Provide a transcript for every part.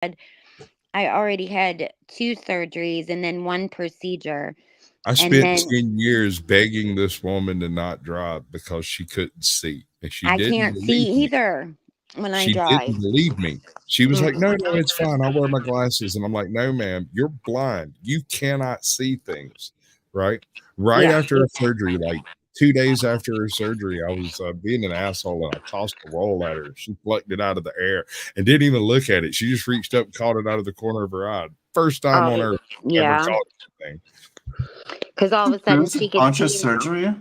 I already had 2 surgeries and then 1 procedure, I and spent then 10 years begging this woman to not drive because she couldn't see, and she I didn't can't believe see me. either when I She drive. didn't believe me. She was like, "No, Mm. no, it's fine. I'll wear my glasses." And I'm like, "No, ma'am, you're blind. You cannot see things." Right? Right Yeah. after her surgery, like 2 days after her surgery, I was being an asshole and I tossed a roll at her. She plucked it out of the air and didn't even look at it. She just reached up and caught it out of the corner of her eye. First time on Oh, earth ever yeah. caught anything. Because all of a sudden There's a she could bunch of see now. surgery.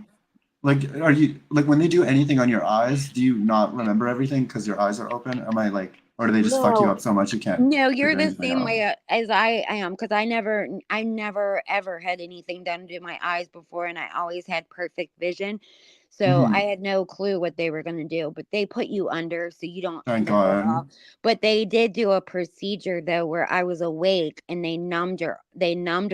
Like, are you like when they do anything on your eyes? Do you not remember everything because your eyes are open? Am I like, or do they just fuck you No. up so much you can't No, you're figure the anything same out? way as I am because I never ever had anything done to my eyes before, and I always had perfect vision. So I Mm-hmm. had no clue what they were going to do, but they put you under so you don't Thank know at all. God. But they did do a procedure though where I was awake and they numbed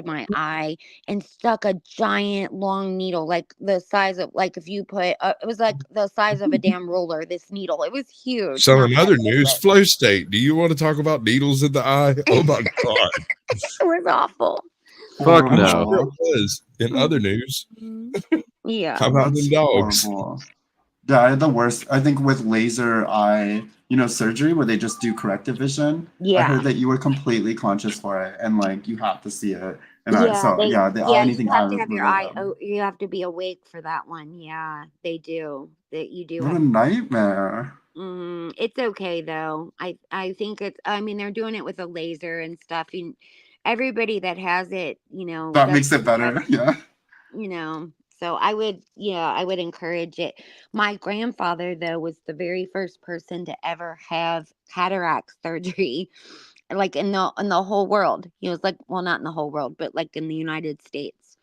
my eye and stuck a giant long needle like the size of like if you put it was like the size of a damn ruler. This needle, it was huge, So, not in that other big, news, but flow state. Do you want to talk about needles in the eye? Oh my god! it was awful. Fuck I'm no. sure it Horrible. was. In other news, Mhm. Yeah. how about them That's dogs? horrible. Yeah, I had the worst. I think with laser eye, surgery where they just do corrective vision. I Yeah. heard that you were completely conscious for it, and like you have to see it. And Yeah, so they yeah, the yeah, you anything eye have to have your eye related. you have to be awake for that one. Yeah, they do. That you do What have a nightmare. it's okay though. I think it's I mean they're doing it with a laser and stuff. Everybody that has it, That does makes it better. Yeah. you know. So I would encourage it. My grandfather though was the very first person to ever have cataract surgery like in the whole world. He was like, well, not in the whole world, but like in the United States.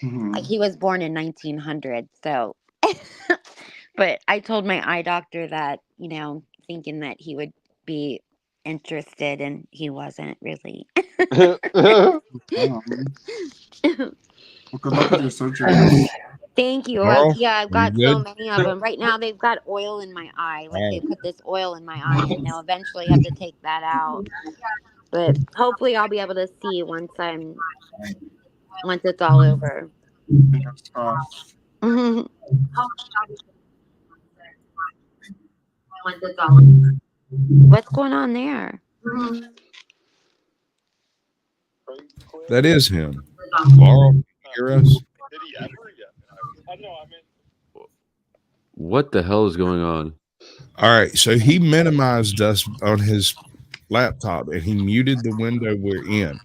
Like Hmm. he was born in 1900, so but I told my eye doctor that, thinking that he would be interested and he wasn't really. Um, well, good luck with your surgeries. Thank you. Carl, Yeah, I've are you got so good? many of them. Right now they've got oil in my eye. Like All they right. put this oil in my eye and they'll eventually have to take that out. But hopefully I'll be able to see once it's all over. Fingers crossed. Once it's all What's going on there? That is him. Laurel, can you hear us? Did he ever? Yeah. I know. I mean, What the hell is going on? All right. So he minimized us on his laptop and he muted the window we're in.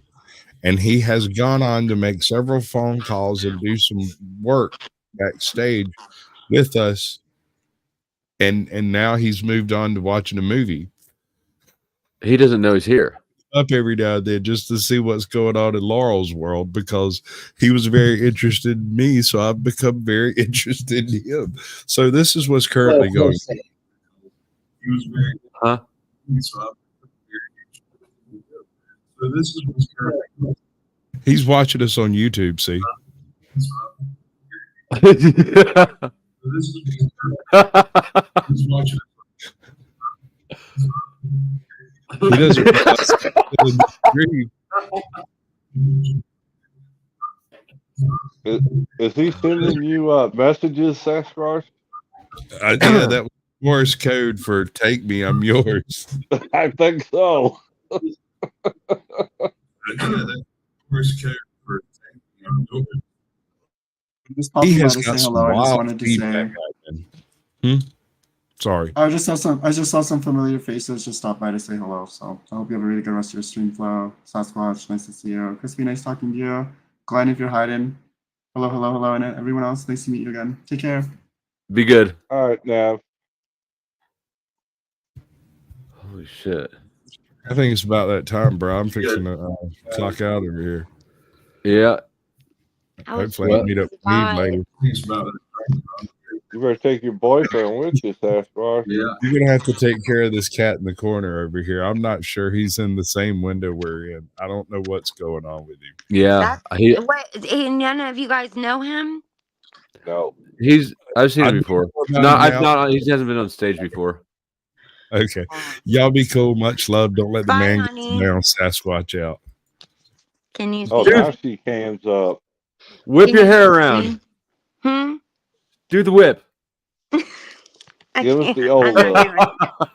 And he has gone on to make several phone calls and do some work backstage with us. And now he's moved on to watching a movie He doesn't know he's here. up every now and then just to see what's going on in Laurel's world because he was very interested in me. So I've become very interested in him. So this is what's currently going on. He was very Huh? so I've become very interested in him. So this is what's currently going on. He's watching us on YouTube, see? He's watching us. He doesn't realize in the stream. Is he sending you messages, Sasquatch? Yeah, that was Morse code for "Take me, I'm yours." I think so. Yeah, that Morse code for "Take me, I'm yours." Just He popping by has to got say some hello. I just wild wanted to feedback. say Sorry. I just saw some familiar faces just stop by to say hello. So I hope you have a really good rest of your stream flow. Sasquatch, nice to see you. Crispy, nice talking to you. Glenn, if you're hiding. Hello, hello, hello, and everyone else, nice to meet you again. Take care. Be good. All right, Nav. Holy shit. I think it's about that time, bro. I'm fixing to clock out over here. Yeah. Hopefully, I'll meet up with you Bye. later. It's about that time, bro. You better take your boyfriend with you, Sasquatch. Yeah. You're going to have to take care of this cat in the corner over here. I'm not sure he's in the same window we're in. I don't know what's going on with him. Yeah. None of you guys know him? No. I've seen him before. know No, him I've now. not. He hasn't been on stage before. Okay. Y'all be cool. Much love. Don't let the Bye, man get honey. down Sasquatch out. Can you Oh, speak? now she cams up. Whip Can your you hair speak to around. me? Hmm? Do the whip. I Give us can't. the I'm old not look. doing it.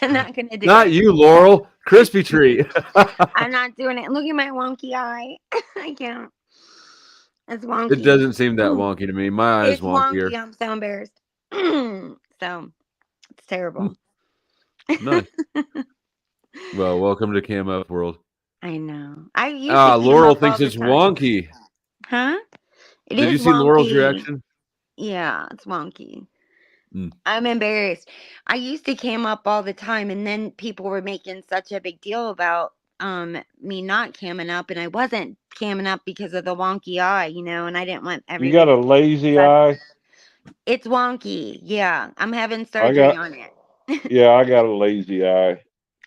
I'm not gonna do Not it. you, Laurel. Crispy tree. I'm not doing it. Look at my wonky eye. I can't. It's It wonky. doesn't seem that wonky to me. My eye is It's wonky. wonkier. I'm so embarrassed. So it's terrible. Nice. Well, welcome to Cam Up World. I know. I used to cam Laurel up all thinks the it's time. wonky. Huh? It Did is you see Laurel's wonky. reaction? Yeah, it's wonky. Mm. I'm embarrassed. I used to cam up all the time, and then people were making such a big deal about me not camming up, and I wasn't camming up because of the wonky eye, and I didn't want You got everybody. a lazy But eye? it's wonky. Yeah, I'm having I surgery got, on it. yeah, I got a lazy eye.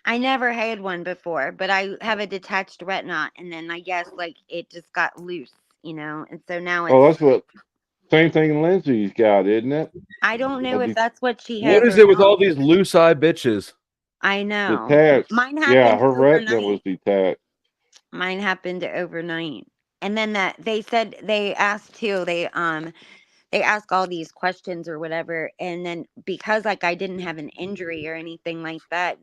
I never had one before, but I have a detached retina, and then I guess like it just got loose, and so now Oh, it's. that's what, same thing Lindsay's got, isn't it? I don't know A if that's what she What has is or it with not. all these loose eye bitches? I know. detached. Mine Yeah, happened her retina overnight. was detached. Mine happened overnight. And then that they said they asked too, they ask all these questions or whatever, and then because like I didn't have an injury or anything like that,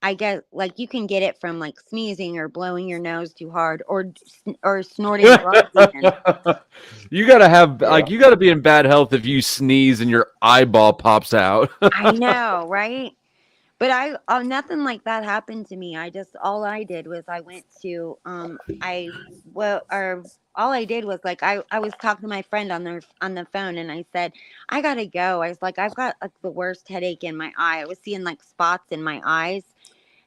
I get like you can get it from like sneezing or blowing your nose too hard or snorting drugs even. You gotta have Yeah. you gotta be in bad health if you sneeze and your eyeball pops out. I know, right? But nothing like that happened to me. All I did was I went to I well or all I did was like I was talking to my friend on the phone, and I said I gotta go. I was like I've got like the worst headache in my eye. I was seeing like spots in my eyes,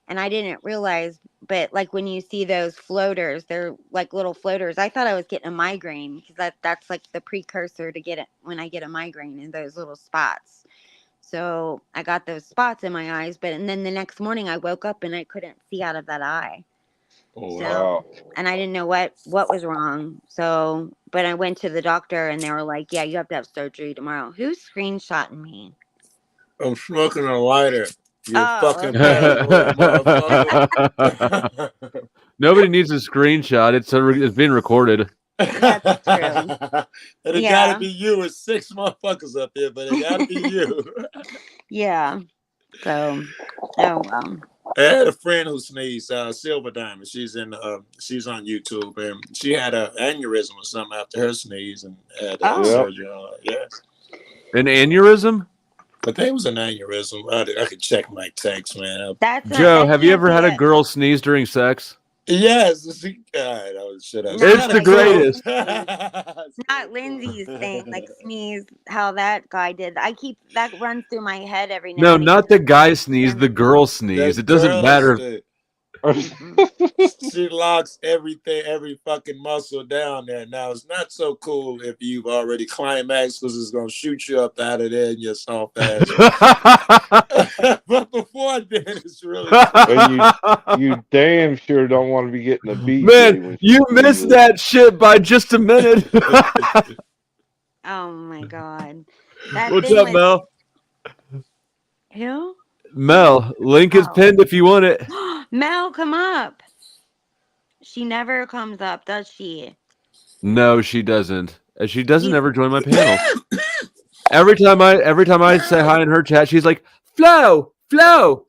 and I didn't realize. But like when you see those floaters, they're like little floaters. I thought I was getting a migraine because that's like the precursor to get it when I get a migraine in those little spots. So I got those spots in my eyes, and then the next morning I woke up and I couldn't see out of that eye. Oh, So, wow. and I didn't know what was wrong. So, but I went to the doctor and they were like, "Yeah, you have to have surgery tomorrow." Who's screenshotting me? I'm smoking a lighter. You Oh, fucking okay. paranoid motherfucker. Nobody needs a screenshot. It's being recorded. That's true. And it Yeah. gotta be you. It's 6 motherfuckers up here, but it gotta be you. Yeah. So, oh well. I had a friend who sneezed, Silver Diamond. She's on YouTube, and she had an aneurysm or something after her sneeze, and had Oh. Yep. surgery on her. Yeah, An aneurysm? but there was an aneurysm. I could check my text, man. Joe, have you can't ever be had a girl sneeze during sex? Yes, God, shut up. No, It's the like greatest. not Lindsay's thing, like sneeze, how that guy did. That runs through my head every now No, and not again. the guy sneeze, the girl sneeze. It doesn't matter. She locks everything, every fucking muscle down there. Now it's not so cool if you've already climaxed because it's gonna shoot you up out of there in your soft ass. But before then, it's really And you damn sure don't want to be getting a BJ. Man, you missed that shit by just a minute. Oh my god. That What's thing up, was Mel? who? Mel, link is Oh. pinned if you want it. Mel, come up. She never comes up, does she? No, she doesn't. She doesn't You- ever join my panel. Every time I say hi in her chat, she's like, Flo,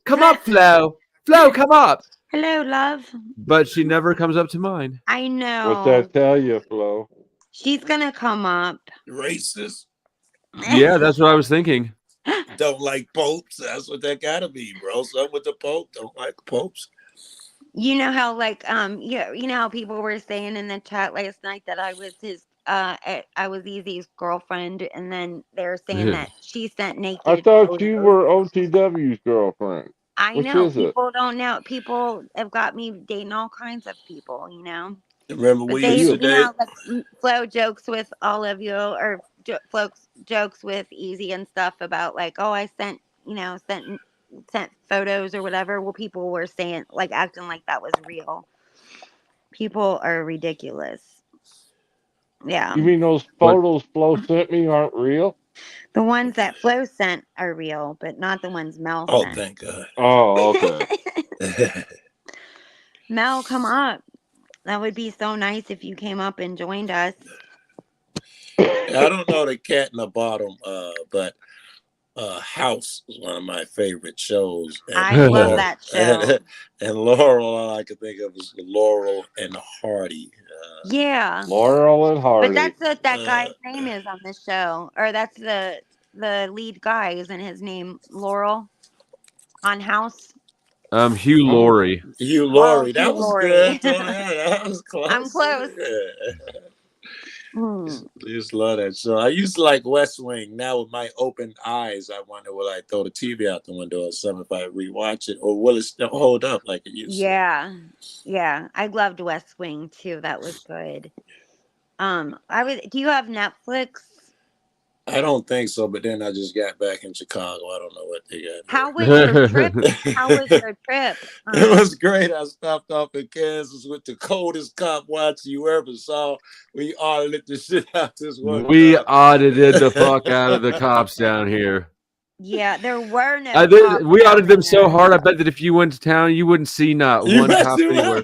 come up, Flo, come up. Hello, love. But she never comes up to mine. I know. What's that tell you, Flo? She's gonna come up. racist. Yeah, that's what I was thinking. Don't like popes. That's what that gotta be, bro. Something with the pope. Don't like popes. You know how like you know how people were saying in the chat last night that I was I was Easy's girlfriend, and then they were saying that she sent naked I thought photos. you were OTW's girlfriend. I Which know is it? people don't know. People have got me dating all kinds of people, Remember But we they, used to date? like Flo jokes with all of you, or Flo jokes with Easy and stuff about like, oh, I sent photos or whatever. Well, people were saying like acting like that was real. People are ridiculous. Yeah. You mean those photos Flo sent me aren't real? The ones that Flo sent are real, but not the ones Mel Oh, sent. thank God. Oh, okay. Mel, come up. That would be so nice if you came up and joined us. I don't know the cat in the bottom, but House was one of my favorite shows. And I love that show. And Laurel, all I could think of was Laurel and Hardy. Yeah. Laurel and Hardy. But that's what that guy's name is on the show. Or that's the lead guy, isn't his name Laurel on House? Hugh Laurie. Hugh Laurie. Hugh That was Laurie. good. That was close. I'm close. I used to love that show. I used to like West Wing. Now with my open eyes, I wonder will I throw the TV out the window or something if I rewatch it, or will it still hold up like it used to? Yeah. I loved West Wing too. That was good. Do you have Netflix? I don't think so, but then I just got back in Chicago. I don't know what they got. How was your trip? It was great. I stopped off in Kansas with the coldest cop watch you ever saw. We all lit the shit out this one. We audited the fuck out of the cops down here. Yeah, there were no. We audited them so hard. I bet that if you went to town, you wouldn't see not one cop anywhere.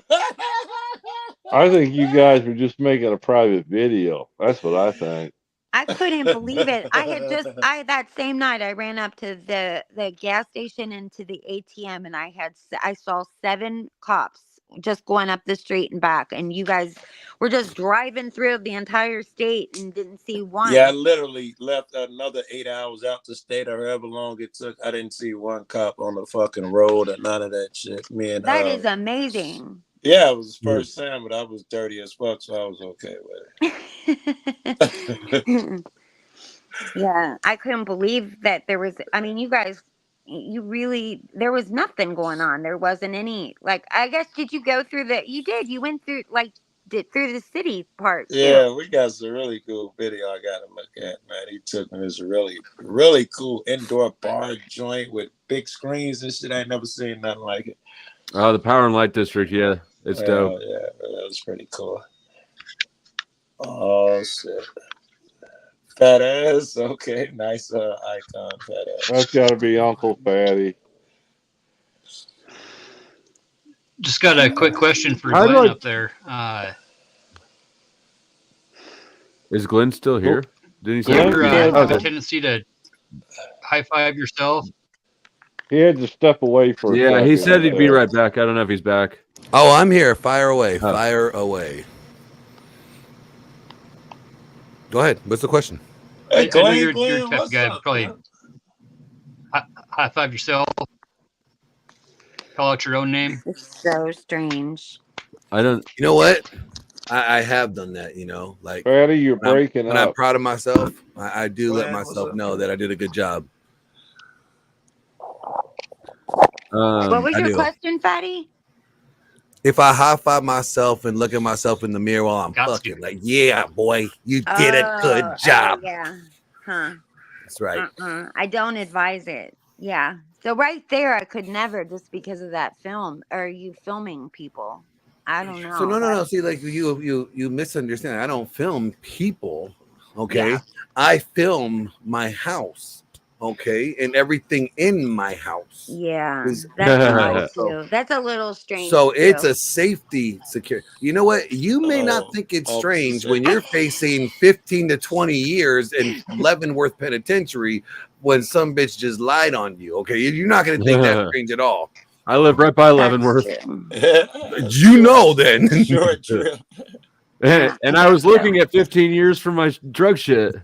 I think you guys were just making a private video. That's what I think. I couldn't believe it. That same night I ran up to the gas station and to the ATM, and I saw 7 cops just going up the street and back, and you guys were just driving through the entire state and didn't see one. Yeah, I literally left another 8 hours out the state or however long it took. I didn't see one cop on the fucking road or none of that shit. Man, that is amazing. Yeah, it was the first time, but I was dirty as fuck, so I was okay with it. Yeah, I couldn't believe that there was. I mean, you guys, there was nothing going on. There wasn't any. Like, I guess, did you go through you went through through the city part? Yeah, too. we got some really cool video I got to look at, man. He took me this really, really cool indoor bar joint with big screens and shit. I ain't never seen nothing like it. Oh, the Power and Light District, yeah. It's dope. Yeah, that was pretty cool. Oh, shit. Fat ass. Okay, nice icon, fat ass. That's got to be Uncle Fatty. Just got a quick question for Glenn up there. Is Glenn still here? Didn't he You say? ever Yeah. have a tendency to high five yourself? He had to step away for a Yeah, he second. said he'd be right back. I don't know if he's back. Oh, I'm here. Fire away. Fire away. Go ahead. What's the question? Hey, I know you're the type what's of guy up, probably man? high five yourself, call out your own name. It's so strange. I don't. You know what? I have done that, like Fatty, you're when breaking I'm up. proud of myself, I do let Glenn, what's myself up, know man? that I did a good job. What was I your do. question, Fatty? If I high five myself and look at myself in the mirror while I'm Got fucking, to. like, yeah, boy, you did a good job. Yeah. Huh. That's right. I don't advise it. Yeah. So right there, I could never, just because of that film. Are you filming people? I don't know. So no. See, like you misunderstand. I don't film people. Okay, Yeah. I film my house. Okay, and everything in my house. Yeah. Is- That's too. That's a little strange. So it's too. a safety secure. You know what? You may not think it's strange when you're facing 15 to 20 years in Leavenworth Penitentiary when some bitch just lied on you. Okay, you're not going to think that's strange at all. I live right by That's Leavenworth, true. You know, then. Short trip. and I was looking at 15 years for my drug shit.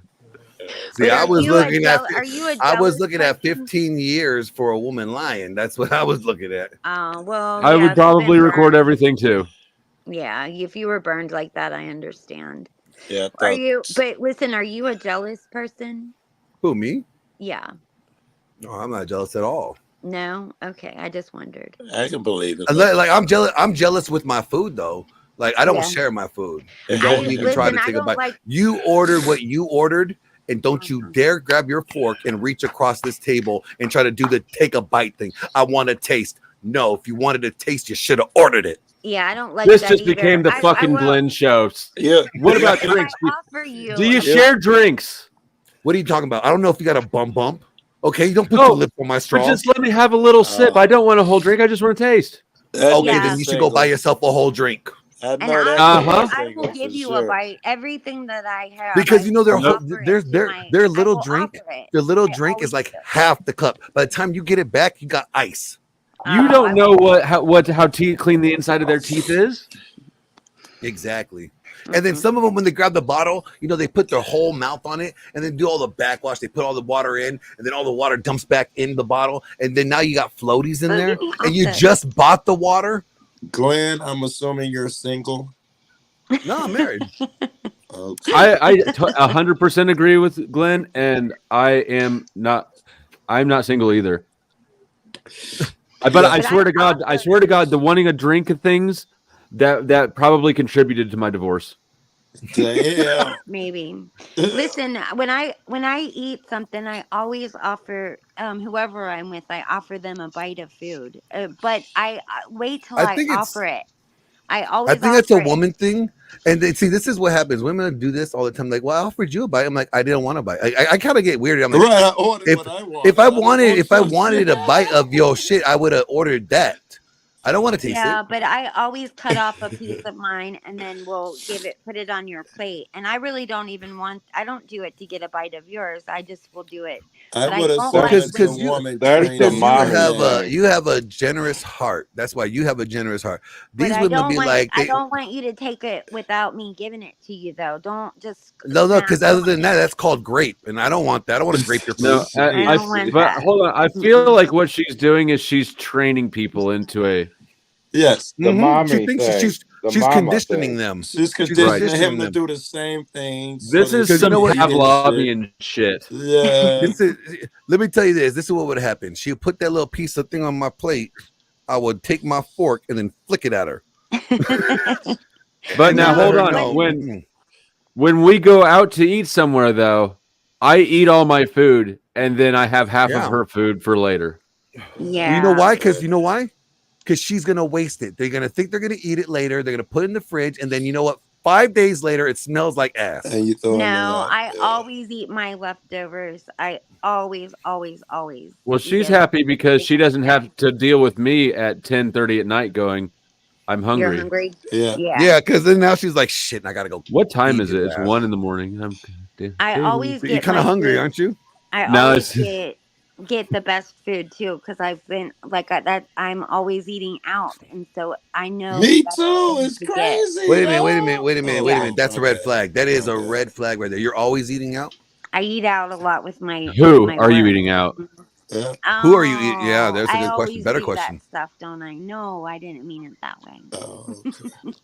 See, But I are was you looking at. Are you a I was jealous looking at person? 15 years for a woman lying. That's what I was looking at. Oh well. I yeah, would if you've probably been record burned- everything too. Yeah, if you were burned like that, I understand. Yeah, I Are thought- you? But listen, are you a jealous person? Who, me? Yeah. No, I'm not jealous at all. No. Okay. I just wondered. I can believe it. Like I'm jealous. I'm jealous with my food though. Like I don't Yeah. share my food. Yeah. Don't even try to Listen, I take a don't bite. like- You ordered what you ordered, and don't you dare grab your fork and reach across this table and try to do the take a bite thing. I want to taste. No, if you wanted to taste, you should have ordered it. Yeah, I don't like This that just either. became the I fucking will- Glenn show. Yeah. What about if I drinks? offer you. Do you Yeah. share drinks? What are you talking about? I don't know if you got a bump. Okay, you don't put No, your lip on my But straw. just let me have a little sip. I don't want a whole drink. I just want to taste. Okay, Yeah. then you should go buy yourself a whole drink. I And know that. I single will for give you sure. a bite. Everything that I have, Because I you know their will whole offer it their to their my- their I little will drink. offer it. Their little I drink is always like do. half the cup. By the time you get it back, you got ice. You I don't know will- how clean the inside of their teeth is. Exactly. And then some of them, when they grab the bottle, you know, they put their whole mouth on it and then do all the backwash. They put all the water in, and then all the water dumps back in the bottle. And then now you got floaties in there, and you just bought the water. Glenn, I'm assuming you're single. No, I'm married. Okay. I 100% agree with Glenn, and I'm not single either. But I swear to God, the wanting a drink of things that probably contributed to my divorce. Damn. Maybe. Listen, when I eat something, I always offer whoever I'm with, I offer them a bite of food. But I wait till I I think it's- offer it. I I always think that's a offer it. woman thing. And they, see, this is what happens. Women do this all the time. Like, well, I offered you a bite. I'm like, I didn't want a bite. I kind of get weird. I'm like, Right, I ordered what I wanted. if I didn't wanted want a bite of your shit, I would have ordered that. I don't want to taste Yeah, it. but I always cut off a piece of mine and then we'll put it on your plate. And I really don't even I don't do it to get a bite of yours. I just will do it. But I would don't assume like it's when a you- woman That's training the Because mommy man. you have a generous heart. That's why you have a generous heart. But These I women don't be want like, I don't want you to take it without me giving it to you though. Don't just no, because snap other on than it. that, that's called grape, and I don't want that. I don't want to grape your food. No, I don't want but that. hold on. I feel like what she's doing is she's training people into a. Yes. The Mhm. mommy She thinks thing. The she's mama conditioning thing. them. She's conditioning conditioning him to them. do the same thing. This so is that you some know what- he can eat Pavlovian shit. Yeah. This is, let me tell you this. This is what would happen. She'll put that little piece of thing on my plate. I would take my fork and then flick it at her. But And now then let hold her on. know, When we go out to eat somewhere, though, I eat all my food and then I have half Yeah. of her food for later. Yeah. You know why? Because you know why? Because she's gonna waste it. They're gonna think they're gonna eat it later. They're gonna put it in the fridge, and then you know what? 5 days later, it smells like ass. And you throw No, I always eat my leftovers. I always. Well, she's eat it. happy because she doesn't have to deal with me at 10:30 at night going, I'm You're hungry. hungry? Yeah. Yeah, because then now she's like, shit, I gotta go. What time eat is it? his It's ass. 1 in the morning. I always You're get kind of my hungry, food. aren't you? I No, always it's- get the best food too because I've been like that. I'm always eating out, and so I know. Me that's too. what It's to get. crazy. Wait a minute. Yeah. That's a red Okay. flag. That is a Okay. red flag right there. You're always eating out. I eat out a lot with my. Who with my are you work. eating out? Yeah. Who are you eating? Yeah, there's a I good question. always Better do question. That stuff, don't I? No, I didn't mean it that way. Oh, okay.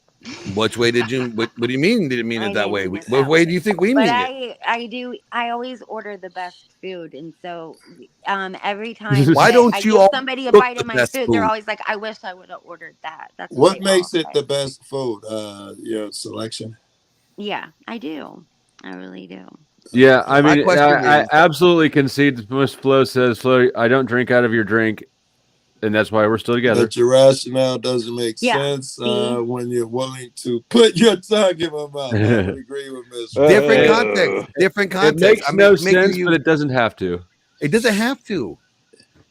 Which way did you? What do you mean? Did it mean I it that didn't way? mean it What that way way. do you think we But mean it? I do. I always order the best food, and so every time Why that don't I you give all somebody a cook bite the of my best food, they're food? always like, "I wish I would have ordered that." That's What they makes all it say. the best food? Your selection. Yeah, I do. I really do. Yeah, I My mean, question I is- absolutely concede. Miss Flo says, Flo, I don't drink out of your drink, and that's why we're still together. But your rationale doesn't make Yeah, sense see? when you're willing to put your tongue in my mouth. I would agree with Miss. Different Uh, context. Different It context. makes I mean, no making sense, you- but it doesn't have to. It doesn't have to.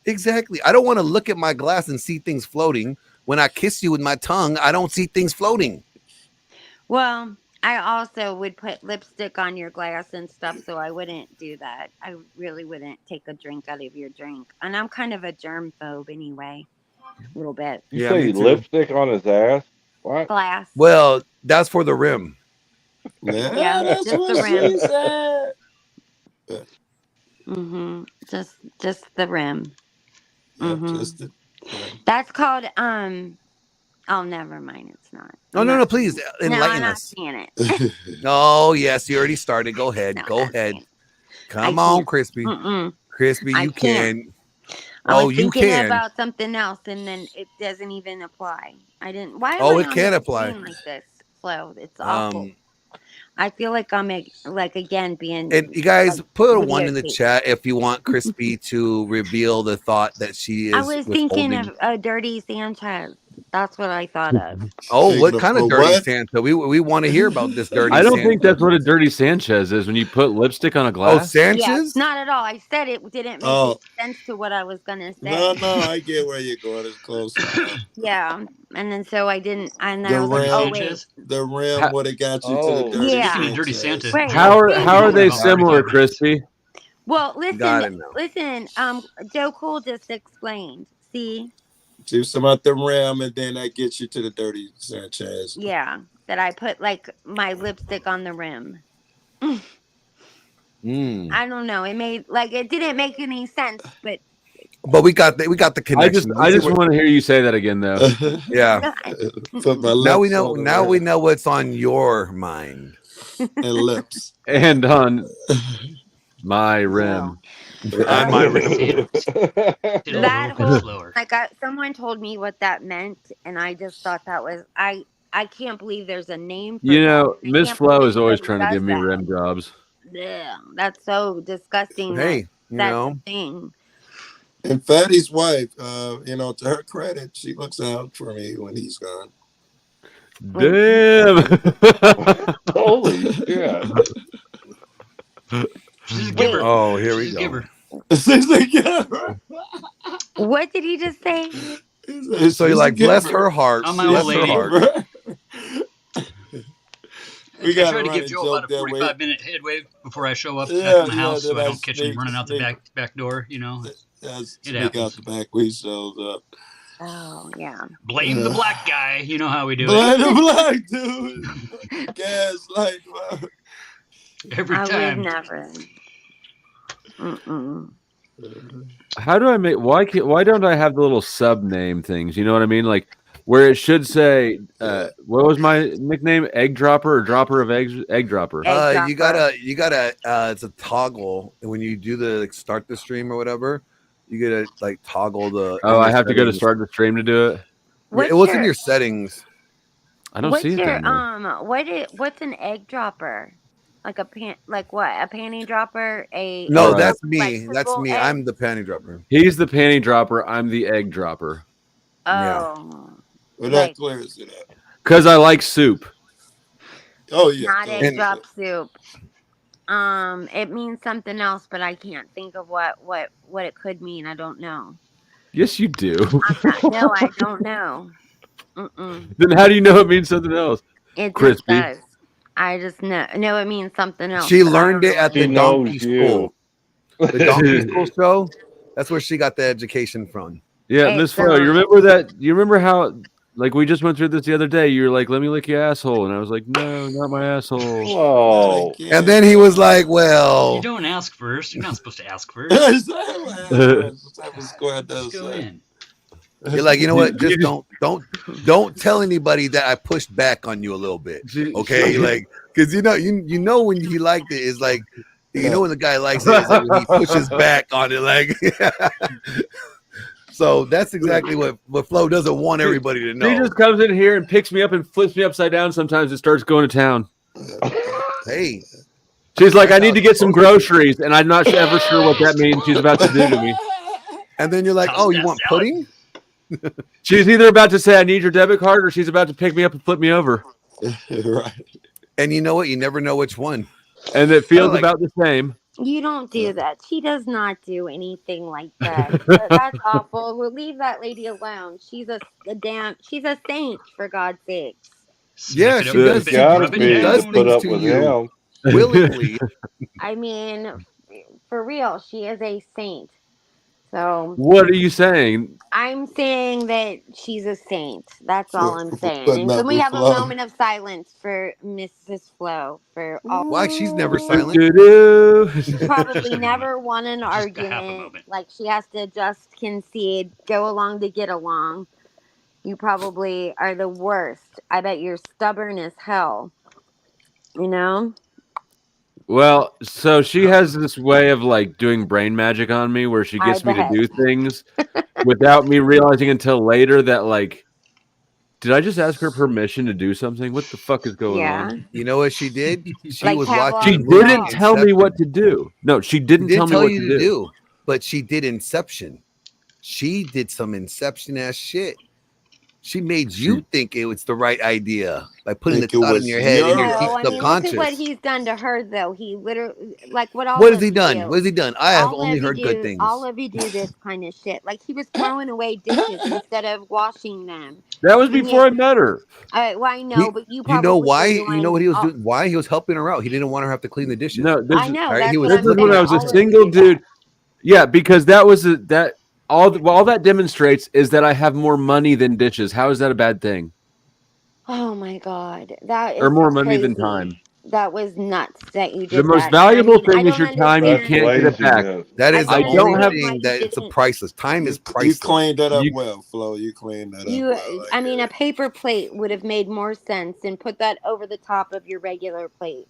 Exactly. I don't want to look at my glass and see things floating. When I kiss you with my tongue, I don't see things floating. Well, I also would put lipstick on your glass and stuff, so I wouldn't do that. I really wouldn't take a drink out of your drink, and I'm kind of a germ phobe anyway, a little bit. You Yeah, say me too. lipstick on his ass? What? Glass. Well, that's for the rim. Yeah, that's just what the rim. she said. Just the rim. Yeah, Mhm. just the, That's called Oh, never mind. It's not. No, I'm no, not no, please saying it. enlighten no, I'm us. not saying it. Oh, yes, you already started. Go ahead. No, Go I'm not ahead. saying Come I on, can't. Crispy. Mm-mm. Crispy, I you can't. can. I Oh, was you thinking can. about something else, and then it doesn't even apply. I didn't. Why am Oh, I it on can the apply. screen like this, Flo? It's awful. Um, I feel like I'm like again being. and you guys like, put a 1 in the videotaped. chat if you want Crispy to reveal the thought that she is I was thinking withholding. of Dirty Sanchez. That's what I thought of. Oh, Taking what a- kind of a dirty what? Santa? We want to hear about this dirty. I don't Santa. think that's what a dirty Sanchez is when you put lipstick on a Oh, glass. Sanchez. Yes, not at all. I said it didn't make Oh. any sense to what I was gonna say. No, I get where you're going. It's close enough. Yeah, and then so I didn't, and then The I was like, rim. oh wait, Sanchez? The rim How- would have got you to Oh. the dirty Yeah. Speaking of dirty Sanchez. Santa, Right. How are they About similar, 45 minutes. Crispy? well, Gotta know. listen. Joe Cool just explained. See, Do some at the rim, and then that gets you to the dirty Sanchez. yeah, that I put like my lipstick on the rim. Mm. I don't know. It didn't make any sense, but But we got the connection. I just want to hear you say that again, though. Yeah. Put my Now we lips know. on the Now we rim know what's on your mind. and lips. And on my rim. On my rim. Did a That little whole- bit slower. someone told me what that meant, and I just thought that was I can't believe there's a name. For You know, that. I Miss can't Flo believe is always somebody trying to does give me that. rim jobs. Yeah, that's so disgusting. Hey, you that's know. the thing. And Fatty's wife, to her credit, she looks out for me when he's gone. Damn. Holy shit. She's a giver. Oh, here we She's a go. giver. She's like, yeah. What did he just say? So you're like, bless her heart. I'm my Bless old her lady. heart. We I got try to give Joe about a 45-minute headway before I show up Yeah, at my house, so then I I don't catch him sneak- running out the back door. You know, Sneak happens. out the back. We shows up. Oh yeah. blame the black guy. You know how we do it Blind the black dude. Gaslight. every I would time. never. Mm-mm. How do I make? Why don't I have the little sub name things? You know what I mean? Like where it should say, what was my nickname? Egg dropper or dropper of eggs? Egg dropper. You gotta it's a toggle when you do the start the stream or whatever. You gotta like toggle the. Oh, I have to go to settings. start the stream to do it. It was in your settings. I don't What's see it. your down there. what's an egg dropper? Like a what? A panty dropper? No, Right. that's me. Flexible That's me. egg? I'm the panty dropper. He's the panty dropper. I'm the egg dropper. Yeah. Oh, Well, Like- that clears it up. Cause I like soup. Oh, yeah. not egg And- drop soup. It means something else, but I can't think of what it could mean. I don't know. Yes, you do. No, I don't know. Mm-mm. Then how do you know it means something else? It Crispy. just does. I just know. No, it means something else. She but I learned don't it know at what the She means. donkey knows you. school. The donkey school show. That's where she got the education from. Yeah, Hey, Miss so- Flo, you remember that? You remember how, like, we just went through this the other day? You were like, "Let me lick your asshole," and I was like, "No, not my asshole." Whoa. And then he was like, "Well, You don't ask first. You're not supposed to ask first. That's what type of square does Just go that. in. you're like, you know what? Just don't tell anybody that I pushed back on you a little bit, okay? Like, because you know when he liked it is like, you know when the guy likes it is like when he pushes back on it, like." So that's exactly what Flo doesn't want everybody to He know. just comes in here and picks me up and flips me upside down sometimes and starts going to town. Hey, She's like, "I need to get some groceries," and I'm not ever sure what that means she's about to do to me. and then you're like, "Oh, you want pudding?" She's either about to say, "I need your debit card," or she's about to pick me up and flip me over. Right. And you know what? You never know which one. And it feels like- about the same. You don't do that. She does not do anything like that. That's awful. We'll leave that lady alone. She's a saint, for God's sake. Yeah, Smack it up she with does. a bit, Gotta rub it be does down. put things up to with you. him. Willingly. I mean, for real, she is a saint. So What are you saying? I'm saying that she's a saint. That's all I'm saying. But And not can we with have a Flo. moment of silence for Mrs. Flo for all Why? She's never silent. Doo-doo-doo. probably never won an Just a half a argument. moment. Like she has to just concede, go along to get along. You probably are the worst. I bet you're stubborn as hell. You know? Well, so she has this way of like doing brain magic on me where she I gets me to bet. do things without me realizing until later that like, did I just ask her permission to do something? What the fuck is going Yeah. on? You know what she did? She Like was Pavlov's watching. She She movies didn't dog. tell me what to do. No, she didn't Didn't tell me what you to do. but she did Inception. She did some Inception ass shit. She made you think it was the right idea by putting Think the it thought in was your head and your your No, deep I mean, look at what subconscious. he's done to her, though. He literally, like, what all What has of he you done? do. What has he done? I have All only of you heard good do. things. All of you do this kind of shit. Like he was throwing away dishes instead of washing them. That was And before I met her. well, I know, but you You probably know were why? doing. You know what he was doing? Why he was helping her out? He didn't want her to have to clean the dishes. No, this I is know. right? That's He was what this I'm is when saying. I was a All of you single do that. dude. Yeah, because that was all that demonstrates is that I have more money than dishes. How is that a bad thing? Oh my God, that is Or more money crazy. than time? That was nuts that you did The most that. And I valuable mean, I thing is don't your time. You That's understand. can't get it back. laziness. That I is the don't I don't only have- understand why thing you that it's a didn't. priceless. Time is You priceless. cleaned that up You- well, Flo. You cleaned that up You, well. I mean, a paper plate would have made more sense and put that over the top of your regular plate.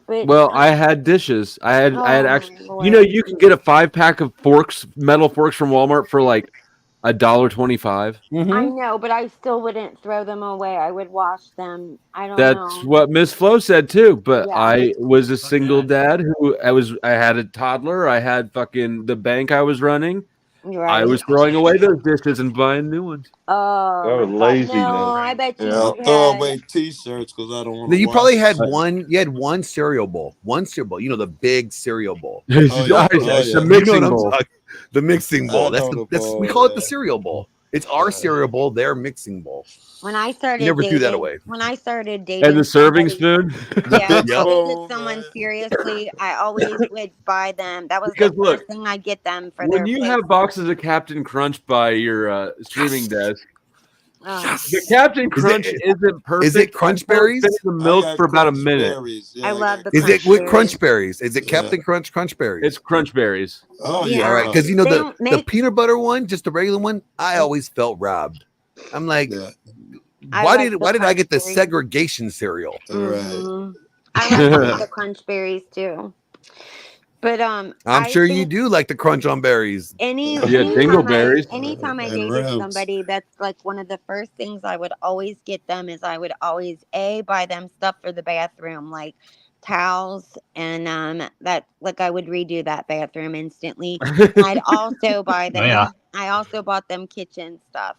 But Well, I had dishes. I had oh actually. my You know, Lord. you can get a 5-pack of forks, metal forks from Walmart for like $1.25. I know, but I still wouldn't throw them away. I would wash them. I don't That's know. what Miss Flo said too. But Yeah. I was a single dad who I had a toddler. I had fucking the bank I was running. You're I right. was throwing away those dishes and buying new ones. Oh That was my God. laziness. No, I bet you I'll you throw had. away T-shirts because I don't want Now, to. you probably had Right. one. You had one cereal bowl. One cereal bowl. You know the big cereal bowl. yeah. The Oh, yeah. You know mixing what I'm bowl. talking- The mixing bowl. I That's know the we bowl, call it the yeah. cereal bowl. It's our cereal bowl, their mixing bowl. When I started Never dating, threw that away. when I started dating And the serving somebody, spoon. yeah, Big if I dated spoon, someone man. seriously, I always would buy them. That was Because the look, first thing I get them for when their you plate. have boxes of Captain Crunch by your streaming desk, Oh. the Captain Crunch isn't perfect. Is it Crunch Berries? It's been in the milk I got for about a Crunch minute. Berries. Yeah, I I love got the Is it Crunch with Berries. Crunch Berries? Is it Yeah. Captain Crunch Berries? It's Crunch Berries. Oh Yeah. yeah. All right, because you know They the don't make- peanut butter one, just the regular one. I always felt robbed. I'm like, Yeah. I why like the did I get the Crunch Berries. segregation cereal? Right. Mhm. I like the Crunch Berries too. But I'm I sure you think do like the crunch on berries. Yeah, anytime dingleberries. anytime I And dated ribs. somebody, that's like one of the first things I would always get them is I would always buy them stuff for the bathroom, like towels and that, like, I would redo that bathroom instantly. I'd also buy them. Yeah. I also bought them kitchen stuff,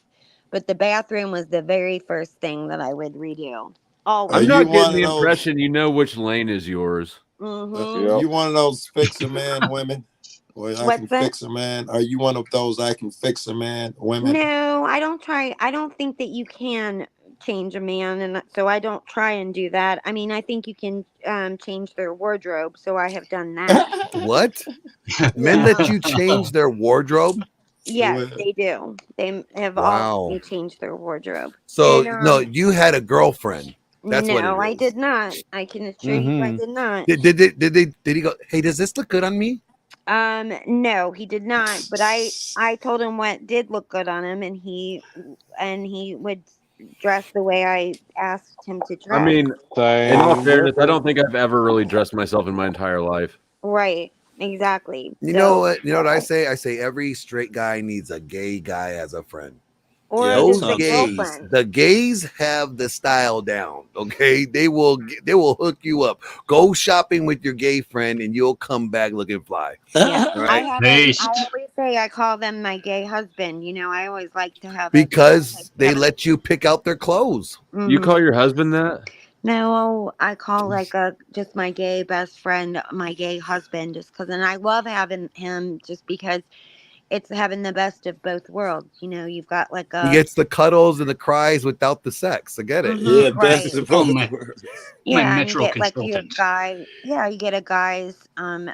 but the bathroom was the very first thing that I would redo. Always. Are I'm you not one getting of the those- impression you know which lane is yours. Mm-hmm. Yep. You one of those fix a man women? Or I What's can that? fix a man? Are you one of those I can fix a man women? No, I don't try. I don't think that you can change a man, and so I don't try and do that. I mean, I think you can change their wardrobe, so I have done that. What? Men Yeah. let you change their wardrobe? Yes, they do. They have Wow. all changed their wardrobe. So And, no, you had a girlfriend. That's no, what it I is. did not. I can assure you, I Mhm. did not. Did he go, hey, does this look good on me? No, he did not. But I told him what did look good on him, and he would dress the way I asked him to dress. I mean, Same in all fairness, I difference. don't think I've ever really dressed myself in my entire life. Right, exactly. You So- know what? You know what I say? I say every straight guy needs a gay guy as a friend. Or Yeah, just Those a gays, girlfriend. the gays have the style down. Okay, they will hook you up. Go shopping with your gay friend, and you'll come back looking fly. Yeah, Right. I have. Based. I always say I call them my gay husband. You know, I always like to have Because they let you pick out their clothes. You call your husband that? No, I call like just my gay best friend, my gay husband, just because, and I love having him just because it's having the best of both worlds. You know, you've got like He a gets the cuddles and the cries without the sex. I get it. Mhm. Yeah, Right. best of Oh, both my- worlds. yeah, and you Metro get like your consultant. guy. Yeah, you get a guy's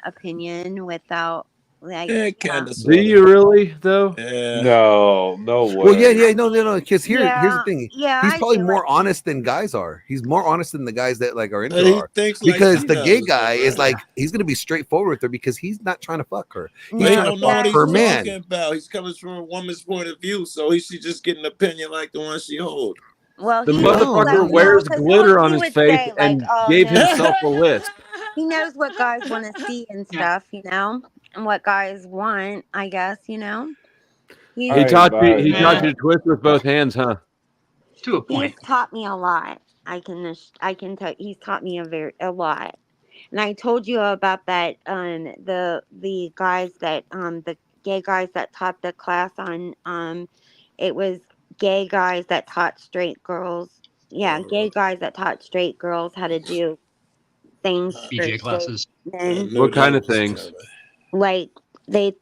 opinion without like. Yeah, yeah. kind of. Do you really though? Yeah. No way. Well, yeah, no. Because here's the Yeah, thing. yeah, He's I probably do more like- honest than guys are. He's more honest than the guys that like are into He her. thinks like Because she the gay does, guy though, is right? like he's gonna be straightforward with her because he's not trying to fuck her. He's But he trying don't to know what fuck he's her talking man. about. He's coming from a woman's point of view, so he should just get an opinion like the one she hold. Well, The he knows motherfucker what- wears no, 'cause glitter he on his would face say, and like, oh, gave no. himself a lisp. He knows what guys want to see and stuff, you know, and what guys want, I guess, you know. He's, I He ain't taught you. buying He taught that. you to twist with both hands, huh? To a he's point. taught me a lot. I can tell he's taught me a lot. And I told you about that the guys that the gay guys that taught the class on it was gay guys that taught straight girls. Yeah, gay guys that taught straight girls how to do things for BJ straight classes. men. What kind of things? Like they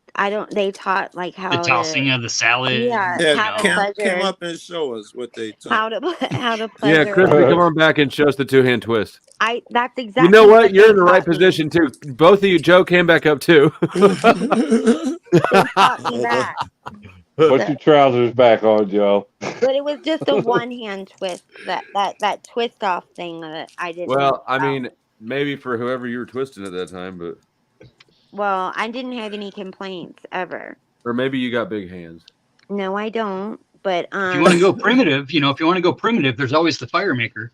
taught like The how tossing to of the salad. yeah, you Yeah, how to know. come pleasure up and show us what they how taught. to how to Yeah, pleasure. Crispy, come on back and show us the 2-hand twist. That's exactly You know what? You're they in the right taught me. position too. Both of you, Joe, came back up too. They taught me that. Put your trousers back on, Joe. But it was just a one hand twist. That twist off thing that I didn't know Well, I about. mean, maybe for whoever you were twisting at that time, but Well, I didn't have any complaints ever. or maybe you got big hands. No, I don't. But If you want to go primitive, there's always the fire maker.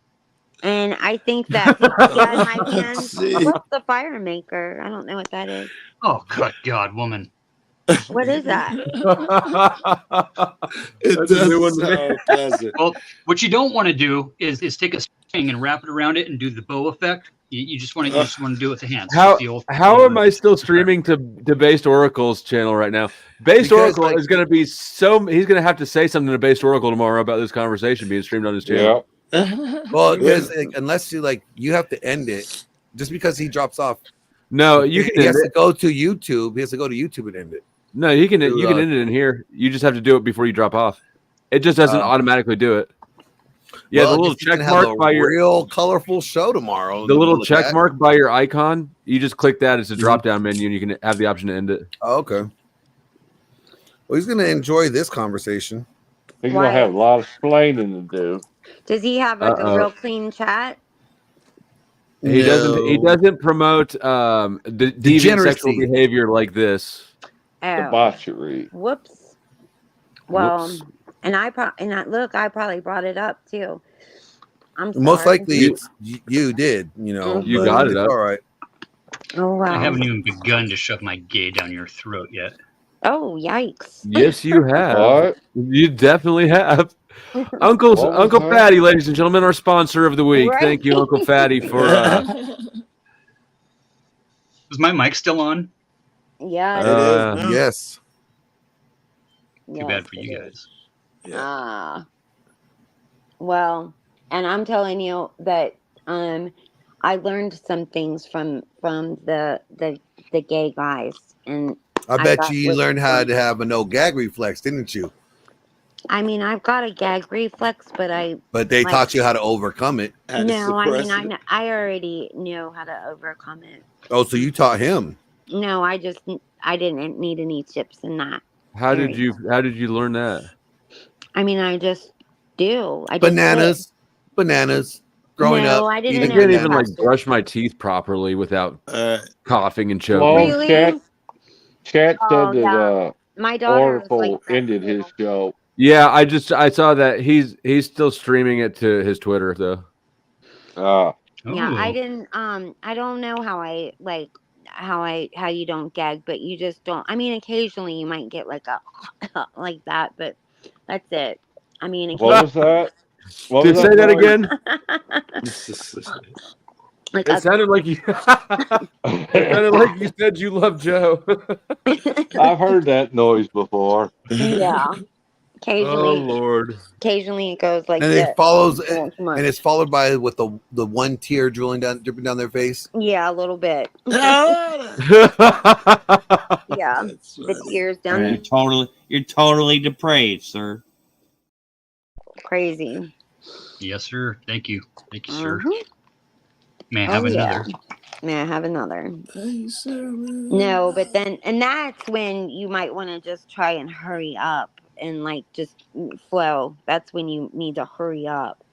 and I think that yeah, my hands. What's the fire maker? I don't know what that is. Oh, good God, woman. What is that? It That's a new one doesn't to me. sound pleasant. Well, what you don't want to do is take a string and wrap it around it and do the bow effect. You just want to do it with the hands. How The old- how am I still streaming to Based Oracle's channel right now? Based Because, Oracle is going to be he's going to have to say something to Based Oracle tomorrow about this conversation being streamed on his channel. Yeah. Well, because unless you have to end it, just because he drops off. No, you he can has end to it. go to YouTube. He has to go to YouTube and end it. No, you can to, end it in here. You just have to do it before you drop off. It just doesn't automatically do it. Yeah, Well, the I little guess you can check have mark a by your real colorful show tomorrow. the little Look at check that. mark by your icon. You just click that. It's a drop down menu, and you can have the option to end it. Oh, okay. Well, he's gonna enjoy this conversation. He's Why? gonna have a lot of explaining to do. Does he have like Uh-oh. a real clean chat? He doesn't promote deviant sexual Degeneracy. behavior like this. The Oh, botchery. whoops. Well, Whoops. and I probably brought it up too. I'm sorry. Most likely it's you did. You know, You but got it it's up. all right. Oh wow. I haven't even begun to shove my gay down your throat yet. Oh yikes. Yes, you have. What? You definitely have. Uncle What was that? Fatty, ladies and gentlemen, our sponsor of the week. Right. Thank you, Uncle Fatty, for Is my mic still on? Yeah. It is now. Yes. Too bad for you guys. Yeah. Well, and I'm telling you that I learned some things from the gay guys, and I I bet got you with learned how them. to have a no gag reflex, didn't you? I mean I've got a gag reflex, but But they Like- taught you how to overcome it. Had to no, I suppress mean it. I already know how to overcome it. Oh, so you taught him. No, I didn't need any tips in that. how did you learn that? I mean I just do. I just Bananas. Growing No, up, I didn't I eating know can't that. even bananas. like brush my teeth properly without coughing and choking. Well, Really? Chat Oh, said that yeah. My daughter was Oracle like that ended too. his show. Yeah, I saw that he's still streaming it to his Twitter though. Yeah, Ooh. I didn't I don't know how you don't gag, but you just don't. I mean, occasionally you might get like a like that, but that's it. I mean, What was that? What Did was say that noise? again? like It sounded like you. It sounded like you said you love Joe. I've heard that noise before. yeah. Oh Occasionally, Lord! occasionally it goes like and this. it follows, Not too much. and it's followed by with the one tear dripping down their face. Yeah, a little bit. That's Yeah, the funny. tears down. You're totally depraved, sir. Crazy. Yes, sir. Thank you, sir. Mhm. May I have Oh, yeah. another? May I have another? Thanks, sir. No, but then, and that's when you might want to just try and hurry up and like just flow. That's when you need to hurry up.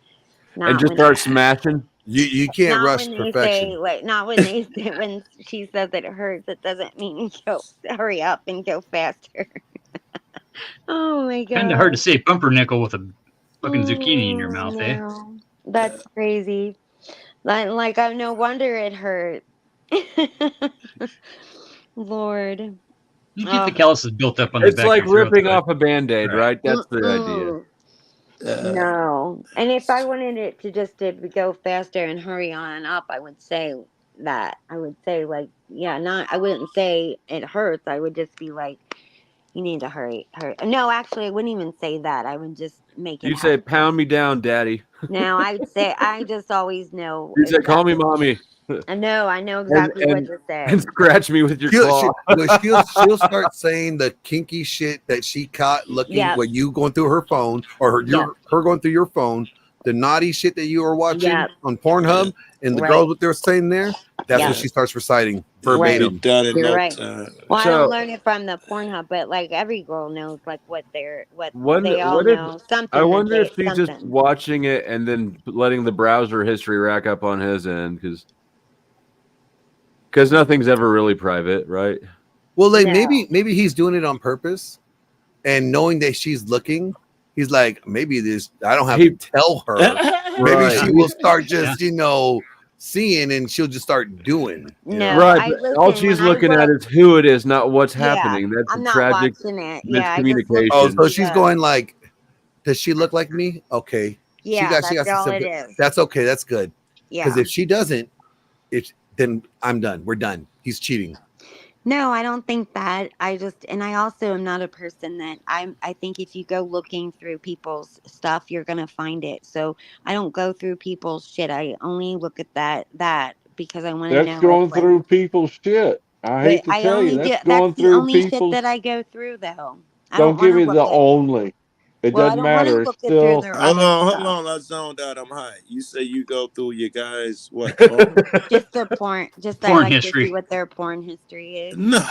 And just when- start smashing. You can't not rush when they perfection. say, like, not when they when she says that it hurts. It doesn't mean go hurry up and go faster. Oh my god! Kind of hard to say pumpernickel with a fucking zucchini in your mouth, eh? No, that's crazy. Like, no wonder it hurt. Lord. You get the calluses built up on the It's back like of your throat, ripping though. off a Band-Aid, right? That's the idea. Mm-mm. No. And if I wanted it to go faster and hurry on up, I would say that. I would say like, yeah, I wouldn't say it hurts. I would just be like, You need to hurry. No, actually, I wouldn't even say that. I would just make it You say, happen. "Pound me down, daddy." No, I would say I just always know You say, "Call me exactly. mommy," I know and exactly what and to say. and scratch me with your She'll, claw. she'll start saying the kinky shit that she caught looking Yep. when you going through her phone or her going through your phone, the naughty shit that you were watching Yep. on Pornhub, and the Right. girls what they're saying there. That's Yeah. what she starts reciting It'll be verbatim. done in You're no right. time. Well, I So- don't learn it from the Pornhub, but like every girl knows like what What they all if know. Something. I that wonder if they- he's just something. watching it and then letting the browser history rack up on his end because nothing's ever really private, right? Well, like No. maybe he's doing it on purpose, and knowing that she's looking, he's like, maybe this I don't have He- to tell her. Maybe Right. she will start just seeing, and she'll just start doing. you No, know? Right, but all listen, she's when I looking at look- is who it is, not what's Yeah, happening. That's I'm a not tragic watching it. Yeah, I just look miscommunication. Oh, at so the, she's going like, does she look like me? Okay. Yeah, got that's all some it good- is. That's okay. That's good. Because Yeah. if she doesn't, then I'm done. We're done. He's cheating. No, I don't think that. I also am not a person that I think if you go looking through people's stuff, you're gonna find it. So I don't go through people's shit. I only look at that because I want to know. That's going if, like, through people's shit. I hate but to I tell only you, do. that's That's going the through only shit people's. that I go through, though. I Don't don't give want me to the look at. only. It Well, I doesn't don't want to matter. look It's at through still. their Hold other on, stuff. I zoned out. I'm high. You say you go through your guys' what? Phone? Just their porn. Just I Porn like history. to see what their porn history is. No.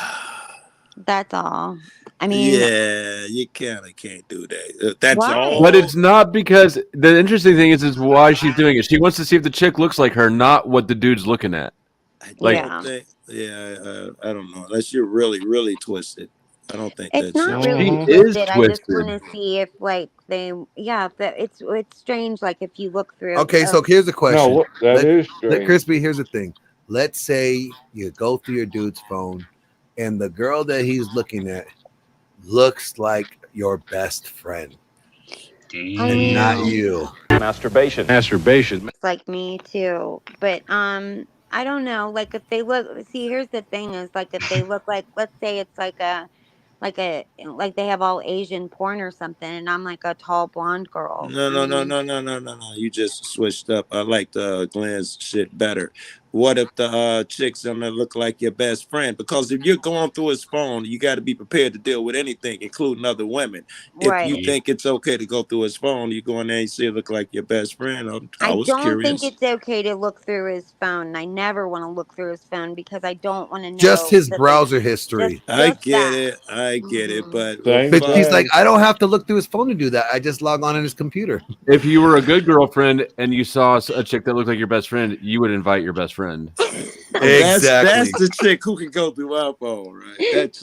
That's all. I mean, Yeah, you kind of can't do that. That's Why? all. But it's not because the interesting thing is why she's doing it. She wants to see if the chick looks like her, not what the dude's looking at. I Like- don't think. Yeah, I don't know. Unless you're really, really twisted. I don't think it's that's not it. really Mhm. She is twisted. I just twisted. want to see if like they, yeah, that it's strange. Like if you look through. Okay, so here's the question. No, that Let- is Let strange. Crispy, here's the thing. Let's say you go through your dude's phone and the girl that he's looking at looks like your best friend and not Damn. you. Masturbation. It's like me too, but I don't know. Like if they look, see, here's the thing: is like if they look like, let's say it's like they have all Asian porn or something, and I'm like a tall blonde girl. No. You just switched up. I like the Glenn's shit better. What if the chick's gonna look like your best friend? Because if you're going through his phone, you got to be prepared to deal with anything, including other women. Right. If you think it's okay to go through his phone, you go in there and see it look like your best friend. I was don't curious. think it's okay to look through his phone. I never want to look through his phone because I don't want to know Just his that browser history. I just get that. it. I get it. Mhm. But Same But he's thing. like, I don't have to look through his phone to do that. I just log on his computer. If you were a good girlfriend and you saw a chick that looked like your best friend, you would invite your best friend. That's Exactly. the chick who can go through our phone, right? That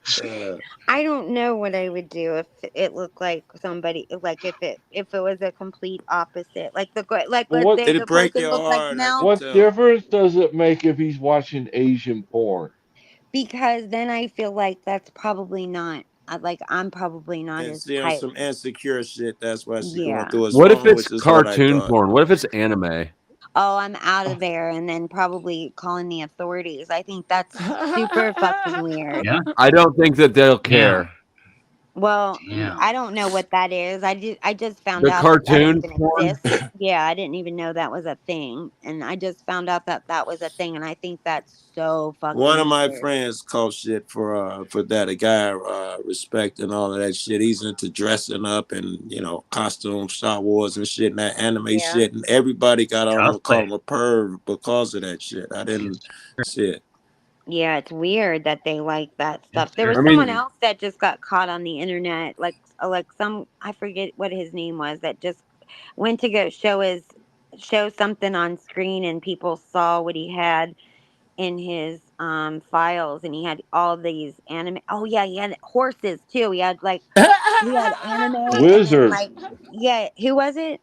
chick. I don't know what I would do if it looked like somebody, like if it was a complete opposite, like Well, let's what- say It'd the break person your looked heart, like I Mel, can What tell. difference does it make if he's watching Asian porn? because then I feel like that's probably not, I'm probably not And his seeing type. some insecure shit. That's why she's Yeah. going through his What if phone, it's which is what I cartoon thought. porn? What if it's anime? Oh, I'm out of there, and then probably calling the authorities. I think that's super fucking weird. Yeah. I don't think that they'll care. Well, Damn. I don't know what that is. I just found The out cartoon that even porn? exists. Yeah, I didn't even know that was a thing, and I just found out that was a thing, and I think that's so fucking. One of my weird. friends called shit for that. A guy respect and all of that shit. He's into dressing up and costume Star Wars and shit and that anime Yeah. shit. And everybody got on him, Cosplay. called him a perv because of that shit. I didn't see it. Yeah, it's weird that they like that stuff. It's There was I mean- someone else that just got caught on the internet, like some, I forget what his name was, that just went to go show something on screen, and people saw what he had in his files, and he had all these anime. Oh yeah, he had horses too. He had anime. and then, Wizard. yeah, who was it?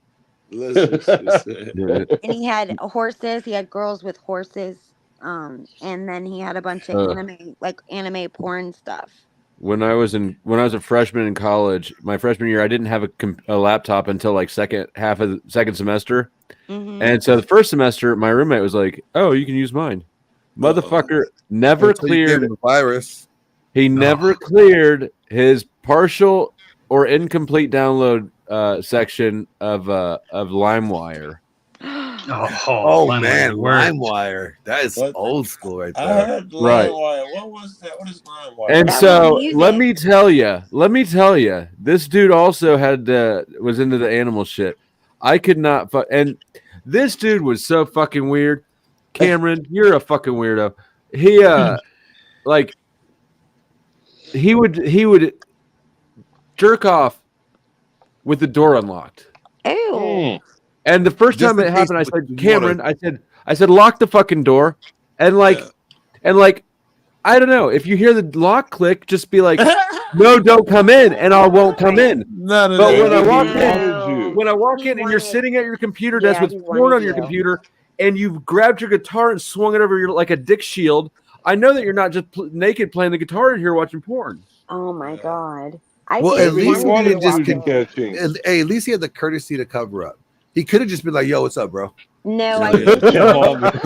Listen, she said. And he had horses. He had girls with horses. And then he had a bunch of anime porn stuff. When I was a freshman in college, my freshman year, I didn't have a laptop until like second half of the second semester. Mhm. And so the first semester, my roommate was like, "Oh, you can use mine." Motherfucker never Until you give cleared. him a virus. He never cleared his partial or incomplete download section of LimeWire. Oh LimeWire, man, word. LimeWire. That is What? old school right I there. heard Right. LimeWire. What was that? What is LimeWire? And That was so music. let me tell you, this dude also had was into the animal shit. I could not and this dude was so fucking weird. Cameron, you're a fucking weirdo. He like he would jerk off with the door unlocked. Ew. And the first Just time in it case happened, I you said, wanna- Cameron, I said, lock the fucking door. And like, I don't know. If you hear the lock click, just be like, no, don't come in, and I won't come in. None of But that. when I walk No. When I walk He in and you're wanted- sitting at your computer desk Yeah, with he porn wanted on your you. computer, and you've grabbed your guitar and swung it over your like a dick shield, I know that you're not just naked playing the guitar in here watching porn. Oh my god. I Well, think at least he he wanted didn't to just walk Booty in. catching. Hey, at least he had the courtesy to cover up. He could have just been like, "Yo, what's up, bro?" No, I Yeah. think Come on, man.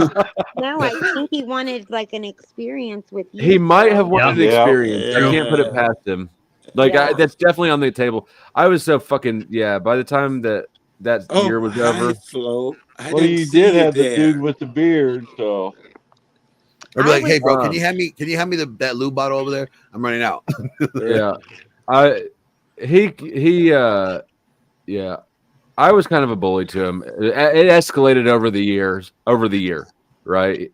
no, I think he wanted like an experience with you. He might have Phil. wanted Yeah. an experience. I can't put it Yeah. past him. Like Yeah. that's definitely on the table. I was so fucking by the time that year was over, Flo. Well, you did have the dude with the beard, so Or be I like, was- "Hey, bro, can you hand me that lube bottle over there? I'm running out." yeah. I was kind of a bully to him. It escalated over the year, right?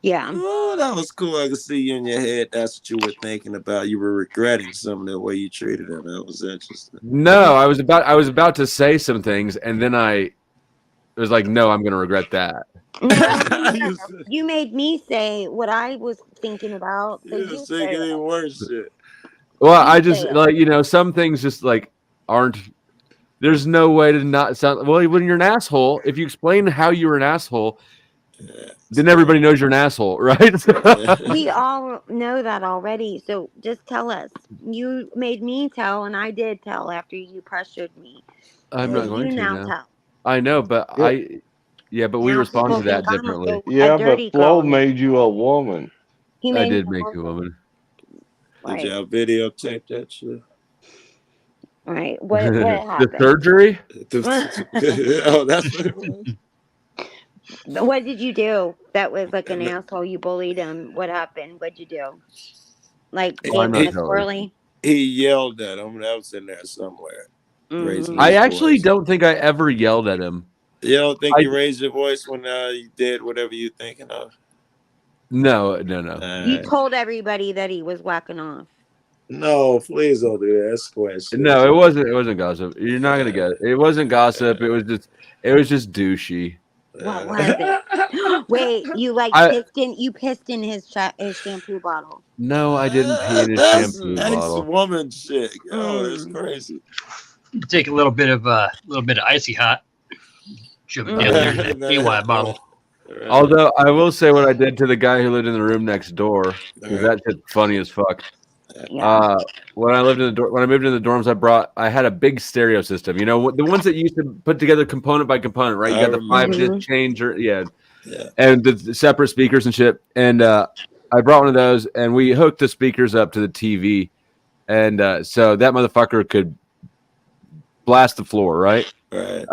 Yeah. Oh, that was cool. I could see you in your head. That's what you were thinking about. You were regretting some of the way you treated him. That was interesting. No, I was about to say some things, and then I was like, no, I'm going to regret that. No, you made me say what I was thinking about. So You you were say thinking it. even worse shit. Well, You I just say it. like some things just like aren't. There's no way to not sound. Well, when you're an asshole, if you explain how you were an asshole, then everybody knows you're an asshole, right? We all know that already. So just tell us. You made me tell, and I did tell after you pressured me. I'm So not going you to now now. tell. I know, but but we Now respond to people that think I'm differently. a yeah. But dirty Flo girl. made you a woman. He I made did me make you a woman. Did Right. y'all videotape that shit? Right. What The happened? surgery? Oh, that's what it was. What did you do? That was like an asshole. You bullied him. What happened? What'd you do? Like He- gave him a he- swirly? He yelled at him. That was in there somewhere. Raising Mhm. I his actually voice. don't think I ever yelled at him. You don't think I- you raised your voice when you did whatever you thinking of? No. You told everybody that he was whacking off. No, please don't do that. That's question. No, it wasn't gossip. You're not gonna get it. It wasn't gossip. It was just douchey. What was it? Wait, you pissed in his shampoo bottle. No, I didn't pee in his That's shampoo ex bottle. woman shit. Oh, that's crazy. Take a little bit of icy hot. Shove it down there in that AY bottle. Although I will say what I did to the guy who lived in the room next door, because that shit's funny as fuck. Yeah. When I moved in the dorms, I had a big stereo system. You know, the ones that you used to put together component by component, right? You I got the remember. 5-disc changer, Yeah. and the separate speakers and shit. And I brought one of those, and we hooked the speakers up to the TV, and so that motherfucker could blast the floor, right? Right.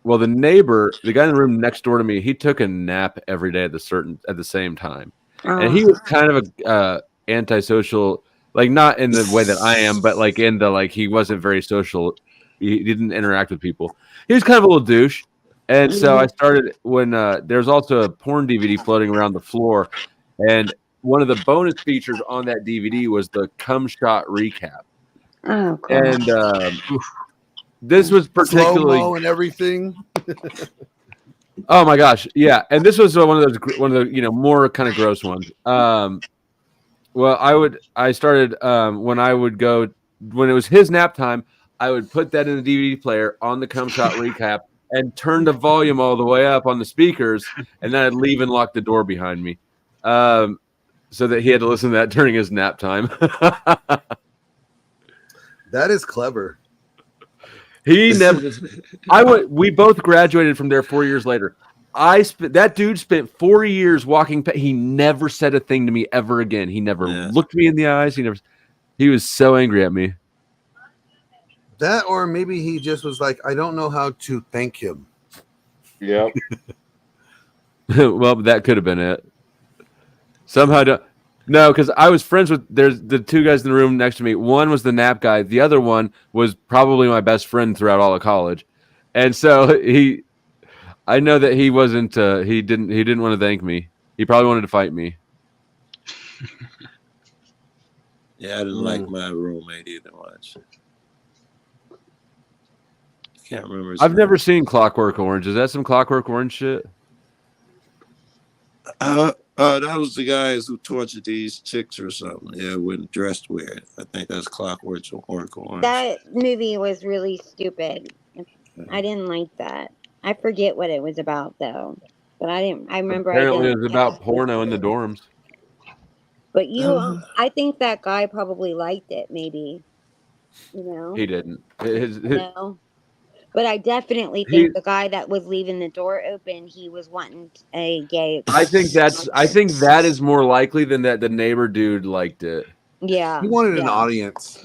Well, the neighbor, the guy in the room next door to me, he took a nap every day at the same time, and he was kind of a antisocial, like not in the way that I am, but like in the he wasn't very social. He didn't interact with people. He was kind of a little douche, and so I started when there's also a porn DVD floating around the floor, and one of the bonus features on that DVD was the cum shot recap, Oh, God. and this was particularly Slow-mo and everything. Oh my gosh, yeah, and this was one of the more kind of gross ones. Well, I started when it was his nap time, I would put that in the DVD player on the cum shot recap and turn the volume all the way up on the speakers, and then I'd leave and lock the door behind me, so that he had to listen to that during his nap time. That is clever. We both graduated from there 4 years later. That dude spent 4 years walking. He never said a thing to me ever again. He never looked me in the eyes. He was so angry at me. That, or maybe he just was like, I don't know how to thank him. Yep. Well, that could have been it. Somehow, no, because I was friends with there's the two guys in the room next to me. One was the nap guy. The other one was probably my best friend throughout all of college, and so I know that he wasn't. He didn't want to thank me. He probably wanted to fight me. Yeah, I didn't like my roommate either much. Can't remember. I've never seen Clockwork Orange. Is that some Clockwork Orange shit? That was the guys who tortured these chicks or something. Yeah, when dressed weird. I think that's Clockwork Orange. That movie was really stupid. I didn't like that. I forget what it was about though, but I remember. Apparently, it was about porno in the dorms. But I think that guy probably liked it. Maybe, you know. He didn't. No. But I definitely think the guy that was leaving the door open, he was wanting a gay. I think that is more likely than that the neighbor dude liked it. Yeah. He wanted an audience.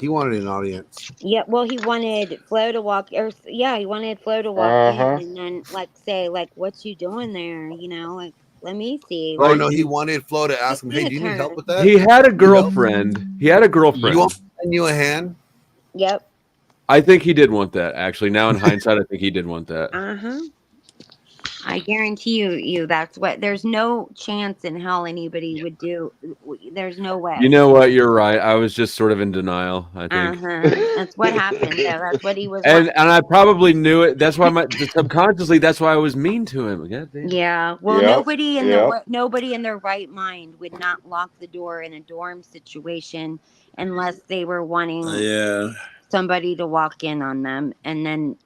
Yeah, well, he wanted Flo to walk, he wanted Flo to walk in and then say what you doing there? You know, like, let me see. Oh no, he wanted Flo to ask him, hey, do you need help with that? He had a girlfriend. You want me to lend you a hand? Yep. I think he did want that. Actually, now in hindsight, I think he did want that. I guarantee you that's what. There's no chance in hell anybody would do. There's no way. You know what? You're right. I was just sort of in denial. I think that's what happened. Yeah, that's what he was. And I probably knew it. That's why subconsciously. That's why I was mean to him. Yeah. Well, nobody in their right mind would not lock the door in a dorm situation unless they were wanting. Somebody to walk in on them and then,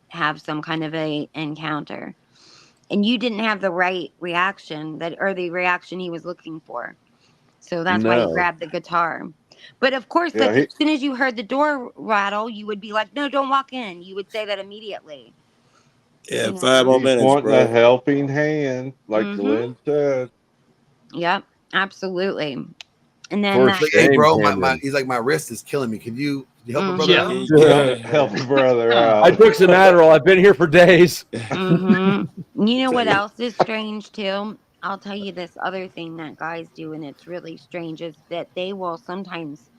have some kind of a encounter. And you didn't have the right reaction or the reaction he was looking for. So that's why he grabbed the guitar. But of course, as soon as you heard the door rattle, you would be like, no, don't walk in. You would say that immediately. Yeah, 5 more minutes. Want a helping hand, like Glenn said. Yep, absolutely. And then hey, bro, he's like, my wrist is killing me. Can you help a brother out? Help a brother out. I took some Adderall. I've been here for days. You know what else is strange too? I'll tell you this other thing that guys do, and it's really strange, is that they will sometimes,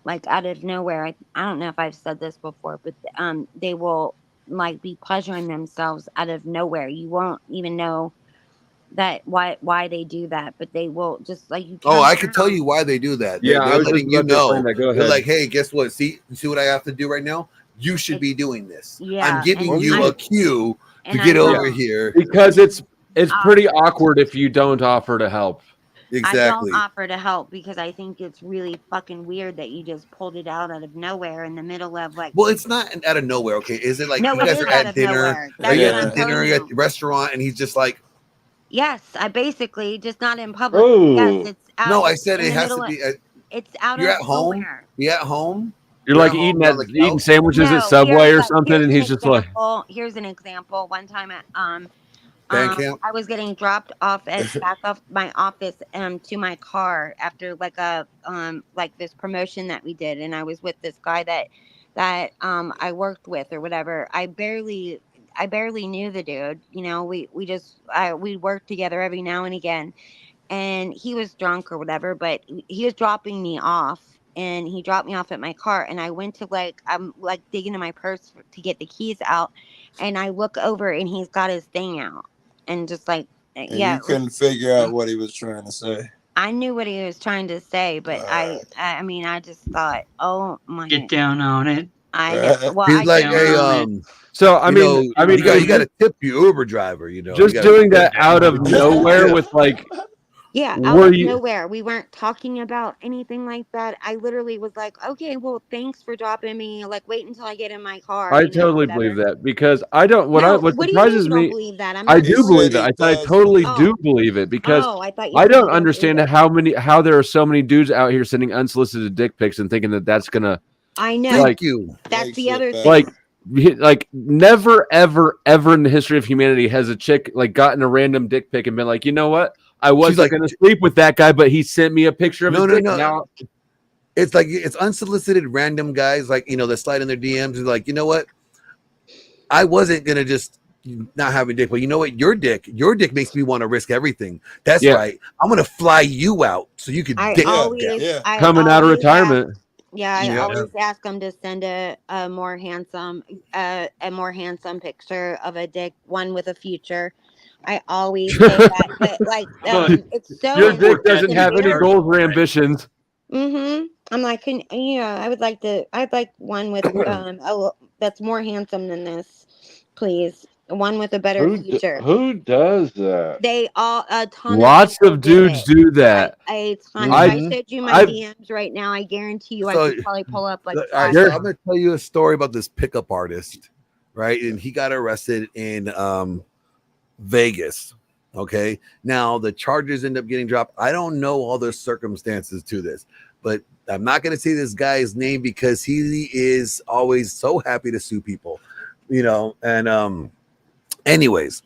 like out of nowhere. I don't know if I've said this before, but they will be pleasuring themselves out of nowhere. You won't even know that why they do that, but they will just you. I can tell you why they do that. Yeah, they're letting you know. They're like, hey, guess what? See what I have to do right now? You should be doing this. Yeah, I'm giving you a cue to get over here because it's pretty awkward if you don't offer to help. Exactly. I don't offer to help because I think it's really fucking weird that you just pulled it out of nowhere in the middle of Well, it's not out of nowhere. Okay, is it like no, you guys are at dinner? Are you at dinner at the restaurant and he's just like. Yes, I basically just not in public. Ooh. Yes, it's out. No, I said it has to be. It's out. You're of at home. nowhere. You at home. You're like eating sandwiches at Subway or something, and he's just like. Here's an example. One time at Bandcamp. I was getting dropped off back off my office to my car after this promotion that we did, and I was with this guy that I worked with or whatever. I barely knew the dude. We worked together every now and again, and he was drunk or whatever, but he was dropping me off, and he dropped me off at my car, and I went to I'm digging in my purse to get the keys out, and I look over and he's got his thing out, and just you couldn't figure out what he was trying to say. I knew what he was trying to say, but I just thought, oh my, get down on it. He's like, hey, so I mean, you got to tip your Uber driver, Just doing that out of nowhere with out of nowhere. We weren't talking about anything like that. I literally was like, okay, well, thanks for dropping me. Wait until I get in my car. I totally believe that because I don't. What surprises me, believe that? I do believe that. I totally do believe it because I don't understand how there are so many dudes out here sending unsolicited dick pics and thinking that that's gonna. I know. Thank you. That's the other thing. like never, ever, ever in the history of humanity has a chick like gotten a random dick pic and been like, you know what? I wasn't like- going to sleep with that guy, but he sent me a picture of his dick. No. Now, It's like it's unsolicited random guys, like, you know, that slide in their DMs and like, you know what? I wasn't gonna just not have a dick, but you know what? Your dick makes me want to risk everything. That's right. I'm gonna fly you out so you could dick I coming out of always retirement. I always ask them to send a more handsome picture of a dick, one with a future. I always say that, but like it's so your dick doesn't have any goals or ambitions. I'm like, I'd like one with that's more handsome than this, please. One with a better future. Who does that? They all a ton. Lots of dudes do that. A ton. If I showed you my DMs right now, I guarantee you, I could probably pull up like. All right, so I'm gonna tell you a story about this pickup artist, right? And he got arrested in Vegas. Okay, now the charges end up getting dropped. I don't know all the circumstances to this, but I'm not going to say this guy's name because he is always so happy to sue people, you know. And anyways,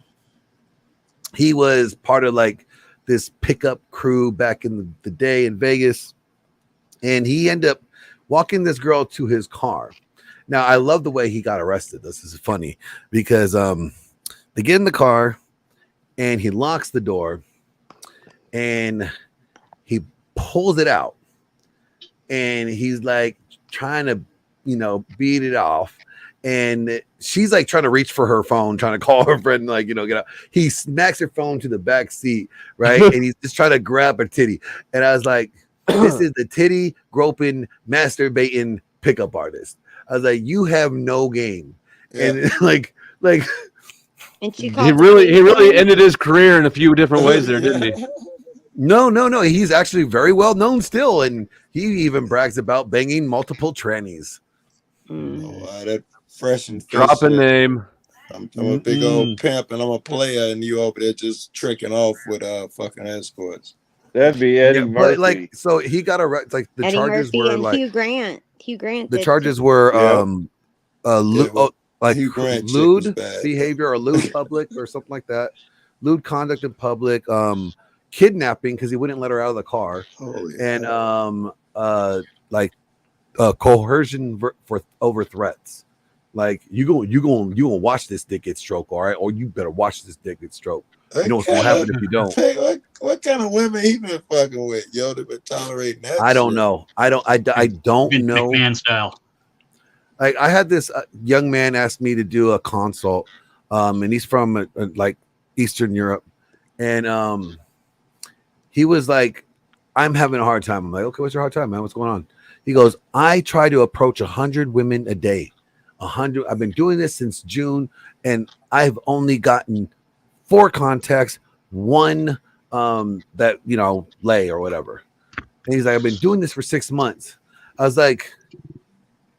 he was part of like this pickup crew back in the day in Vegas, and he ended up walking this girl to his car. Now I love the way he got arrested. This is funny because they get in the car and he locks the door and he pulls it out. And he's like trying to, you know, beat it off. And she's like trying to reach for her phone, trying to call her friend, like, you know, get out. He smacks her phone to the back seat, right? And he's just trying to grab her titty. And I was like, this is the titty groping, masturbating pickup artist. I was like, you have no game. Yeah. And like, and she he really ended his career in a few different ways there, didn't he? No. He's actually very well known still, and he even brags about banging multiple trannies. That fresh and drop a name. I'm a big old pimp, and I'm a player, and you over there just tricking off with fucking escorts. That'd be Eddie Murphy. But like, so he got arrested. Like the Eddie charges Murphy were and like Hugh Grant. The charges were like lewd behavior or lewd public or something like that, lewd conduct in public, kidnapping because he wouldn't let her out of the car, and like coercion for over threats. Like you gonna watch this dick get stroked, all right? Or you better watch this dick get stroked. You know what's gonna happen if you don't. Hey, what kind of women he been fucking with? Yo, they been tolerating that. I don't know. I don't know. Man style. Like I had this young man ask me to do a consult, and he's from like Eastern Europe, and he was like, "I'm having a hard time." I'm like, "Okay, what's your hard time, man? What's going on?" He goes, "I try to approach 100 women a day. 100. I've been doing this since June, and I've only gotten 4 contacts, 1 that lay or whatever." And he's like, "I've been doing this for 6 months." I was like,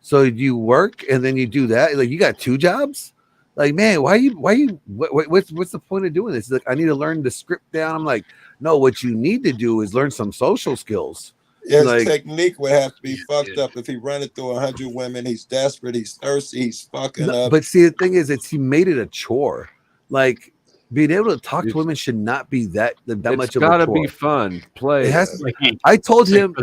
"So you work and then you do that? Like you got 2 jobs? Like, man, what's the point of doing this?" He's like, "I need to learn the script down." I'm like, "No, what you need to do is learn some social skills." His like, technique would have to be fucked up if he running through 100 women. He's desperate. He's thirsty. He's fucking up. But see, the thing is, he made it a chore. Like being able to talk to women should not be that much of a chore. It's gotta be fun. Play. It has to. I told him.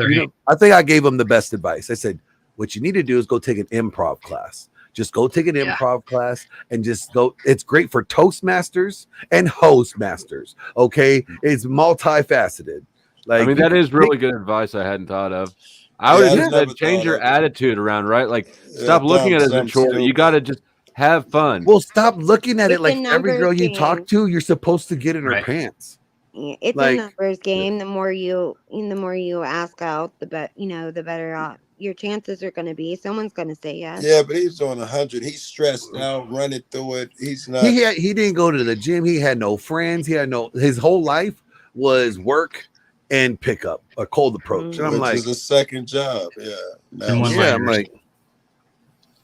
I think I gave him the best advice. I said, "What you need to do is go take an improv class. Just go take an improv class and just go. It's great for Toastmasters and Hostmasters. Okay, it's multifaceted." Like, I mean, that is really good advice I hadn't thought of. I would have said change your attitude around, right? Like, stop looking at it as a chore. You got to just have fun. Well, stop looking at it like every girl you talk to, you're supposed to get in her pants. It's a numbers game. The more you ask out, the better your chances are going to be. Someone's going to say yes. Yeah, but he's doing 100. He's stressed out, running through it. He's not. He didn't go to the gym. He had no friends. His whole life was work and pick up a cold approach. And I'm like, is a second job. Yeah. I'm like,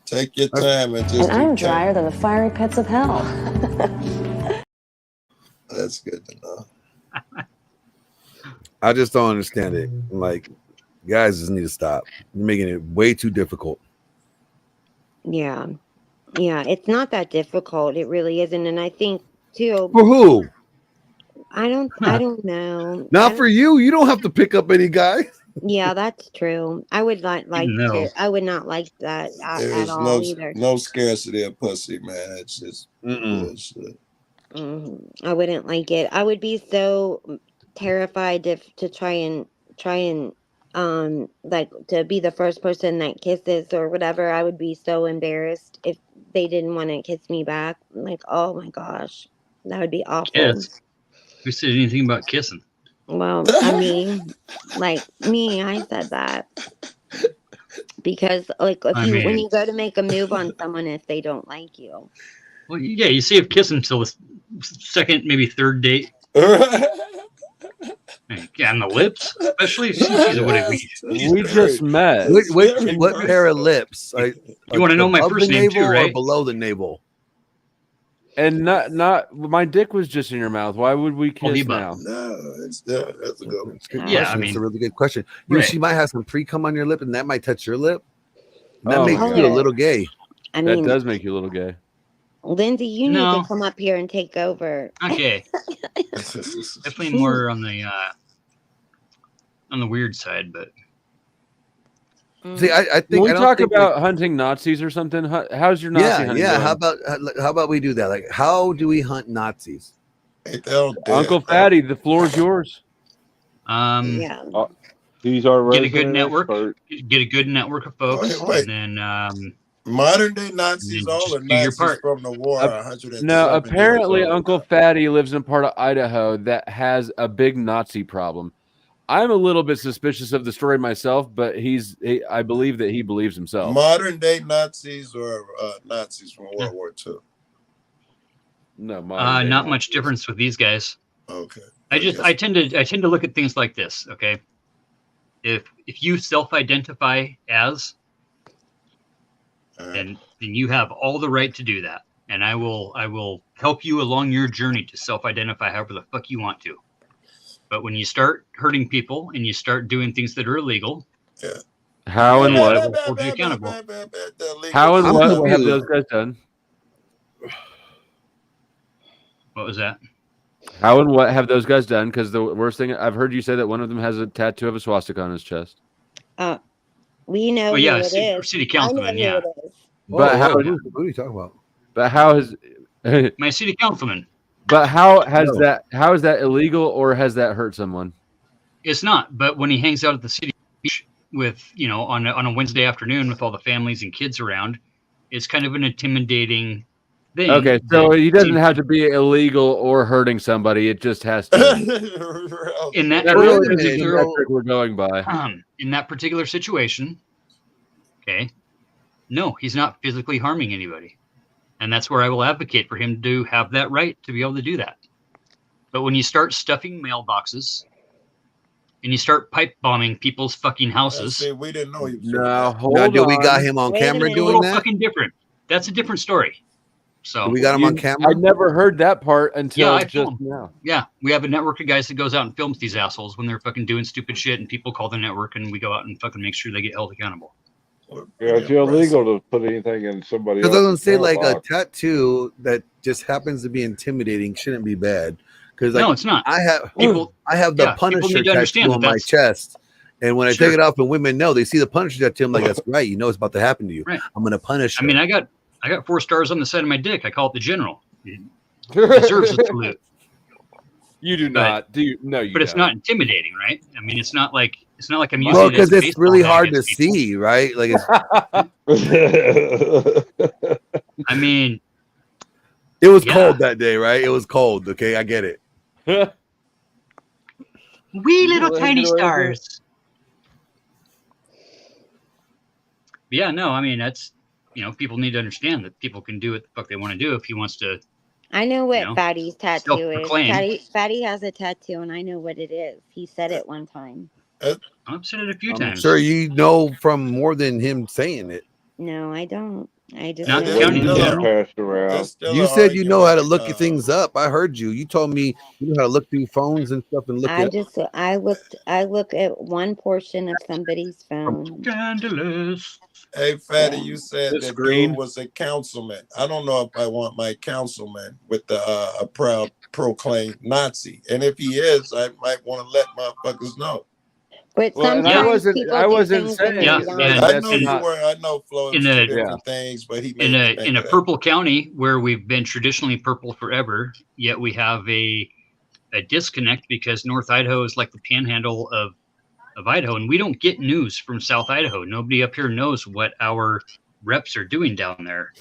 take your time and just. And I'm drier than the fiery pits of hell. That's good to know. I just don't understand it. Like, guys just need to stop. You're making it way too difficult. Yeah. Yeah, it's not that difficult. It really isn't. And I think too, For who? I don't know. Not for you. You don't have to pick up any guy. Yeah, that's true. I would not like No. to. I would not like that There at is all either. no scarcity of pussy, man. It's just bullshit. I wouldn't like it. I would be so terrified to try and like to be the first person that kisses or whatever. I would be so embarrassed if they didn't want to kiss me back. Like, oh my gosh, that would be awful. Kiss. Who said anything about kissing? Well, I mean, like me, I said that because like if when you go to make a move on someone, if they don't like you. Well, yeah, you save kissing until the second, maybe third date. Yeah, on the lips, especially if she's we just met. What pair of lips? You want to know my first name too, right? Or below the navel? And not my dick was just in your mouth. Why would we kiss now? No, that's a good one. Yeah, I mean, it's a really good question. You know, right. she might have some pre-cum on your lip, and that might touch your lip. And that Oh, makes my you a God. little gay. I mean, That does make you a little gay. Lindsay, you need No. to come up here and take over. Okay. Definitely more on the weird side, but See, I think When we I don't talk think, about hunting Nazis or something, how's your Nazi hunting yeah. going? How about we do that? Like, how do we hunt Nazis? Uncle Fatty, the floor's yours. Yeah. He's our get a resident good network. expert. Get a good network of folks, Wait. and then Modern day Nazis, all just the do your Nazis part. from the war, 107 No, apparently years old. Uncle Fatty lives in a part of Idaho that has a big Nazi problem. I'm a little bit suspicious of the story myself, but I believe that he believes himself. Modern day Nazis or Nazis from World War II? No, not much difference with these guys. Okay. I tend to look at things like this. Okay, if you self-identify as, then you have all the right to do that, and I will help you along your journey to self-identify however the fuck you want to. But when you start hurting people and you start doing things that are illegal, How and what? we'll hold you accountable. How and I'm what have confused. those guys done? What was that? How and what have those guys done? Because the worst thing I've heard you say that one of them has a tattoo of a swastika on his chest. We know Oh, yeah, who it is. city I know councilman, who yeah. it is. But how? What are you talking about? But how has? My city councilman. But how has No. that? How is that illegal, or has that hurt someone? It's not, but when he hangs out at the city beach with, on a Wednesday afternoon with all the families and kids around, it's kind of an intimidating thing. Okay, so that he doesn't seems- have to be illegal or hurting somebody. It just has to. in that That Wait a really minute, is the so- metric we're going by. in that particular situation, okay, no, he's not physically harming anybody, and that's where I will advocate for him to have that right to be able to do that. But when you start stuffing mailboxes and you start pipe bombing people's fucking houses, See, we didn't know you. No, hold Now, do on. we got him on Wait a camera minute. a doing little that? fucking different. That's a different story. So Do we got him on camera? I never heard that part until Yeah, I just filmed. now. yeah, we have a network of guys that goes out and films these assholes when they're fucking doing stupid shit, and people call the network, and we go out and fucking make sure they get held accountable. Yeah, it's illegal to put anything in somebody Because I was else's gonna say, like, a mailbox. tattoo that just happens to be intimidating shouldn't be bad. Because No, it's not. I have People, the yeah, people Punisher need to tattoo understand on that my that's- chest, and when I Sure. take it off, and women know, they see the Punisher tattoo. I'm like, that's right. You know it's about to happen to you. Right. I'm gonna punish. I mean, I got 4 stars on the side of my dick. I call it the general. It deserves a salute. You do But- not. Do you? No, you. But it's don't. not intimidating, right? I mean, it's not like I'm using well, it as because a it's baseball really bat hard to against people. see, right? Like, I mean, it was Yeah. cold that day, right? It was cold. Okay, I get it. wee little Well, tiny you know, stars. Yeah, no, I mean that's people need to understand that people can do what the fuck they want to do if he wants to. I know what You know, Fatty's tattoo is. self-proclaimed. Fatty has a tattoo, and I know what it is. He said it one time. I've said it a few I'm times. sure you know from more than him saying it. No, I don't. I just Not know counting it. in general. Passed around. You said you know how to look things up. I heard you. You told me you know how to look through phones and stuff and look at. I look at one portion of somebody's phone. Scandalous. Hey, Fatty, you said This that green. dude was a councilman. I don't know if I want my councilman with the a proud proclaimed Nazi. And if he is, I might want to let motherfuckers know. But Well, and sometimes people I do wasn't things when saying Yeah, they that want and- I that's know you not. were. I know Flo In was a- two different things, but he made in me a think in a of that. purple county where we've been traditionally purple forever, yet we have a disconnect because North Idaho is like the panhandle of Idaho, and we don't get news from South Idaho. Nobody up here knows what our reps are doing down there.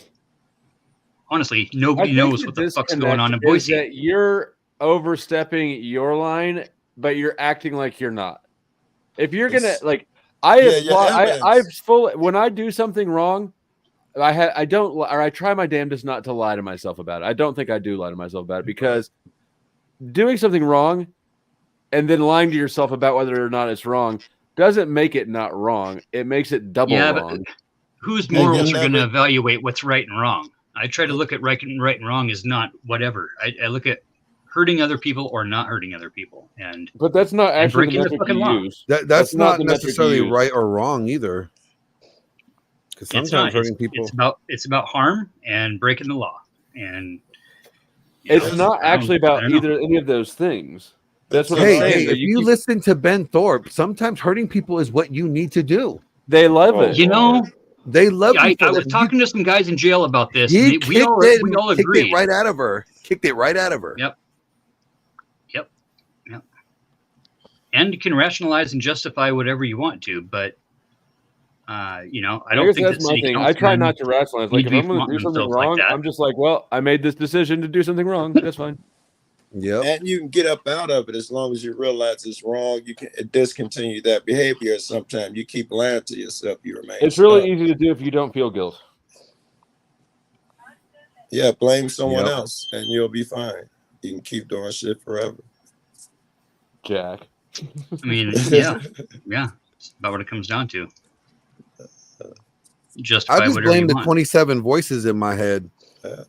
Honestly, I nobody think knows what the fuck's going on in disconnect is Boise. that you're overstepping your line, but you're acting like you're not. If you're gonna It's- like, I Yeah, have your evidence. I've full when I do something wrong, I don't or I try my damnedest not to lie to myself about it. I don't think I do lie to myself about it because doing something wrong and then lying to yourself about whether or not it's wrong doesn't make it not wrong. It makes it double Yeah, but wrong. whose And you morals are going to never- evaluate what's right and wrong? I try to look at right and wrong is not whatever. I look at hurting other people or not hurting other people, and But that's not And actually the breaking the metric fucking you law. use. That's not the metric you necessarily use. right or wrong either. Because it's sometimes not. hurting people. It's about harm and breaking the law, and It's not I don't- actually I about don't know. either any of those things. That's what Hey, I'm saying. hey, that if you keep- listen to Ben Thorpe, sometimes hurting people is what you need to do. they love Oh, it. You know, They love you. I for was that. talking to some guys in jail about this. He And kicked we all it agree. right out of her. Kicked it right out of her. Yep. And you can rationalize and justify whatever you want to, but I don't guess think that's that my city thing. I try councilmen not to rationalize. Like need if to be I'm going to do flaunting something themselves like wrong, that. I'm just like, well, I made this decision to do something wrong. That's fine. Yep. And you can get up out of it as long as you realize it's wrong. You can discontinue that behavior. Sometimes you keep lying to yourself. You remain. It's really stuck. easy to do if you don't feel guilt. Yeah, blame someone Yep. else, and you'll be fine. You can keep doing shit forever. Jack. I mean, yeah, it's about what it comes down to. Justify I just whatever blame you the want. 27 voices in my head. Yeah.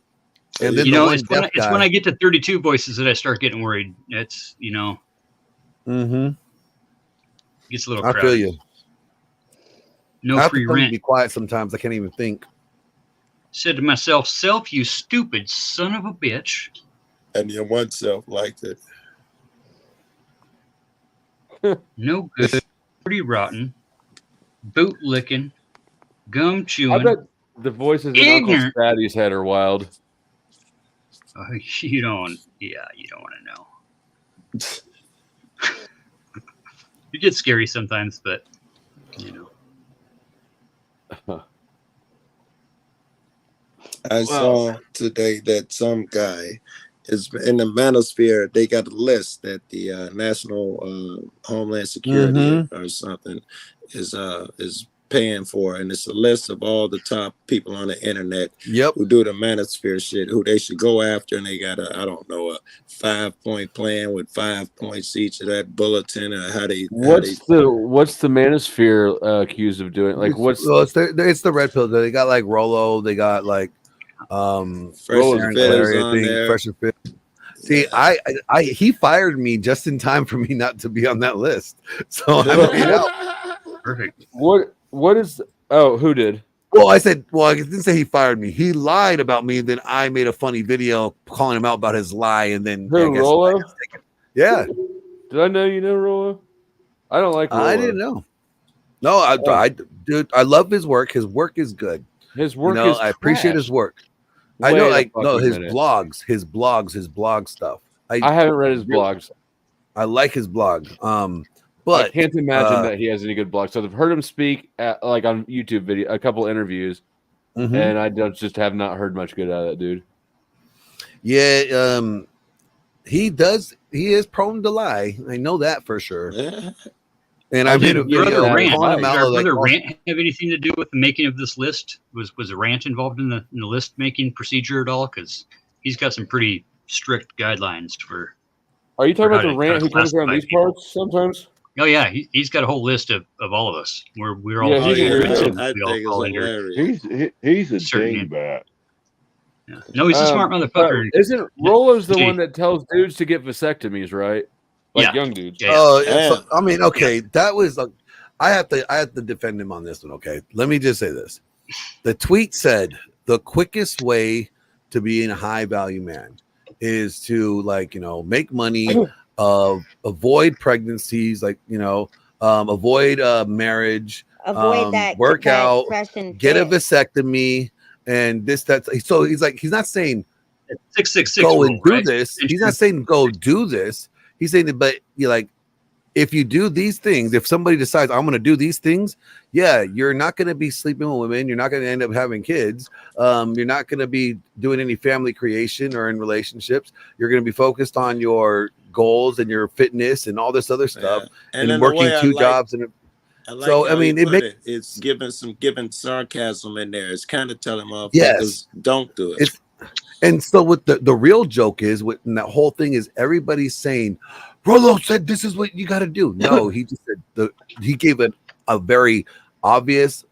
And then You the know, one it's deaf when guy. I get to 32 voices that I start getting worried. It's Mm-hmm. gets a little I crowded. feel you. No I have free to tell you to rent. be quiet sometimes. I can't even think. Said to myself, "Self, you stupid son of a bitch." And your one self liked it. No good, pretty rotten, boot licking, gum I chewing. bet the voices in Uncle Ignorant. Daddy's head are wild. You don't want to know. It gets scary sometimes, but I saw today that some guy is in the manosphere. They got a list that the National Homeland Security or something is paying for, and it's a list of all the top people on the internet Yep. who do the manosphere shit, who they should go after, and they got a 5-point plan with 5 points each of that bulletin, or how they What's the manosphere accused of doing? Like what's Well, it's the red pill. They got like Rolo. They got like Fresh Aaron and Fit is Clary, I on think, there. Fresh and Fit. See, I he fired me just in time for me not to be on that list. So I made out. perfect. what is who did? Well, I didn't say he fired me. He lied about me. Then I made a funny video calling him out about his lie, and then Who, I guess- Rolo? Yeah, Did I know you know Rolo? I don't like Rolo. I didn't know. No, dude, I love his work. His work is good. His work You know, is I appreciate trash. his work. I know, Wait a like fucking his minute. blogs, his blog stuff. I haven't read his blogs. I like his blog. I But can't imagine that he has any good blogs. So I've heard him speak at, like on YouTube video, a couple interviews, mhm. and I just have not heard much good out of that dude. yeah, he does. He is prone to lie. I know that for sure. Yeah. And I made a Did your video other rant, calling him did out. our Like, other rant have anything to do with the making of this list? Was a rant involved in the list making procedure at all? Because he's got some pretty strict guidelines for. Are you talking For about how the to rant who comes around classify these people. parts sometimes? Oh yeah, he's got a whole list of all of us. We're all Yeah, Oh, he's yeah, irritating. I we all think fall it's under. hilarious. He's a Certain- dingbat. Yeah. No, he's a smart motherfucker. Isn't Rolo's the Yeah. one that tells dudes to get vasectomies, right? Like Yeah. young dudes. Yeah. oh, Yeah. I mean, okay, that was like, I have to defend him on this one. Okay, let me just say this: the tweet said the quickest way to being a high value man is to make money, avoid pregnancies, avoid marriage, Avoid that work that out, depression get a fit. vasectomy, and this that. So he's not saying 666 go rule, and do right? this. He's not saying go do this. He's saying that, but if you do these things, if somebody decides I'm going to do these things, yeah, you're not going to be sleeping with women. You're not going to end up having kids. You're not going to be doing any family creation or in relationships. You're going to be focused on your goals and your fitness and all this other stuff, And and then working two jobs. And so, how you it put makes it. It's giving sarcasm in there. It's kind of telling motherfuckers Yes. don't do it. And so what the real joke is with that whole thing is everybody's saying, Rolo said this is what you got to do. No, he just said he gave a very obvious,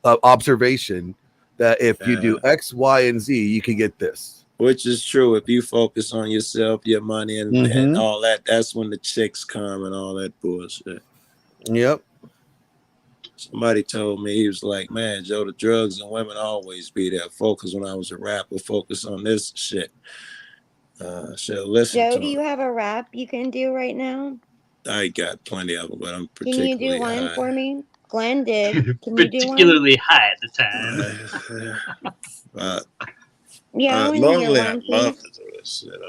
observation that if you do X, Y, and Z, you can get this. Which is true. If you focus on yourself, your money, and all that, that's when the chicks come and all that bullshit. Yep. Somebody told me, he was like, man, Joe, the drugs and women always be there. Focus when I was a rapper, focus on this shit. Listen Joe, to do you have a rap you can do right now? I got plenty of them, but I'm Can you particularly do one high. for me? Glenn did. Can you do one? Particularly high at the time. Yeah, I want to hear Normally I one, love please. to do this shit.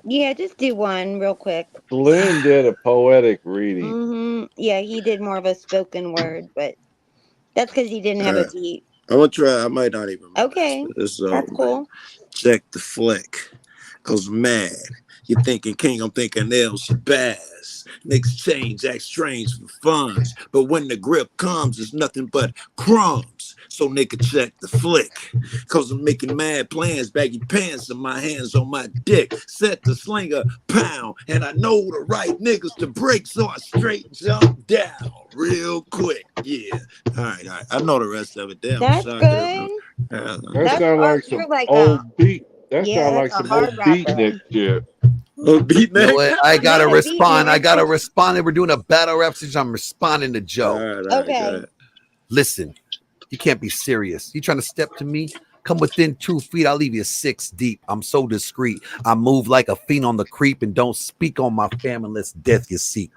Yeah, just do one real quick. Glenn did a poetic reading. Yeah, he did more of a spoken word, but that's because he didn't have a beat. I'm gonna try. I might not even. Okay, This that's cool. Check the flick. Goes mad. You thinking king, I'm thinking El Shabazz. Niggas change, act strange for funds. But when the grip comes, it's nothing but crumbs. So nigga check the flick. Cause I'm making mad plans, baggy pants and my hands on my dick. Set the slinger, pound. And I know the right niggas to break, so I straight jump down real quick. Yeah. All right. I know the rest of it. Damn, That's shocked good. That sounds like some you're like old beat. That Yeah, sounds like that's a some old hard rapper. beatnik shit. Beatnik? You know what? I gotta Yeah, respond. beatnik. I gotta respond. We're doing a battle rap since I'm responding to Joe. All right, Okay. Listen, you can't be serious. You trying to step to me? Come within 2 feet, I'll leave you 6 deep. I'm so discreet. I move like a fiend on the creep and don't speak on my family unless death you seek.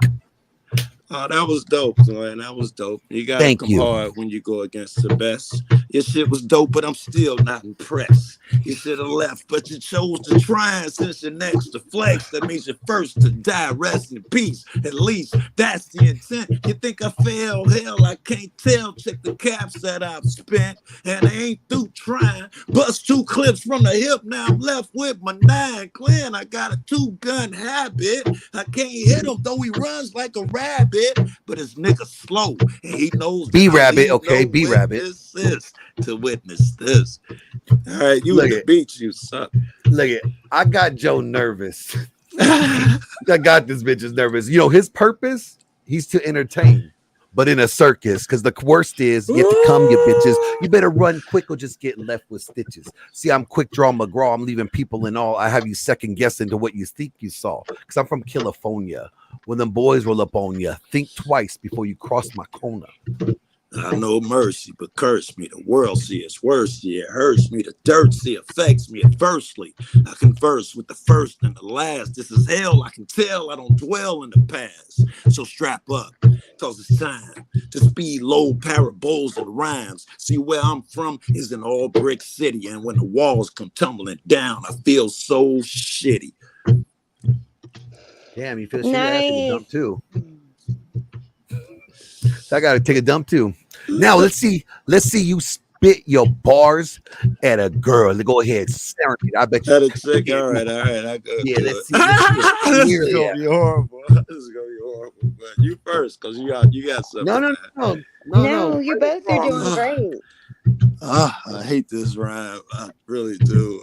Oh, that was dope, man. That was dope. You gotta Thank come you. hard when you go against the best. Your shit was dope, but I'm still not impressed. You should have left, but you chose to try. And since you're next to flex, that means you're first to die. Rest in peace. At least that's the intent. You think I failed? Hell, I can't tell. Check the caps that I've spent, and I ain't through trying. Bust 2 clips from the hip. Now I'm left with my 9 clean. I got a 2-gun habit. I can't hit him though he runs like a rabbit. But his nigga slow, and he knows. B-Rabbit, okay, B-Rabbit. To witness this. All right, you in the beach, you suck. Look at, I got Joe nervous. I got this bitch nervous. You know his purpose? He's to entertain, but in a circus. Because the worst is yet to come, you bitches. You better run quick or just get left with stitches. See, I'm quick draw McGraw. I'm leaving people in all. I have you second guessing to what you think you saw. Because I'm from California. When them boys roll up on you, think twice before you cross my corner. I know mercy, but curse me. The world see it's worse. Yeah, it hurts me. The dirt see affects me adversely. I converse with the first and the last. This is hell. I can tell. I don't dwell in the past. So strap up, cause it's time to speed load parables and rhymes. See, where I'm from is an all brick city, and when the walls come tumbling down, I feel so shitty. Damn, you feel shitty? I gotta take a dump too. I gotta take a dump too. Now let's see you spit your bars at a girl. Go ahead, serenade. I bet you. At a chick, all right. I go. Yeah, let's see. This is gonna be horrible. This is gonna be horrible. But you first, cause you got something. No, you both are doing great. I hate this rhyme. I really do.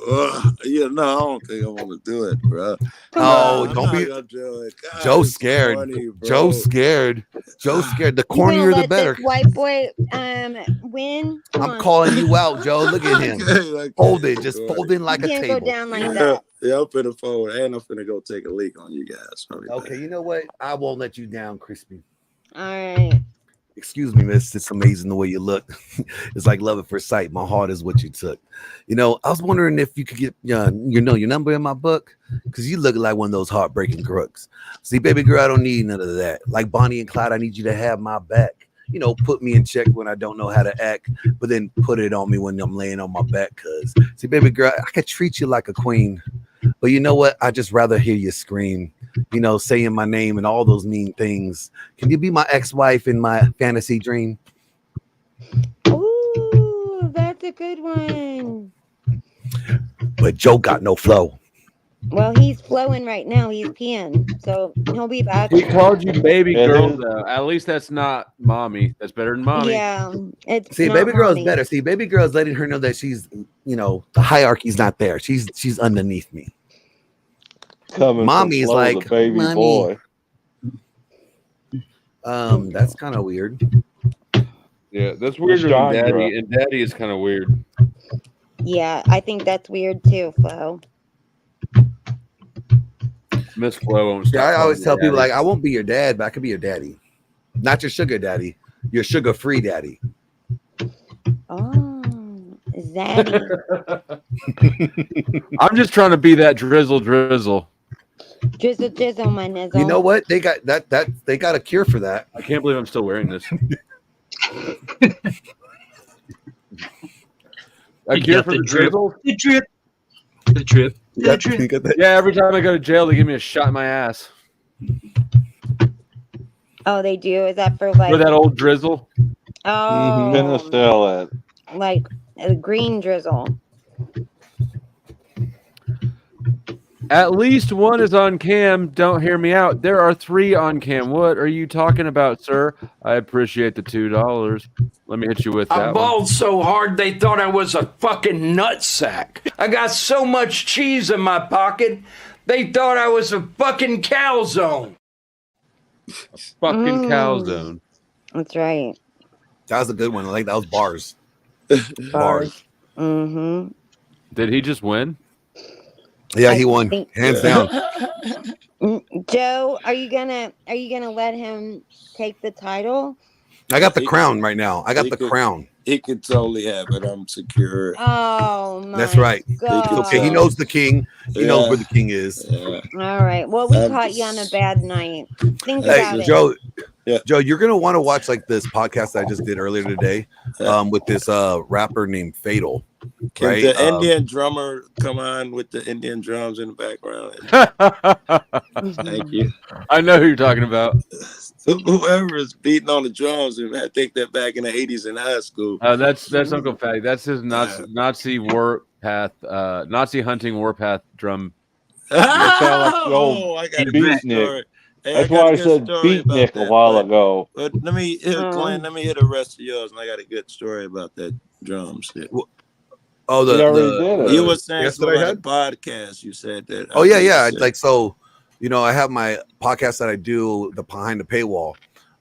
Yeah, no, I don't think I want to do it, bro. Oh, don't be. Joe's scared. Funny, Joe's scared. Joe's scared. The cornier the better. This white boy win. I'm calling you out, Joe. Look at him. Fold it. Just fold in like a can't table. go down like that. Yeah, I'm finna fold, and I'm finna go take a leak on you guys. Okay, you know what? I won't let you down, Crispy. All right. Excuse me, miss. It's amazing the way you look. It's like love at first sight. My heart is what you took. You know, I was wondering if you could get your number in my book, because you look like one of those heartbreaking crooks. See, baby girl, I don't need none of that. Like Bonnie and Clyde, I need you to have my back. You know, put me in check when I don't know how to act, but then put it on me when I'm laying on my back. Cause see, baby girl, I could treat you like a queen, but you know what? I just rather hear you scream. You know, saying my name and all those mean things. Can you be my ex-wife in my fantasy dream? Ooh, that's a good one. But Joe got no flow. Well, he's flowing right now. He's peeing, so he'll be back. He called you baby It girl, is. though. At least that's not mommy. That's better than mommy. Yeah, it's See, not baby girl is mommy. better. See, baby girl is letting her know that she's, you know, the hierarchy's not there. She's underneath me. Coming Mommy's from Flo, like, the baby "Mommy." boy. That's kind of weird. Yeah, that's weirder than genre. daddy, and daddy is kind of weird. Yeah, I think that's weird too, Flo. Miss Flo won't stop. Yeah, I always tell calling you people daddy. like, I won't be your dad, but I could be your daddy. Not your sugar daddy, your sugar-free daddy. Oh, Zaddy. I'm just trying to be that drizzle. Drizzle, drizzle, my nizzle. You know what? They got that they got a cure for that. I can't believe I'm still wearing this. A You cure got for the the drip. drizzle? The drip. The drip. You The got, drip. you got that? Yeah, every time I go to jail, they give me a shot in my ass. Oh, they do. Is that for like? For that old drizzle. Oh, Penicillin. like a green drizzle. At least one is on cam. Don't hear me out. There are 3 on cam. What are you talking about, sir? I appreciate the $2. Let me hit you with I that one. balled so hard they thought I was a fucking nutsack. I got so much cheese in my pocket, they thought I was a fucking calzone. Fucking Mm. calzone. That's right. That was a good one. I like that was bars. Bars. Mm-hmm. Did he just win? Yeah, he won. think- Hands down. Joe, are you gonna let him take the title? I got the crown right now. I got He the could- crown. He could totally have it. I'm secure. Oh my That's right. God. It's okay. He knows the king. He knows Yeah. where the king is. Yeah. All right. Well, we I'm caught you on a just- bad night. Think Hey, about it. Joe. Yeah. Joe, you're gonna want to watch like this podcast I just did earlier today, with this rapper named Fatal. Can Right? the Indian drummer come on with the Indian drums in the background? Thank you. I know who you're talking about. Whoever is beating on the drums, and I think that back in the 80s in high school. That's Uncle Fatty. That's his Nazi warpath, Nazi hunting warpath drum. sound like the old Oh, I got a good beatnik. story. Hey, That's got why a I good said story about beatnik a that, while but- ago. But let me, Glenn, let me hear the rest of yours, and I got a good story about that drum shit. Oh, He already did it. You were saying guest something that I about had? a podcast. You said that. Oh yeah, yeah. Like so, you know, I have my podcast that I do, the Behind the Paywall,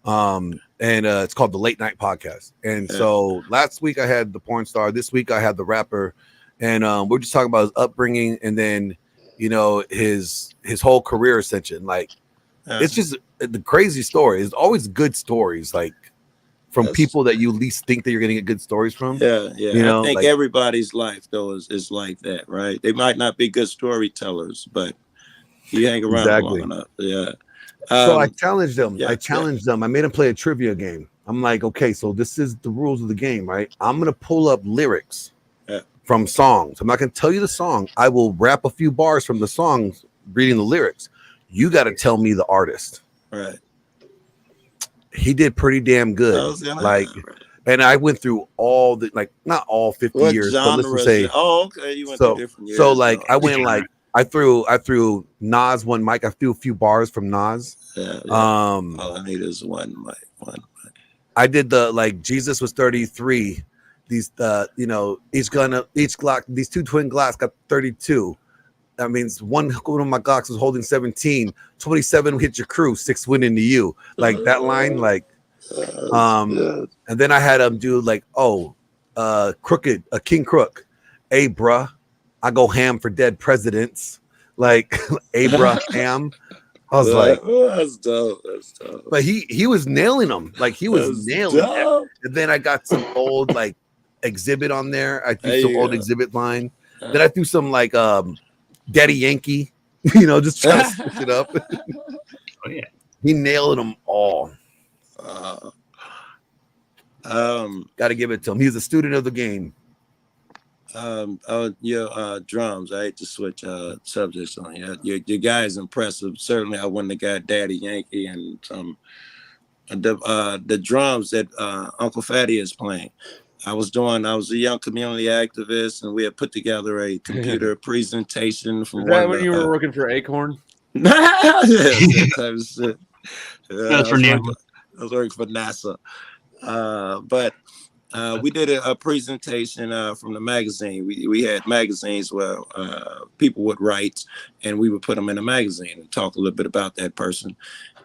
and it's called the Late Night Podcast. And Yeah. so last week I had the porn star. This week I had the rapper, and we're just talking about his upbringing and then, you know, his whole career ascension. Like it's just the crazy story. It's always good stories, like from Yes. people that you least think that you're gonna get good stories from. Yeah, yeah. You know, I think like- everybody's life though is like that, right? They might not be good storytellers, but you hang around Exactly. long enough. Yeah. So I challenged them. yeah, I challenged them. I made them play a trivia game. I'm like, okay, so this is the rules of the game, right? I'm gonna pull up lyrics Yeah. from songs. I'm not gonna tell you the song. I will rap a few bars from the songs, reading the lyrics. You got to tell me the artist. Right. He did pretty damn good. I was gonna- Like, and I went through all the like, not all 50 What years, but genre let's is just say. it? Oh, okay. You went So, through different years. so like, though. I went like, I threw Nas one mic. I threw a few bars from Nas. Yeah, yeah. All I need is one mic. One. I did the like Jesus was 33. These you know, each Glock, these two twin Glocks got 32. That means one of my Glocks was holding 17. 27 hit your crew, 6 went into you. Like that line, like and then I had him do like, crooked, a King Crook. Hey bruh, I go ham for dead presidents. Like Abraham. I was like, that's dope. That's dope. but he was nailing them. Like he was That's nailing them. dope. And then I got some old like exhibit on there. I threw There some you old go. exhibit line. Then I threw some like Daddy Yankee, you know, just trying to switch it up. Oh yeah. He nailed them all. Got to give it to him. He's a student of the game. Drums. I hate to switch subjects on you. Your guy is impressive. Certainly, I wouldn't have got Daddy Yankee and the drums that Uncle Fatty is playing. I was a young community activist, and we had put together a computer presentation from Is that when you were working for Acorn? that type of shit. That's for NASA. I was working for NASA. But we did a presentation from the magazine. We had magazines where people would write, and we would put them in a magazine and talk a little bit about that person.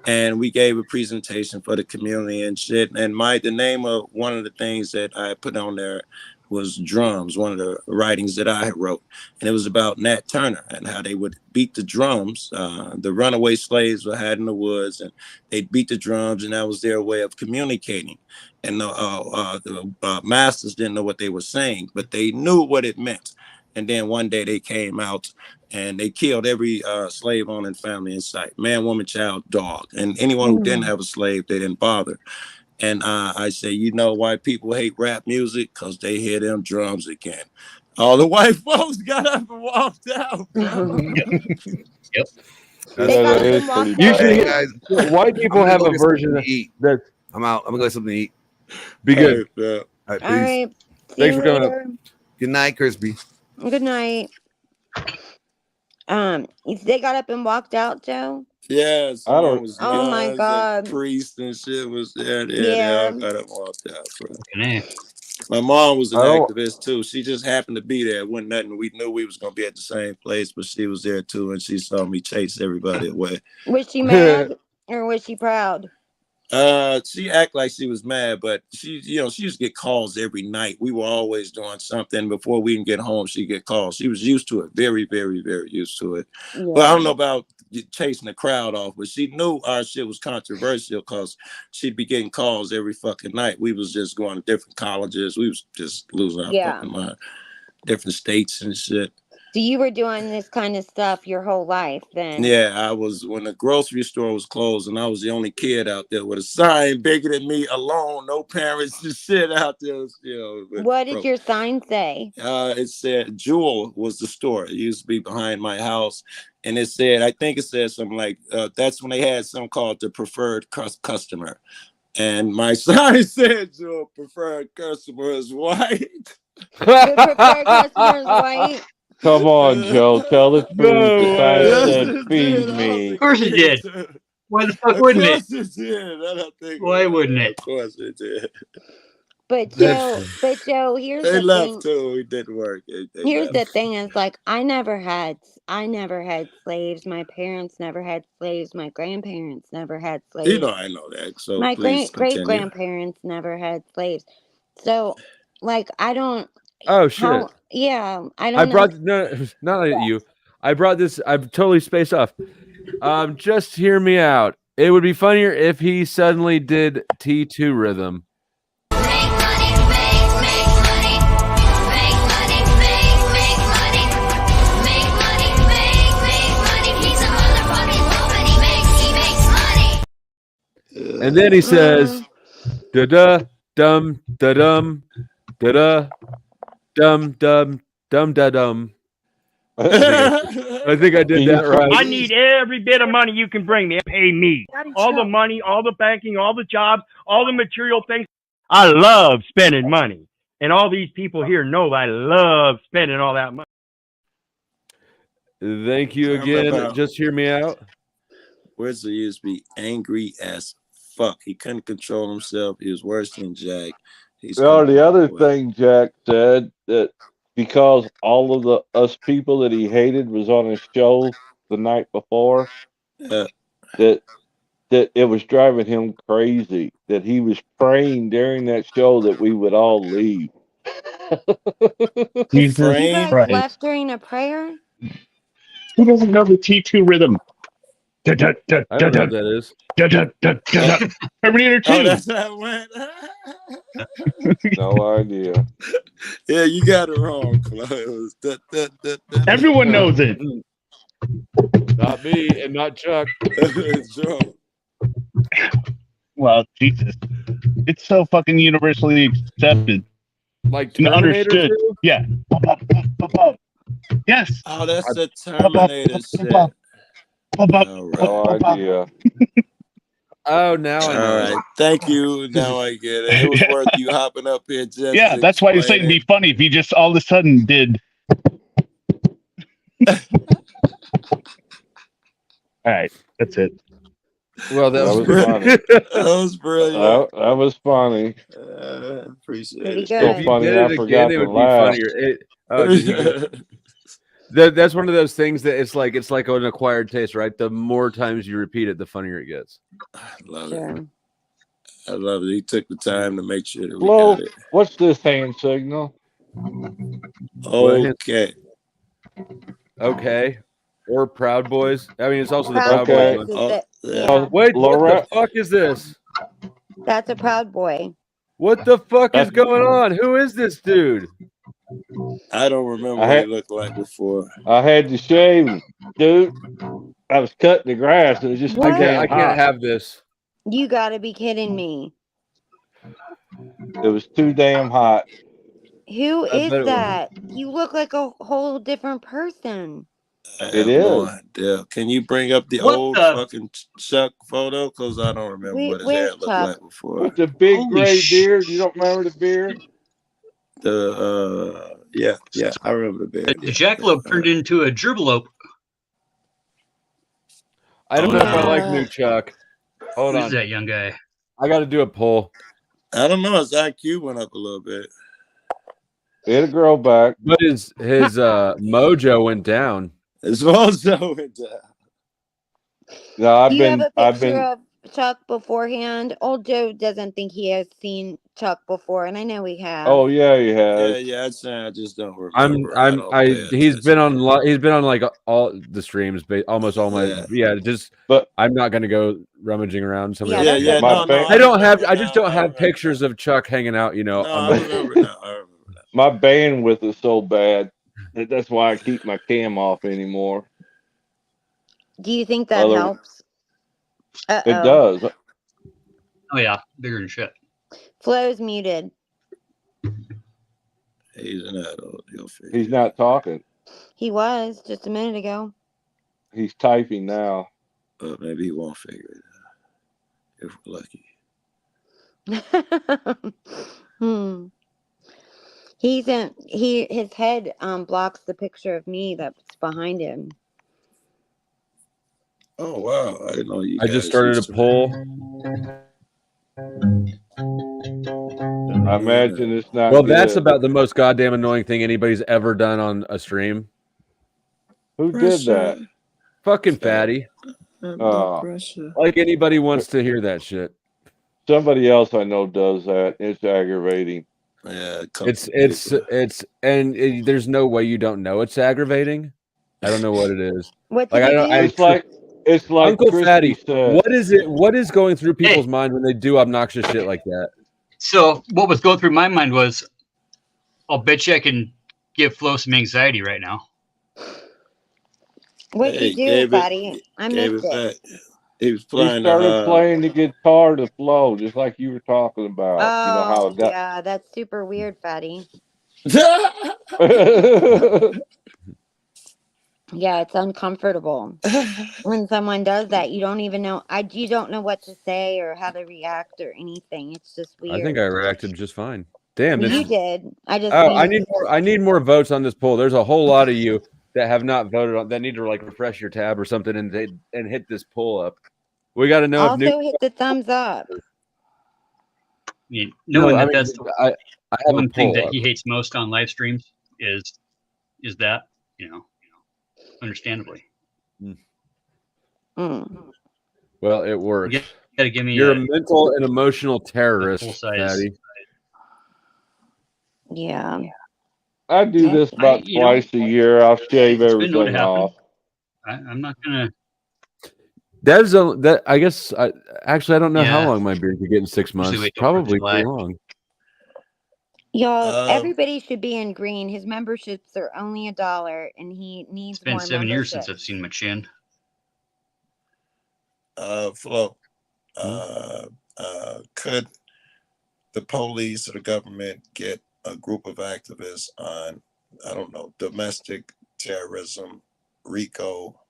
And we gave a presentation for the community and shit. And the name of one of the things that I put on there was Drums, one of the writings that I wrote. And it was about Nat Turner and how they would beat the drums. The runaway slaves were hiding in the woods, and they'd beat the drums, and that was their way of communicating. And the masters didn't know what they were saying, but they knew what it meant. And then one day they came out and they killed every slave owning family in sight, man, woman, child, dog. And anyone who didn't have a slave, they didn't bother. And I say, you know why people hate rap music? Because they hear them drums again. All the white folks got up and walked out. Yep. Usually, white people have a version of that. I'm out. I'm gonna go get something to eat. Be good. All right, All peace. right. Thanks for coming up. Good night, Crispy. Good night. They got up and walked out, Joe. Yes. I don't- Was Oh my nuns God. and priests and shit was there. Yeah, Yeah. they all got up and walked out. Bro. Yeah. My mom was an I don't- activist too. She just happened to be there. It wasn't nothing. We knew we was gonna be at the same place, but she was there too, and she saw me chase everybody away. Was she mad or was she proud? She act like she was mad, but she used to get calls every night. We were always doing something. Before we can get home, she'd get calls. She was used to it, very, very, very used to it. Yeah. But I don't know about chasing the crowd off, but she knew our shit was controversial because she'd be getting calls every fucking night. We was just going to different colleges. We was just losing our fucking mind. Different states and shit. So you were doing this kind of stuff your whole life then? Yeah, I was when the grocery store was closed, and I was the only kid out there with a sign bigger than me, alone, no parents and shit out there. What did your sign say? It said Jewel was the store. It used to be behind my house, and it said, I think it said something like, that's when they had something called the preferred customer, and my sign said Jewel preferred customer is white. Your preferred customer is white. Come on, Joe. Tell the truth. No, The sign yes, said, it feed did. me. Of course it did. Why the fuck wouldn't it? Of course it did. I don't think Why wouldn't it? Of course it did. But Joe, here's They the left thing. too. It didn't work. They Here's left. the thing: is like I never had slaves. My parents never had slaves. My grandparents never had slaves. You know, I know that. So My please great continue. grandparents never had slaves. So, like, I don't. Oh shit! I don't. I brought not at you. I brought this. I'm totally spaced off. Just hear me out. It would be funnier if he suddenly did T2 rhythm. And then he says, da da dum da dum da da dum dum dum da dum. I think I did that right. I need every bit of money you can bring me. Pay me. All the money, all the banking, all the jobs, all the material things. I love spending money. And all these people here know I love spending all that money. Thank you again. Just hear me out. Where's the used to be angry as fuck? He couldn't control himself. He was worse than Jack. Well, the other thing Jack said, that because all of us people that he hated was on his show the night before, that it was driving him crazy, that he was praying during that show that we would all leave. You guys left during a prayer? Who doesn't know the T2 rhythm? I don't know what that is. Terminator 2. Oh, that's how it went. No idea. Yeah, you got it wrong, Flo. It was Everyone knows it. Not me and not Chuck. Sure. Well, Jesus. It's so fucking universally accepted Like and Terminator understood. 2? Yeah. Yes. Oh, that's the Terminator shit. All right. No idea. Oh, now I know. All right. Thank you. Now I get it. It was worth you hopping up here just Yeah, to that's why I say explain it'd be it. funny if he just all of a sudden did. All right, that's it. Well, that That was was funny. That was brilliant. That was funny. Appreciate Pretty it. good. So if you funny, did I it forgot again, it to would be laugh. funnier. Did you that's one of those things that it's like an acquired taste, right? The more times you repeat it, the funnier it gets. I love it. Sure. I love it. He took the time to make sure that we Flo, got it. what's this hand signal? Okay. Okay. Or Proud Boys. I mean, it's also the Proud Proud Okay. Boys Boys one. is Oh, the, yeah. yeah, Wait, what the Lorette, fuck is this? that's a Proud Boy. What the fuck is That's- going on? Who is this dude? I don't remember I what he had- looked like before. I had to shave him, dude. I was cutting the grass and it was just too What? damn I can't hot. have this. You gotta be kidding me. It was too damn hot. Who I is bet it was. that? You look like a whole different person. I It have no is. idea. Can you bring up the What old the- fucking Chuck photo? Because I don't remember what his Where's hair looked Chuck? like before. With the big Holy gray sh- beard. You don't remember the beard? Yeah, I remember the The beard. Yeah. jackalope turned into a gerbalope. I don't Oh, know if I like yeah. new Chuck. Hold Who's on. that young guy? I got to do a poll. I don't know. His IQ went up a little bit. It'll grow back. But his mojo went down. His also went down. No, Do you have a I've picture been, of Chuck beforehand? Old Joe doesn't think he has seen Chuck before, and I know he has. oh yeah, he has. Yeah. I'd say I just don't remember. He's been on like all the streams, almost all my just. But I'm not gonna go rummaging around some of Yeah, the that's My okay. ba- I don't have. I remember just now. don't I have remember pictures now. of Chuck hanging out. No, on I my, remember now. I remember now. my bandwidth is so bad. That's why I keep my cam off anymore. Do you think that Other- helps? It Uh-oh. does. Oh yeah, bigger than shit. Flo's muted. He's an adult. He'll figure He's it not talking. He was just a minute ago. He's typing now. out. Maybe he won't figure it out. If we're lucky. His head blocks the picture of me that's behind him. Oh wow! I didn't know you. I just guys started used a to- poll. I imagine it's not. Well, that's good. about the most goddamn annoying thing anybody's ever done on a stream. Who did that? Fucking fatty. Oh. Pressure. Like anybody wants to hear that shit. Somebody else I know does that. It's aggravating. Yeah, There's no way you don't know it's aggravating. I don't know what it is. What Like did I he don't. do? It's like Uncle Christy Fatty. said. What is it? What is going through people's mind when they do obnoxious shit like that? So what was going through my mind was, I'll bet you I can give Flo some anxiety right now. What'd Hey, you do, gave it- buddy? I Gave missed it it. back. He was He playing. started playing the guitar to Flow, just like you were talking about. You know how Oh, it got. yeah, that's super weird, Fatty. Yeah, it's uncomfortable when someone does that. You don't even know. You don't know what to say or how to react or anything. It's just weird. I think I reacted just fine. Damn. You This, did. I just. oh, needed to- I need more votes on this poll. There's a whole lot of you that have not voted on. That need to like refresh your tab or something and hit this poll up. We got to know if Also, hit the thumbs up. I mean, knowing I that mean, that's I have one a thing poll that up. he hates most on live streams is that, understandably. Mm. Well, it works. You gotta give me You're a a mental and emotional terrorist, full-size- Fatty. Yeah. I do this about twice a year. I'll shave It's been known to everything happen. off. I'm not gonna. That's that. I guess. Actually, I don't know how Yeah. long my beard could get in 6 months. Usually wait till Probably July. pretty long. Y'all, everybody should be in green. His memberships are only $1, and he needs It's been more 7 years since memberships. I've seen my chin. Flo, Hmm? could the police or the government get a group of activists on, I don't know, domestic terrorism, RICO?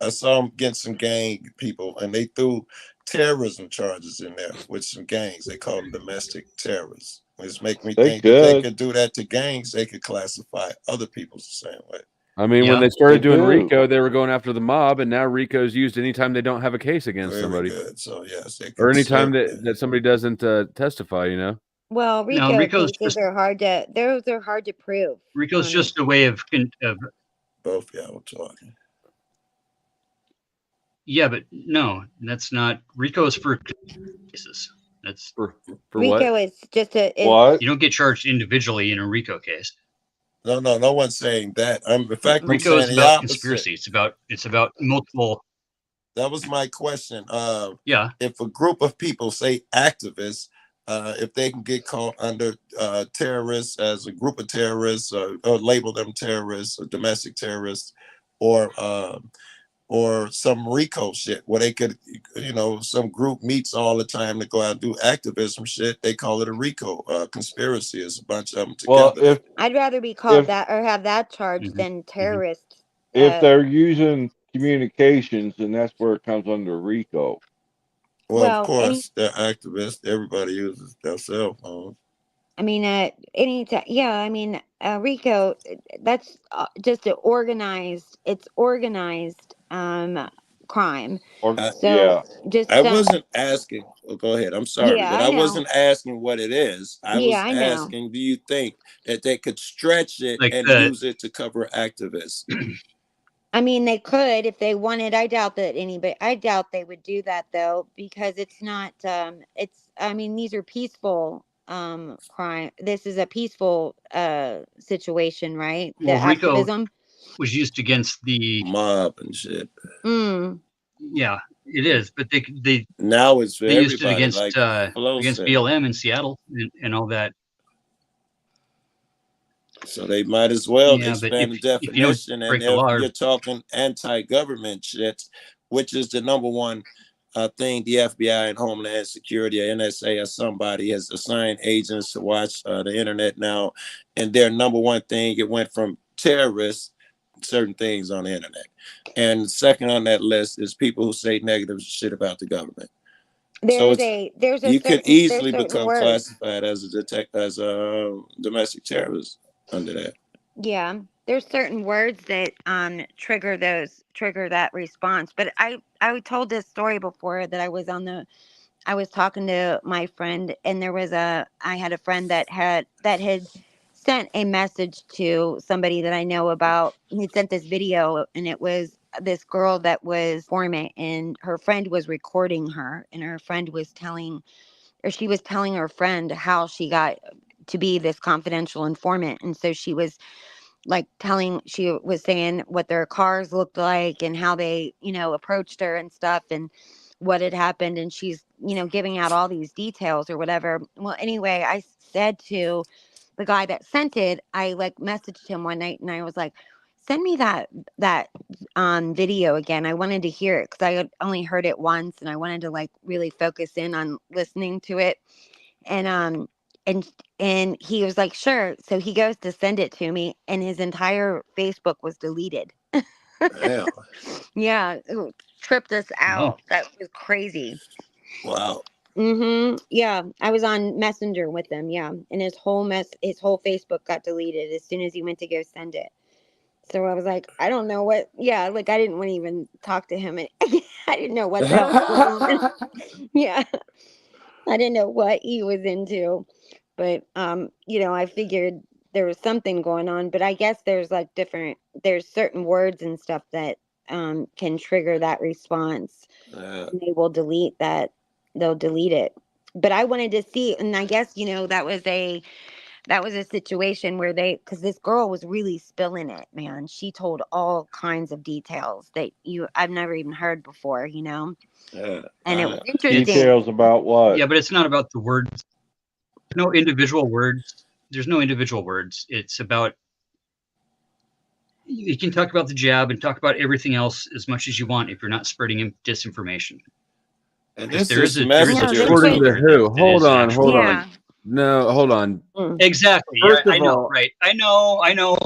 I saw them get some gang people, and they threw terrorism charges in there with some gangs. They call them domestic terrorists. Which make me think if they could do that to gangs, they could classify other people the same way. I mean, when they started doing RICO, they were going after the mob, and now RICO is used anytime they don't have a case against somebody. Good. So yes, they or anytime that somebody doesn't testify, you know. Well, No, RICO RICO's cases are hard to. Those are hard to prove. RICO's just a way of both y'all were talking. Yeah, but no, that's not RICO is for cases. That's for RICO is just a. You don't get charged individually in a RICO case. No one's saying that. In fact, RICO I'm is saying the about opposite. conspiracy. It's about multiple. That was my question. Yeah. If a group of people, say activists, if they can get caught under terrorists as a group of terrorists, or label them terrorists or domestic terrorists, or some RICO shit where they could, some group meets all the time to go out and do activism shit. They call it a RICO conspiracy. It's a bunch of them together. Well, I'd rather be called that or have that charge than terrorist. If they're using communications, then that's where it comes under RICO. Well, of course, they're activists. Everybody uses their cell phones. I mean, anytime, yeah. I mean, RICO. That's just an organized. It's organized crime. So just I wasn't asking. Well, go ahead. I'm sorry, Yeah, but I I know. wasn't asking what it is. I was I know. asking, do you think that they could stretch it Like and the- use it to cover activists? I mean, they could if they wanted. I doubt they would do that though, because it's not. I mean, these are peaceful crime. This is a peaceful situation, right? The Well, RICO activism. was used against the mob and shit. Yeah, it is. But they now it's for they used it everybody, against like Flo against said. BLM in Seattle and all that. So they might as well Yeah, but expand the if you don't definition. break And the if law, you're talking anti-government shit, which is the number one thing the FBI and Homeland Security or NSA or somebody has assigned agents to watch the internet now, and their number one thing, it went from terrorists, certain things on the internet, and second on that list is people who say negative shit about the government. There's you could easily certain become words. classified as a domestic terrorist under that. Yeah, there's certain words that trigger that response. But I told this story before that I was talking to my friend, and I had a friend that had sent a message to somebody that I know about. He sent this video, and it was this girl that was informant, and her friend was recording her, and her friend was telling her friend how she got to be this confidential informant. And so she was saying what their cars looked like and how they, approached her and stuff and what had happened. And she's, giving out all these details or whatever. Well, anyway, I said to the guy that sent it, I messaged him one night and I was like, send me that video again. I wanted to hear it because I had only heard it once and I wanted to really focus in on listening to it. And he was like, sure. So he goes to send it to me and his entire Facebook was deleted. Damn. Yeah, it tripped us out. That was crazy. Wow. Yeah, I was on Messenger with him. Yeah, and his whole Facebook got deleted as soon as he went to go send it. So I was like, I don't know what. Yeah, I didn't want to even talk to him. I didn't know what the hell was going on. Yeah, I didn't know what he was into, but I figured there was something going on. But I guess there's there's certain words and stuff that can trigger that response. And they will delete that. They'll delete it. But I wanted to see, and I guess that that was a situation where because this girl was really spilling it, man. She told all kinds of details that I've never even heard before, you know. And it was interesting. Details about what? Yeah, but it's not about the words. No individual words. There's no individual words. It's about, you can talk about the jab and talk about everything else as much as you want if you're not spreading disinformation. And this there is is a messenger. According to who? Hold on. Yeah. No, hold on. Exactly. First Yeah, of I know. all- Right. I know.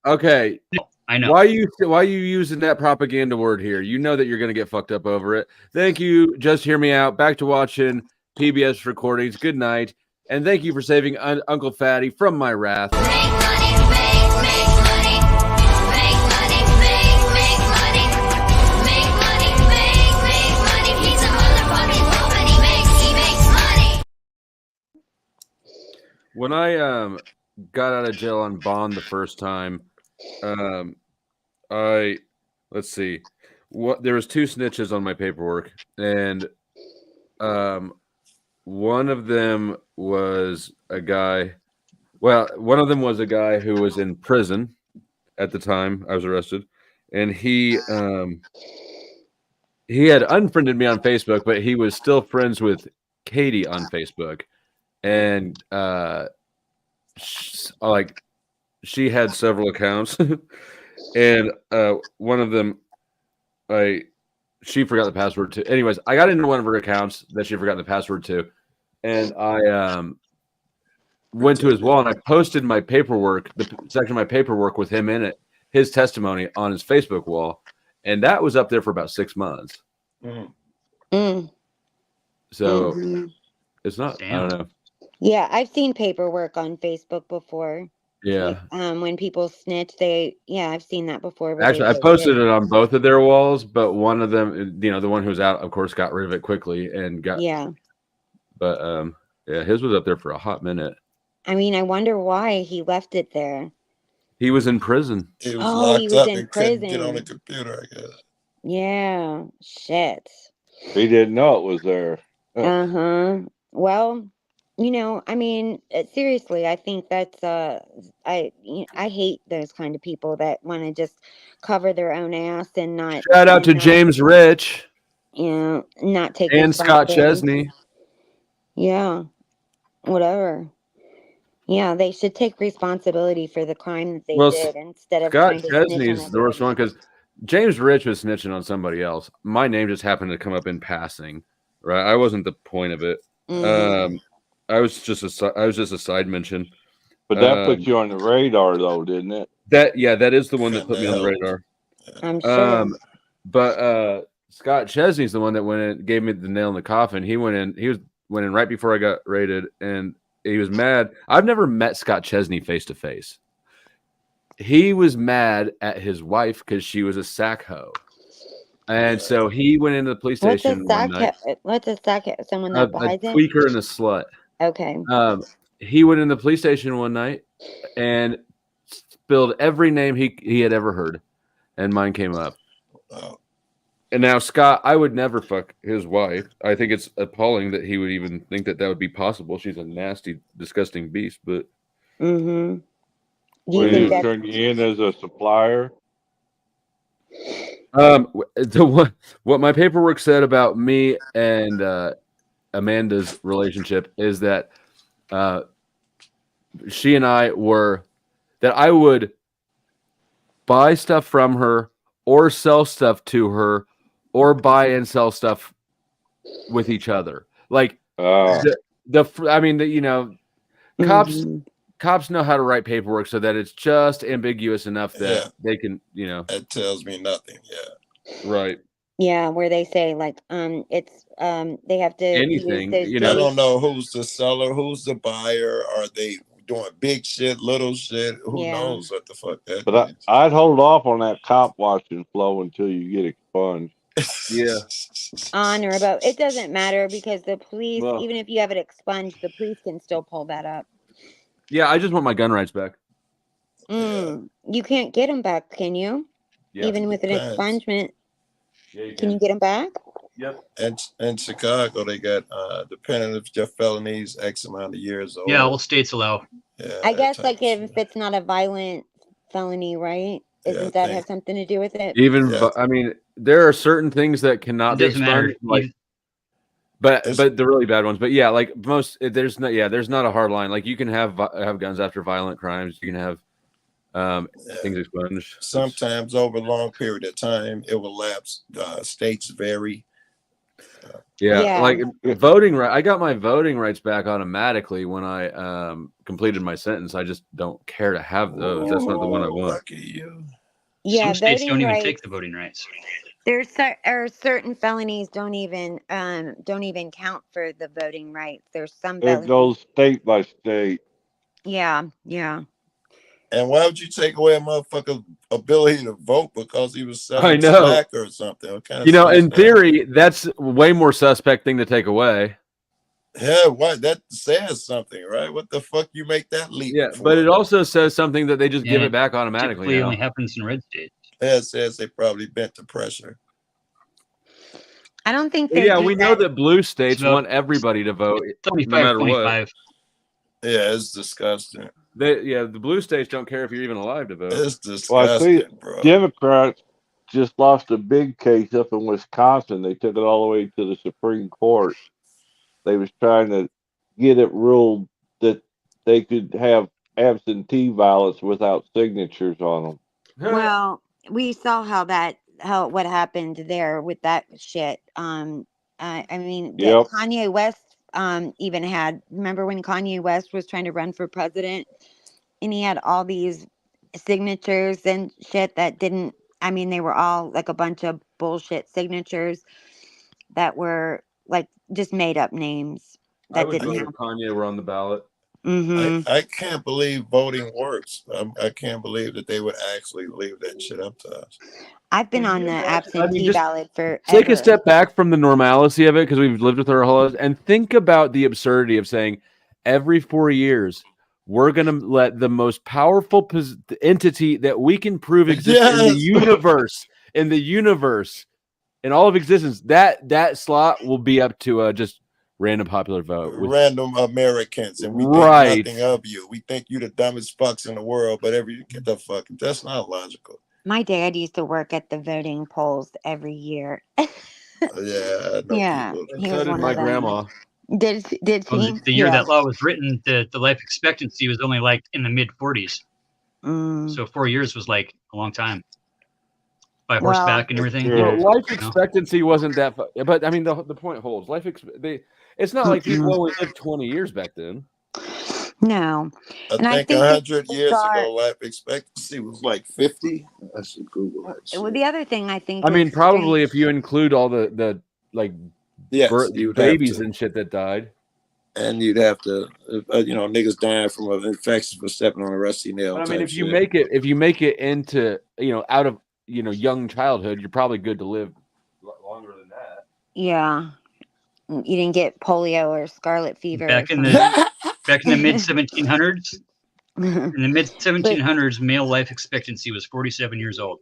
Okay. I know. Why are you using that propaganda word here? You know that you're going to get fucked up over it. Thank you. Just hear me out. Back to watching PBS recordings. Good night. And thank you for saving Uncle Fatty from my wrath. When I got out of jail on bond the first time, let's see, there was 2 snitches on my paperwork, and one of them was a guy. Well, one of them was a guy who was in prison at the time I was arrested, and he had unfriended me on Facebook, but he was still friends with Katie on Facebook, and she had several accounts, and one of them, she forgot the password to. Anyways, I got into one of her accounts that she forgot the password to, and I went to his wall and I posted my paperwork, the section of my paperwork with him in it, his testimony on his Facebook wall, and that was up there for about 6 months. So it's not. Damn. I don't know. Yeah, I've seen paperwork on Facebook before. Yeah. When people snitch, I've seen that before. Actually, I posted it on both of their walls, but one of them, the one who was out, of course, got rid of it quickly and got. Yeah. But his was up there for a hot minute. I mean, I wonder why he left it there. He was in prison. He was Oh, locked he was up in and couldn't get prison. on the computer, I guess. Yeah. Shit. He didn't know it was there. Uh-huh. Well, I mean, seriously, I think that's I hate those kind of people that want to just cover their own ass and not. Shout out to James Rich. Not take and Scott responsibility. Chesney. Yeah. Whatever. Yeah, they should take responsibility for the crime that they did instead of Scott trying to snitch Chesney on is the worst one because James Rich was snitching on somebody else. My name just happened to come up in passing, right? I wasn't the point of it. I was just a side mention. But that put you on the radar, though, didn't it? That is the one that put me on the radar. I'm sure. But Scott Chesney's the one that went in, gave me the nail in the coffin. He went in right before I got raided, and he was mad. I've never met Scott Chesney face to face. He was mad at his wife because she was a sack hoe. And so he went into the police station one night. What's a sack? Someone A that buys it? tweaker and a slut. Okay. He went in the police station one night and spilled every name he had ever heard, and mine came up. Wow. And now Scott, I would never fuck his wife. I think it's appalling that he would even think that would be possible. She's a nasty, disgusting beast. But do you Will think you that's turn you in as a supplier? what my paperwork said about me and Amanda's relationship is that she and I I would buy stuff from her or sell stuff to her or buy and sell stuff with each other. Like cops know how to write paperwork so that it's just ambiguous enough that they can, That tells me nothing. Yeah. Right. Yeah, where they say like it's they have to anything, I don't know who's the seller, who's the buyer. Are they doing big shit, little shit? Who knows what the fuck that But means? I'd hold off on that cop watching flow until you get expunged. Yeah. On or about, it doesn't matter because the police, even if you have it expunged, the police can still pull that up. Yeah, I just want my gun rights back. You can't get them back, can you? Yeah, Even with an depends. expungement, Yeah, can you get them back? Yep. And in Chicago, they got depending if your felonies X amount of years old. Yeah, all states allow. Yeah, I that guess type like of if shit. it's not a violent felony, right? Yeah, Isn't I that think. have something to do with it? Even Yeah. I mean, there are certain things that cannot It be doesn't matter. expunged, like, You- but It's- the really bad ones. But yeah, like most, there's not a hard line. Like you can have guns after violent crimes. You can have things expunged. Sometimes over a long period of time, it will lapse. States vary. Yeah, Yeah. like voting right. I got my voting rights back automatically when I completed my sentence. I just don't care to have those. That's not the one I want. Lucky you. Yeah, Some states voting don't even rights. take the voting rights. There's certain felonies don't even count for the voting rights. There's some It felonies. goes state by state. Yeah. And why would you take away a motherfucker's ability to vote because he was I selling know. tobacco or something? What kind of You know, shit is in that? theory, that's way more suspect thing to take away. Yeah, why that says something, right? What the fuck you make that leap? Yeah, for? but it also says something that they just give Yeah, it back automatically. Typically, it now. only happens in red states. Yeah, it says they probably bent the pressure. I don't think Well, they yeah, do we know that blue states So- want everybody to vote, no matter what. 75-25. Yeah, it's disgusting. The blue states don't care if you're even alive to vote. It's Well, I disgusting, see bro. Democrats just lost a big case up in Wisconsin. They took it all the way to the Supreme Court. They was trying to get it ruled that they could have absentee ballots without signatures on them. Well, we saw what happened there with that shit. I mean, Yep. Kanye West even had. Remember when Kanye West was trying to run for president, and he had all these signatures and shit that didn't. I mean, they were all like a bunch of bullshit signatures that were like just made up names I that would didn't vote have. if Kanye were on the ballot. Mm-hmm. I can't believe voting works. I can't believe that they would actually leave that shit up to us. I've been on the absentee just ballot for. Take a step back from the normalcy of it because we've lived with it our whole lives, and think about the absurdity of saying every 4 years we're going to let the most powerful entity that we can prove exists in the universe, in all of existence, that slot will be up to just random popular vote. Random Americans, and we Right. think nothing of you. We think you the dumbest fucks in the world, but get the fuck. That's not logical. My dad used to work at the voting polls every year. Yeah, I know Yeah, people. he So was did one my of them. grandma. Did Well, he? the year Yeah. that law was written, the life expectancy was only like in the mid 40s. Mm. So 4 years was like a long time. By Well, horseback and everything. Yeah. you Well, know? life expectancy wasn't that, but I mean the point holds. It's not like people only lived 20 years back then. No. I And I think think 100 they years start- ago, life expectancy was like 50. I should Google that shit. Well, the other thing I think. I mean, is probably strange- if you include all the like Yes, you would have babies to. and shit that died. And you'd have to, niggas dying from an infection for stepping on a rusty nail. But I mean, type if you shit. make it into out of young childhood, you're probably good to live longer than that. Yeah. You didn't get polio or scarlet fever. Back in the mid 1700s, in the mid 1700s, male life expectancy was 47 years old.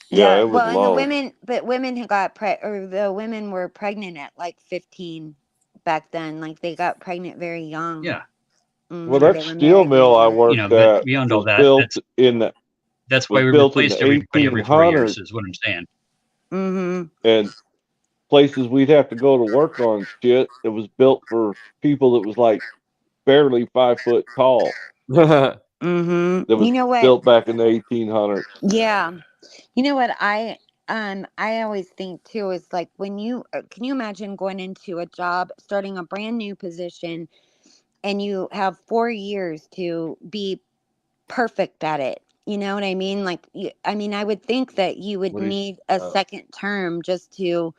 Yeah, it was well, and low. women who got the women were pregnant at like 15 back then. Like they got pregnant very young. Yeah. Well, They that were steel married mill I young. worked But at beyond all was that, built in the that's why was we built in replaced the everybody every 4 years, 1800s. is what I'm saying. Mm-hmm. and places we'd have to go to work on shit that was built for people that was like barely 5 foot tall. Mm-hmm. That was You know what? built back in the 1800s. Yeah. You know what I always think too is like when you can you imagine going into a job, starting a brand new position, and you have 4 years to be perfect at it. You know what I mean? Like, I would think that you would need a second term just to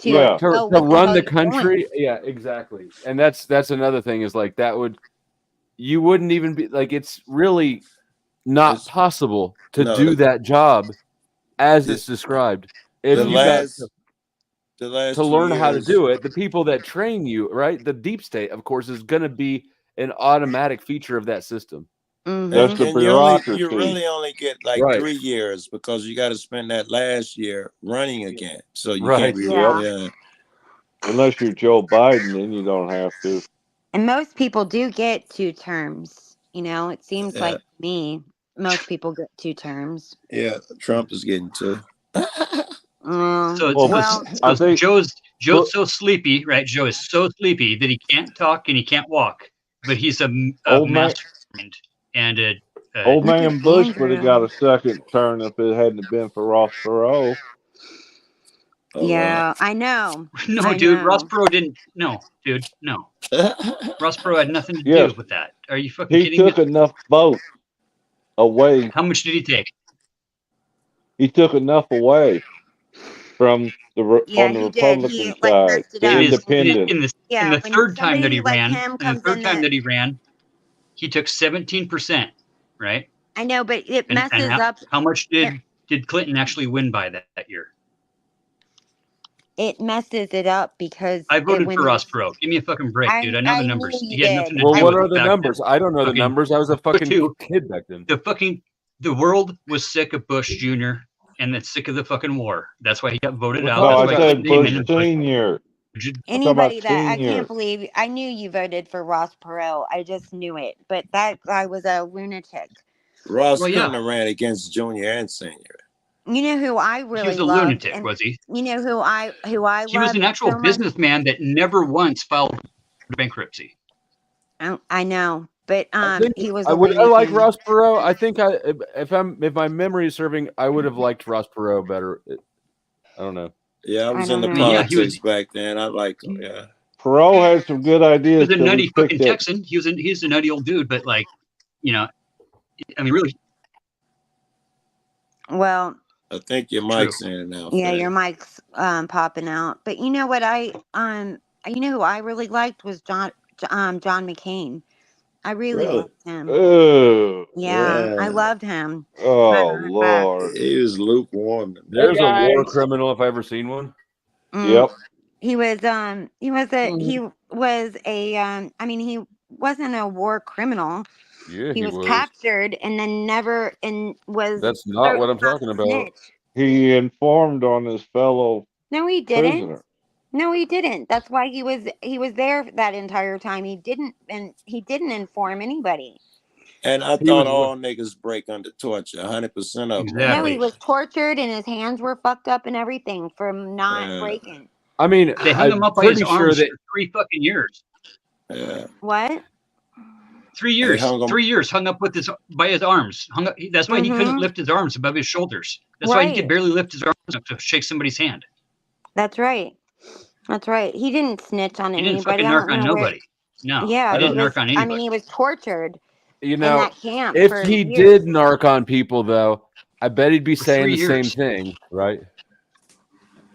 Yeah. to know what run hell the you're country. doing. Yeah, exactly. And that's another thing is like you wouldn't even be like it's really not possible to do that job as it's described. If The you last to 2 learn how to years- do it, the people that train you, right? The deep state, of course, is going to be an automatic feature of that system. That's the And bureaucracy. you really only get like Right. 3 years because you got to spend that last year running again. So you Right. can't be Yeah. Unless you're Joe Biden, then you don't have to. And most people do get 2 terms. You know, it seems Yeah. like me, most people get 2 terms. Yeah, Trump is getting 2. So, Well, I think Joe's so sleepy, right? Joe is so sleepy that he can't talk and he can't walk, but he's a Old man- mastermind and a Old Look man at Bush would have Andrew. got a second turn if it hadn't been for Ross Perot. Yeah, I know. no, I dude. know. Ross Perot didn't. No, dude. No. Ross Perot had nothing to Yes. do with that. Are you fucking He kidding me? took enough votes away. How much did he take? He took enough away from Yeah, on the he did. Republican He like side, messed it the up. independent. In Yeah, the when third time that somebody he like ran, him in the comes third in time the, that he ran, he took 17%, right? I know, but it And messes up. how much did Clinton actually win by that year? It messes it up because I voted when for you- Ross Perot. Give me a fucking break, dude. I know the knew numbers. you He had did. nothing to Well, do what with are the fact that numbers? I don't know the fucking- numbers. I was a fucking two. kid back then. The world was sick of Bush Jr. and it's sick of the fucking war. That's why he got voted out. No, That's I why said Clinton came Bush in and Senior. Anybody about that I senior. can't believe I knew you voted for Ross Perot. I just knew it. But that guy was a lunatic. Ross Well, couldn't yeah. have ran against Junior and Senior. You know who I he really was a loved, lunatic, and was he? you know who I He was an loved actual so much? businessman that never once filed bankruptcy. I know, but I think he was I a would. I like Looney Tune. Ross Perot. I think if my memory is serving, I would have liked Ross Perot better. I don't know. Yeah, I was I in the don't know. Yeah, he politics was- back then. I liked him. Yeah. Perot had some good He ideas. was a till he nutty picked fucking that- Texan. He's a nutty old dude, but like, you know, I mean, really, Well, I think your mic's in and out. yeah, Fran. your mic's popping out. But you know what you know who I really liked was John McCain. I really Really? loved him. Oh, Yeah, I Yeah. loved him. oh Lord. He was lukewarm. There's a war guys. criminal if I ever seen one. Yep. He was I mean, he wasn't a war criminal. Yeah, He was captured and then never was That's not what I'm certified talking about. snitch. He informed on his fellow No, he didn't. prisoner. No, he didn't. That's why he was there that entire time. He didn't inform anybody. And I He thought was- all niggas break under torture. 100% of them. Exactly. No, he was tortured and his hands were fucked up and everything from not Yeah. breaking. I mean, they hung him I'm up by his pretty sure arms that for 3 fucking years. Yeah. What? 3 years. hung him- 3 years hung up by his arms. Hung up. That's why he couldn't Mhm. lift his arms above his shoulders. That's why he could Right. barely lift his arms up to shake somebody's hand. That's right. That's right. He didn't snitch on He didn't anybody. fucking I narc don't on know where- nobody. No, Yeah, he he didn't was, narc on I mean, anybody. he was tortured you in know that camp. if for he years. did narc on people, though, I bet he'd be For saying 3 the same years. thing, right?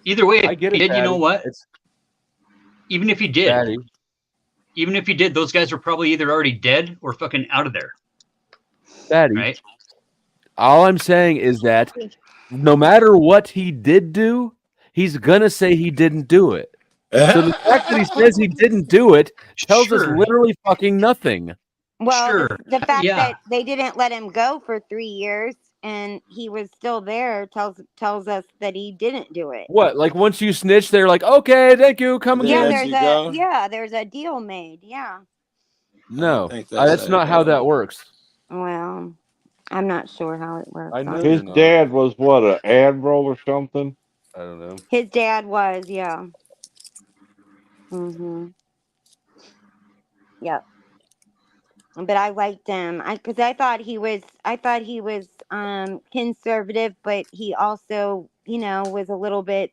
Either way, I get if it. he did, you know Patty. what? It's Even if he did, Patty. those guys were probably either already dead or fucking out of there, Patty. right? All I'm saying is that no matter what he did do, he's gonna say he didn't do it. So the fact that he says he didn't do it tells us Sure. literally fucking nothing. Well, Sure. the fact Yeah. that they didn't let him go for 3 years and he was still there tells us that he didn't do it. What? Like once you snitch, they're like, okay, thank you, come Yeah, again. There's a deal made. Yeah. No, think that's not how that works. Well, I'm not sure how it works. I know honestly. His you're not. dad was what, an admiral or something? I don't know. His dad was, yeah. Yep. But I liked him. Because I thought he was conservative, but he also, was a little bit.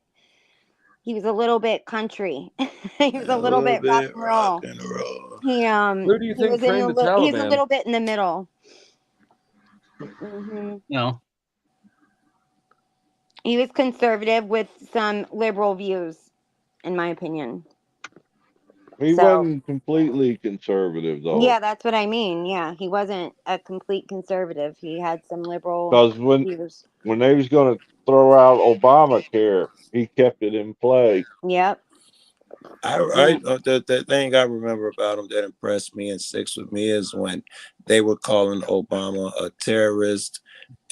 He was a little bit country. He was a little bit rock and roll. He Who do you he think was in trained the the he's a Taliban? little bit in the middle. No, He was conservative with some liberal views, in my opinion. He So- wasn't completely conservative though. Yeah, that's what I mean. Yeah, he wasn't a complete conservative. He had some liberal Because when views. they was going to throw out Obamacare, he kept it in play. Yep. The thing I remember about him that impressed me and sticks with me is when they were calling Obama a terrorist,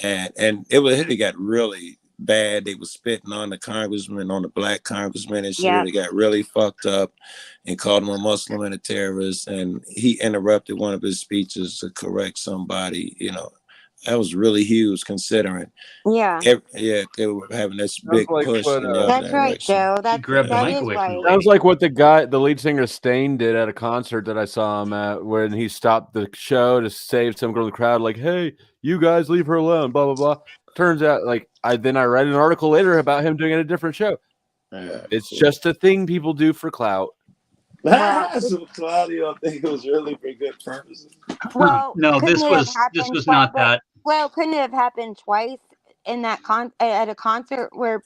and it got really bad. They were spitting on the congressman, on the black congressman and shit. Yeah. It got really fucked up and called him a Muslim and a terrorist. And he interrupted one of his speeches to correct somebody. You know, that was really huge considering. Yeah. They were having this big like push what, in the other That's right, direction. Joe. That grabbed the that mic is away from the right. Sounds like what the lead singer Stain did at a concert that I saw him at, when he stopped the show to save some girl in the crowd, like, "Hey, you guys leave her alone." Blah blah blah. Turns out, like, I read an article later about him doing it at a different show. Yeah, It's just a thing people do for clout. So Claudio, I think it was really for good purposes. Well, No, couldn't this it have was happened not but- that. Well, couldn't it have happened twice in that at a concert where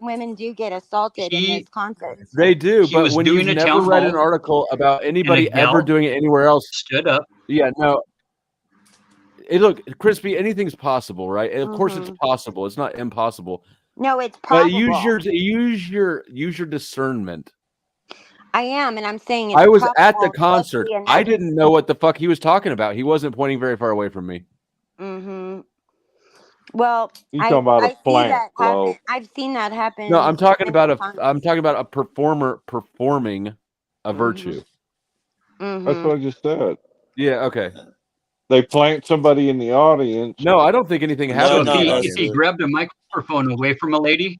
women do get assaulted in those concerts? They do, He but was when doing you've a never town read an hall, article about anybody and a gal ever doing it anywhere else, stood up. yeah, no. Hey, look, Crispy, anything's possible, right? Of course, it's possible. It's not impossible. No, it's But probable. use your discernment. I am, and I'm saying it's I was at the probable, concert. especially in I that- didn't know what the fuck he was talking about. He wasn't pointing very far away from me. Mhm. Well, You talking about a I see plant, that bro. happen. I've seen that happen. No, I'm talking many about times. I'm talking about a performer performing a virtue. That's what I just said. Yeah, okay. They plant somebody in the audience. No, I don't think anything So happened. if he grabbed a microphone away from a lady,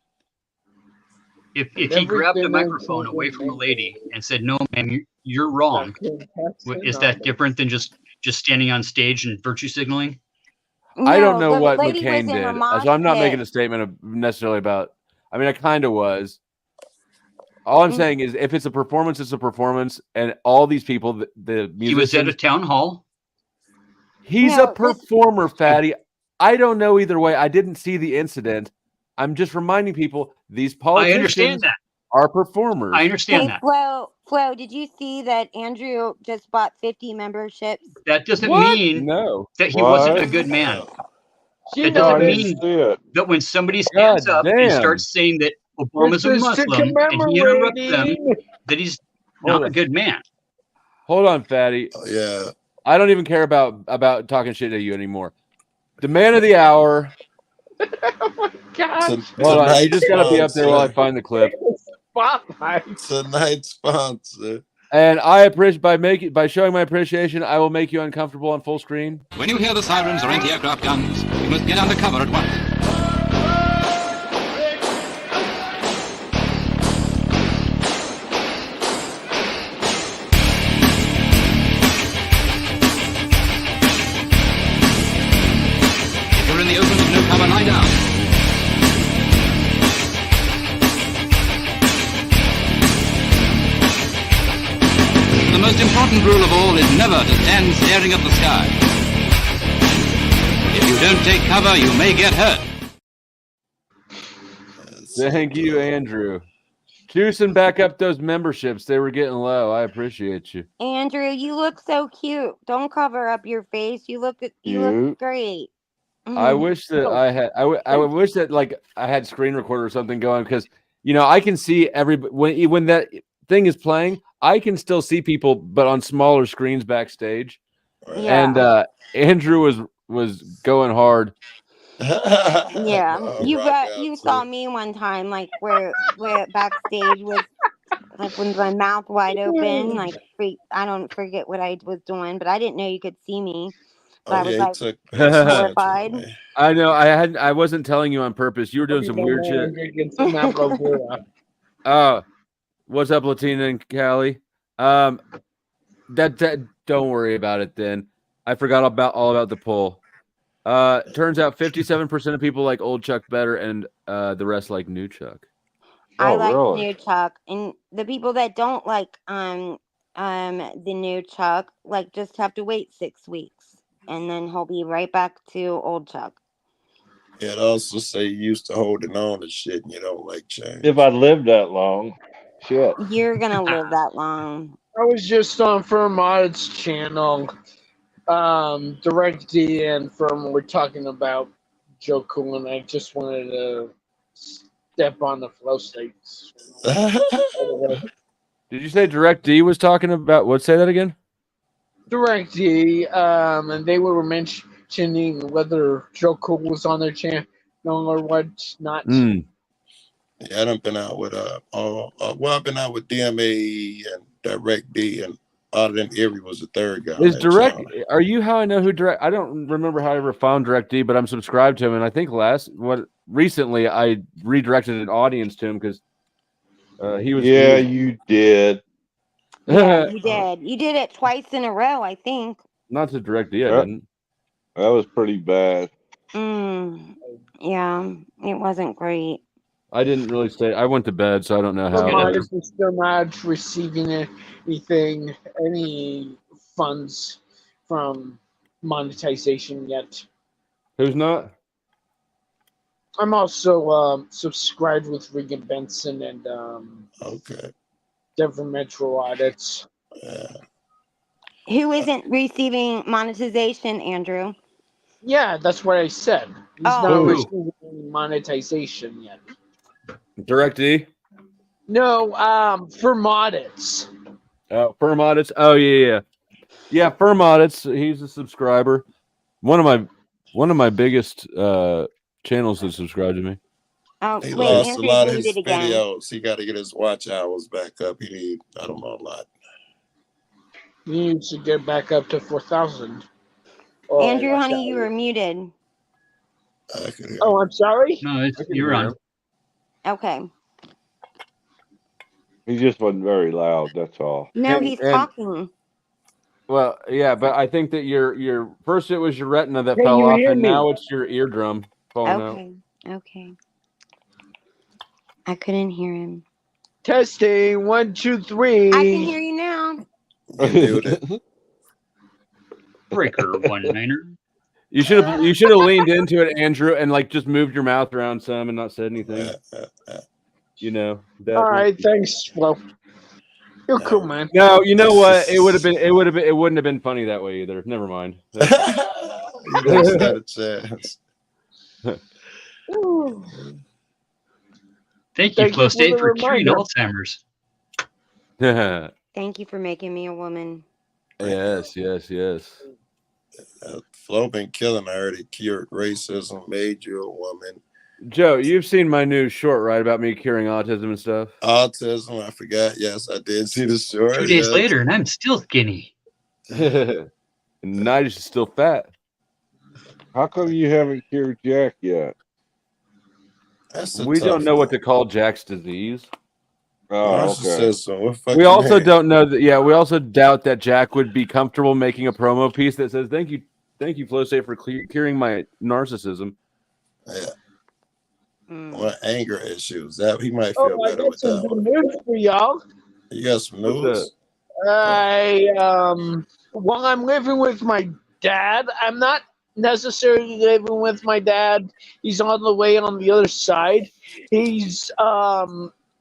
if he grabbed a microphone away from a lady and said, "No, man, you're wrong," is that different than just standing on stage and virtue signaling? I don't No, know the what lady was McCain in a did, mosh so I'm not pit. making a statement necessarily about. I mean, I kind of was. All I'm saying is, if it's a performance, it's a performance, and all these people, the musicians, He was at a town hall. he's No, a performer, Fatty. I don't know either way. I didn't see the incident. I'm just reminding people these I politicians understand that. are performers. I understand Hey, that. Flo, did you see that Andrew just bought 50 memberships? That doesn't What? mean No. that he What? wasn't a good man. That No, I doesn't didn't mean see it. that when somebody stands God up and damn. starts saying that Obama's a Muslim and he interrupts them, that he's not a good man. Hold on, Fatty. Yeah. I don't even care about talking shit to you anymore. The man of the hour. God. Hold on, you just gotta be up there while I find the clip. Tonight's sponsor. And I appreciate by showing my appreciation, I will make you uncomfortable on full screen. When you hear the sirens or anti-aircraft guns, you must get under cover at once. If you're in the open with no cover, lie down. The most important rule of all is never to stand staring at the sky. If you don't take cover, you may get hurt. Thank you, Andrew. Juicing back up those memberships. They were getting low. I appreciate you. Andrew, you look so cute. Don't cover up your face. You look great. I wish that I had. I wish that like I had screen recorder or something going, because I can see everybody when that thing is playing. I can still see people, but on smaller screens backstage. Yeah. And Andrew was going hard. Yeah, you saw me one time, like where backstage was like with my mouth wide open, like I don't forget what I was doing, but I didn't know you could see me. So I was like horrified. I know. I wasn't telling you on purpose. You were doing some weird shit. What's up, Latina and Callie? That don't worry about it. Then I forgot all about the poll. Turns out 57% of people like old Chuck better, and the rest like new Chuck. I like new Chuck, and the people that don't like the new Chuck just have to wait 6 weeks, and then he'll be right back to old Chuck. It also say you used to holding on to shit and you don't like change. If I lived that long, shit. You're gonna live that long. I was just on Firmod's channel. Direct D and Firm were talking about Joe Cool, and I just wanted to step on the flow states. Did you say Direct D was talking about what? Say that again. DirectD, and they were mentioning whether Joe Cool was on their channel or what not. Mm. Yeah, I done been out with I've been out with DMA and Direct D, and other than Erie was the third guy. Is Direct? Are you how I know who Direct? I don't remember how I ever found Direct D, but I'm subscribed to him, and I think recently I redirected an audience to him because he was. Yeah, you did. Yeah, you did. You did it twice in a row, I think. Not to Direct D, I didn't. That was pretty bad. Yeah, it wasn't great. I didn't really stay. I went to bed, so I don't know how. Vermont is still not receiving any funds from monetization yet. Who's not? I'm also subscribed with Regan Benson and Denver Metro Audits. Who isn't receiving monetization, Andrew? Yeah, that's what I said. He's not receiving any monetization yet. Direct D? No, Firm Audits. Firm Audits. Oh yeah. Firm Audits. He's a subscriber. One of my biggest channels that subscribe to me. Oh, he wait, lost Andrew's a lot of his muted again. videos. He got to get his watch hours back up. He need, I don't know, a lot. He needs to get back up to 4,000. Andrew, honey, you were muted. Oh, I'm sorry? No, you're on. Okay. He just wasn't very loud. That's all. No, he's talking. Well, yeah, but I think that your first it was your retina that Can fell you off, hear and me? now it's your eardrum falling out. Okay. I couldn't hear him. Testing 1, 2, 3. I can hear you now. Breaker one-niner. You should have leaned into it, Andrew, and like just moved your mouth around some and not said anything. You know. All right, thanks, Flo. You're cool, man. No, you know what? It wouldn't have been funny that way either. Never mind. You guys had a chance. Thank you, Flow State, for curing Alzheimer's. Thank you for making me a woman. Yes. Flo been killing. I heard it cured racism, made you a woman. Joe, you've seen my new short, right, about me curing autism and stuff? Autism, I forgot. Yes, I did see the short. 2 days later, and I'm still skinny. And Nigel is still fat. How come you haven't cured Jack yet? We don't know what to call Jack's disease. Oh, okay. We also don't know that. Yeah, we also doubt that Jack would be comfortable making a promo piece that says, "Thank you, Flow State, for curing my narcissism." Yeah. What anger issues? That he might feel I better got with some that good one. news for y'all. You got some news? While I'm living with my dad, I'm not necessarily living with my dad. He's on the way on the other side.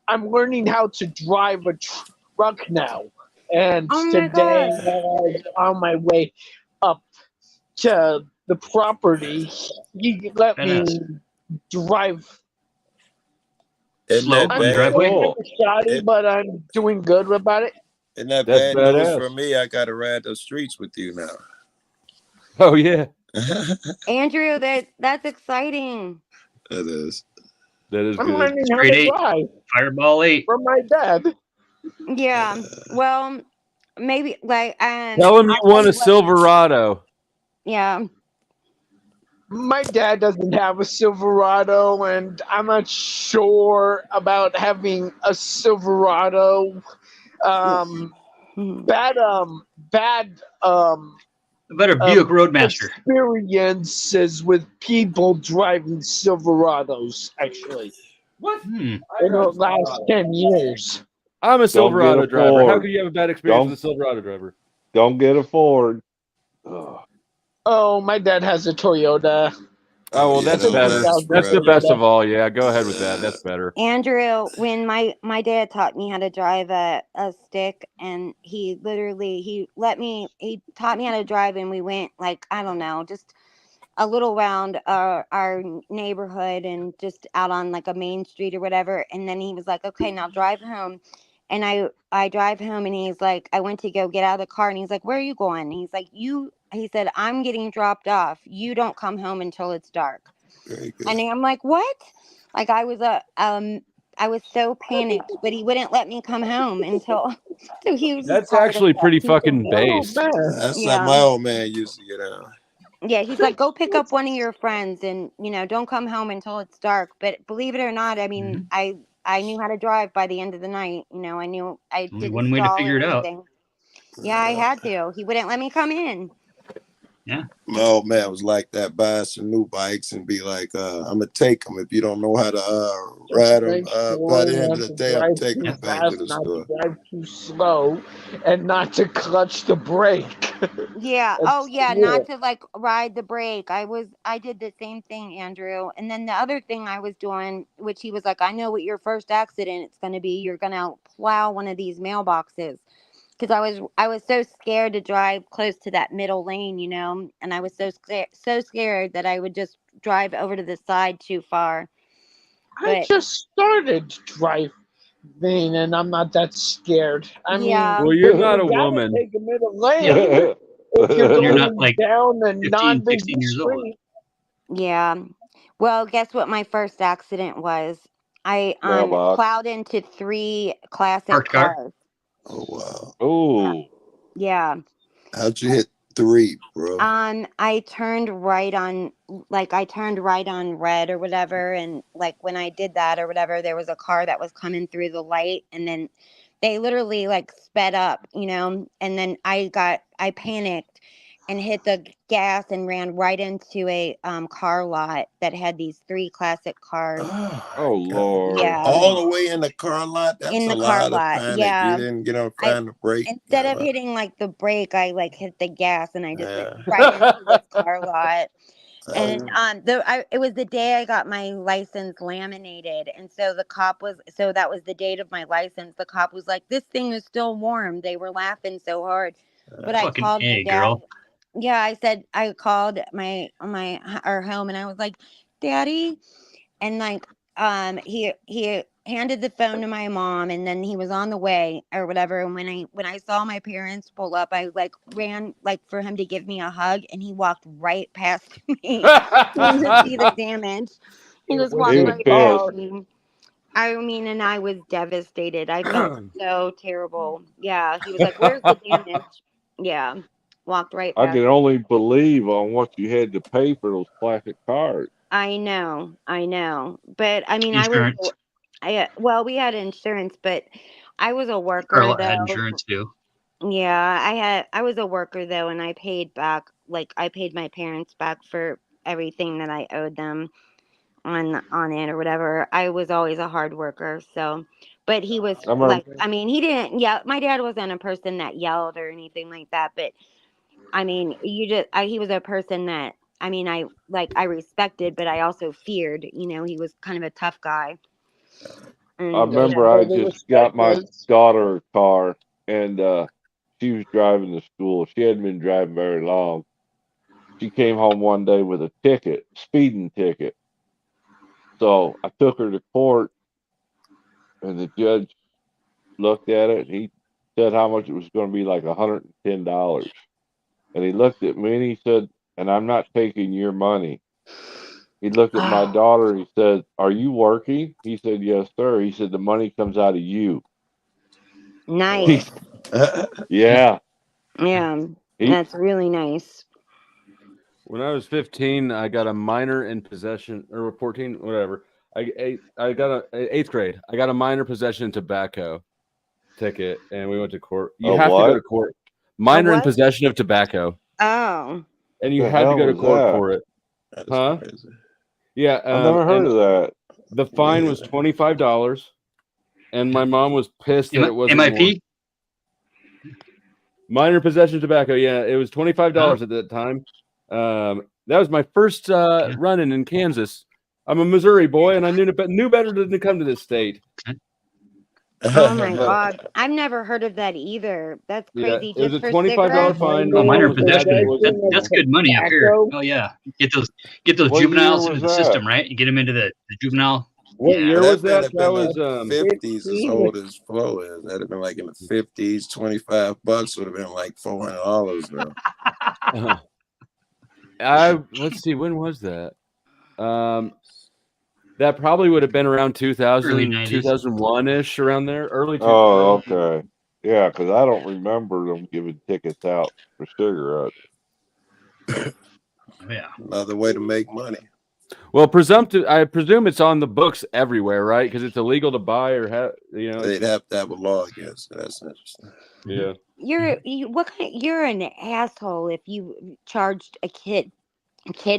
I'm learning how to drive a truck now. And today, on my way up to the property, he let me drive. Isn't that bad? Shoddy, but I'm doing good about it. Isn't that That's bad news badass. for me? I got to ride the streets with you now. Oh yeah, Andrew, that's exciting. It is. That is I'm good. learning how Grade to 8. drive Fireball 8. from my dad. Yeah. Well, maybe like Tell him you want a Silverado. Yeah. My dad doesn't have a Silverado, and I'm not sure about having a Silverado. Bad Better Buick Roadmaster. experiences with people driving Silverados, actually. What? In the last 10 years. I'm a Silverado get a driver. Ford. How could you have a bad experience with a Silverado driver? Don't get a Ford. Oh, my dad has a Toyota. Oh well, that's better. That's the best of all. Yeah, go ahead with that. That's better. Andrew, when my dad taught me how to drive a stick, and he taught me how to drive, and we went like, I don't know, just a little round our neighborhood and just out on like a main street or whatever. And then he was like, okay, now drive home. And I drive home, and he's like, I went to go get out of the car, and he's like, where are you going? And he's like, he said, I'm getting dropped off. You don't come home until it's dark. Very good. And I'm like, what? Like I was so panicked, but he wouldn't let me come home until so he was. That's actually pretty fucking Oh, based. man. That's Yeah. like my old man used to get out. Yeah, he's like, go pick up one of your friends, and don't come home until it's dark. But believe it or not, I mean, I knew how to drive by the end of the night. I knew I Only didn't one way to stall figure or it out. anything. Yeah, I had to. He wouldn't let me come in. My old man was like that, buy some new bikes and be like, I'm gonna take them if you don't know how to ride them. Make sure By the end of not the to day, I'm drive taking too them back to fast, the not store. to drive too slow, and not to clutch the brake. Yeah. That's- Oh, yeah. Not to like ride the brake. I did the same thing, Andrew. And then the other thing I was doing, which he was like, I know what your first accident it's going to be. You're going to plow one of these mailboxes. Because I was so scared to drive close to that middle lane, and I was so scared that I would just drive over to the side too far. I But just started driving, and I'm not that scared. I yeah, Well, you're not a you gotta woman. take a middle lane Yeah. if you're When you're going not like down a 15, non-busy 16 years old. street. yeah. Well, guess what my first accident was? I Mailbox. plowed into 3 classic Parked car? cars. Oh wow! Oh, Yeah. How'd you hit 3, bro? I turned right on red or whatever, and like when I did that or whatever, there was a car that was coming through the light, and then they literally like sped up, and then I panicked and hit the gas and ran right into a car lot that had these 3 classic cars. oh Lord. Yeah. All the way in the car lot. That's In a the car lot of lot, panic. yeah. You didn't get on find the brake. Instead of hitting like the brake, I like hit the gas, and I just went right into this car lot. And it was the day I got my license laminated, and so that was the date of my license. The cop was like, "This thing is still warm." They were laughing so hard, but I Fucking called my A, dad. girl. Yeah, I called our home, and I was like, "Daddy," and like he handed the phone to my mom, and then he was on the way or whatever. And when I saw my parents pull up, I like ran like for him to give me a hug, and he walked right past me. He didn't see the damage. He just walked right past me. I mean, and I was devastated. I felt so terrible. Yeah, he was like, "Where's the damage?" Yeah, walked right I past. can only believe on what you had to pay for those classic cars. I know, but I mean, Insurance. well, we had insurance, but I was a worker Carla had though. insurance too. Yeah, I was a worker though, and I paid back, like I paid my parents back for everything that I owed them on it or whatever. I was always a hard worker, so. But he was like, I mean, he didn't yell. My dad wasn't a person that yelled or anything like that, but I mean, he was a person that, I mean, I respected, but I also feared. He was kind of a tough guy. And, I remember I just got my daughter a car, and she was driving to school. She hadn't been driving very long. She came home one day with a ticket, speeding ticket. So I took her to court, and the judge looked at it. And he said how much it was going to be, like $110. And he looked at me and he said, "And I'm not taking your money." He looked at my daughter and he said, "Are you working?" He said, "Yes, sir." He said, "The money comes out of you." Nice. Yeah. Yeah. That's really nice. When I was 15, I got a minor in possession, or 14, whatever. I got a 8th grade. I got a minor possession tobacco ticket, and we went to court. You have to go to court. Minor in possession of tobacco. Oh. And you had to go to court for it. Huh? Crazy. Yeah. I've never heard of that. The fine was $25, and my mom was pissed that it wasn't MIP? minor possession of tobacco. Yeah, it was $25 at that time. That was my first run-in in Kansas. I'm a Missouri boy, and I knew better than to come to this state. Oh my God, I've never heard of that either. That's crazy. Yeah, it was just a for $25 cigarettes? fine. Oh, minor possession. That's good money up here. Oh yeah, get those What juveniles year into was the system, that? right? You get them into the juvenile What year That was man that? have That been was like 50s as old as Flo is. That'd have been like in the 50s. $25 would have been like $400 now. let's see, when was that? That probably would have been around 2000, Early 90s. 2001-ish, around there, early 2000s. Oh, okay. Yeah, because I don't remember them giving tickets out for cigarettes. Yeah. Another way to make money. Well, I presume it's on the books everywhere, right? Because it's illegal to buy or have, you know. They'd have to have a law against it. That's interesting. Yeah. You're an asshole if you charged a kid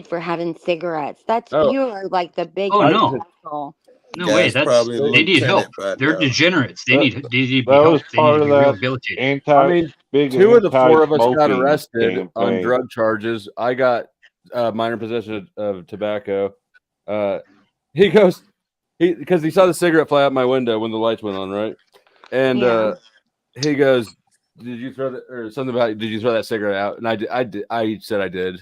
for having cigarettes. That's you are like the biggest asshole. No way. They need help. They're degenerates. They need That help. was They part need of to be that rehabilitated. I mean, two of the four of us got anti-smoking arrested on campaign. drug charges. I got minor possession of tobacco. He goes, because he saw the cigarette fly out my window when the lights went on, right? And he goes, "Did you throw that?" Or something about, "Did you throw that cigarette out?" And I said I did.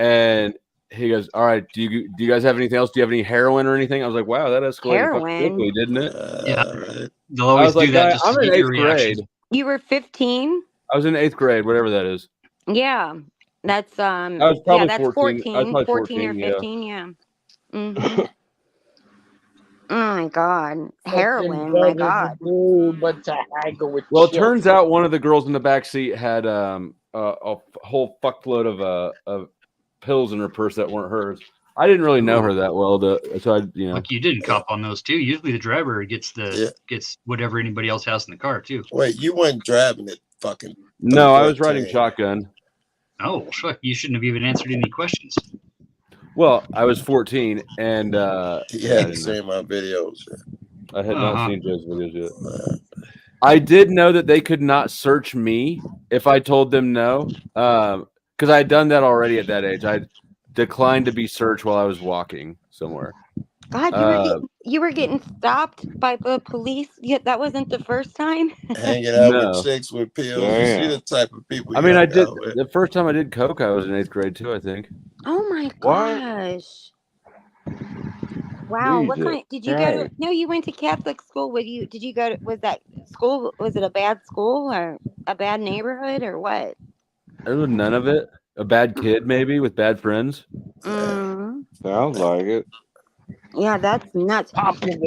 And he goes, "All right, do you guys have anything else? Do you have any heroin or anything?" I was like, "Wow, that escalated fucking quickly, didn't it?" Yeah, they'll always do that. Just I'm to in get your 8th grade. reaction. You were 15? I was in 8th grade, whatever that is. Yeah. That's I was probably that's 14. I was probably 14 or 15, yeah. Mm-hmm. Oh my god. Heroin, my god. But to haggle with Well, it children. turns out one of the girls in the back seat had a whole fuckload of pills in her purse that weren't hers. I didn't really know her that well, so I, Look, you didn't cop on those too. Usually the driver gets gets whatever anybody else has in the car too. Wait, you weren't driving it, fucking. No, I was riding shotgun. Oh, fuck! You shouldn't have even answered any questions. Well, I was 14, and He hadn't seen my videos. I had not seen Joe's videos yet. I did know that they could not search me if I told them no, because I had done that already at that age. I declined to be searched while I was walking somewhere. God, you were getting stopped by the police. Yet that wasn't the first time. Hanging out with chicks with pills. Damn. You see the type of people. I you mean, I hang did out with. the first time I did coke. I was in 8th grade too, I think. Oh my gosh. Wow. What Jesus kind did you go to? Christ. No, you went to Catholic school. Did you go to, was that school, was it a bad school or a bad neighborhood or what? There was none of it. A bad kid, maybe, with bad friends. Mm. Sounds like it. Yeah, that's nuts.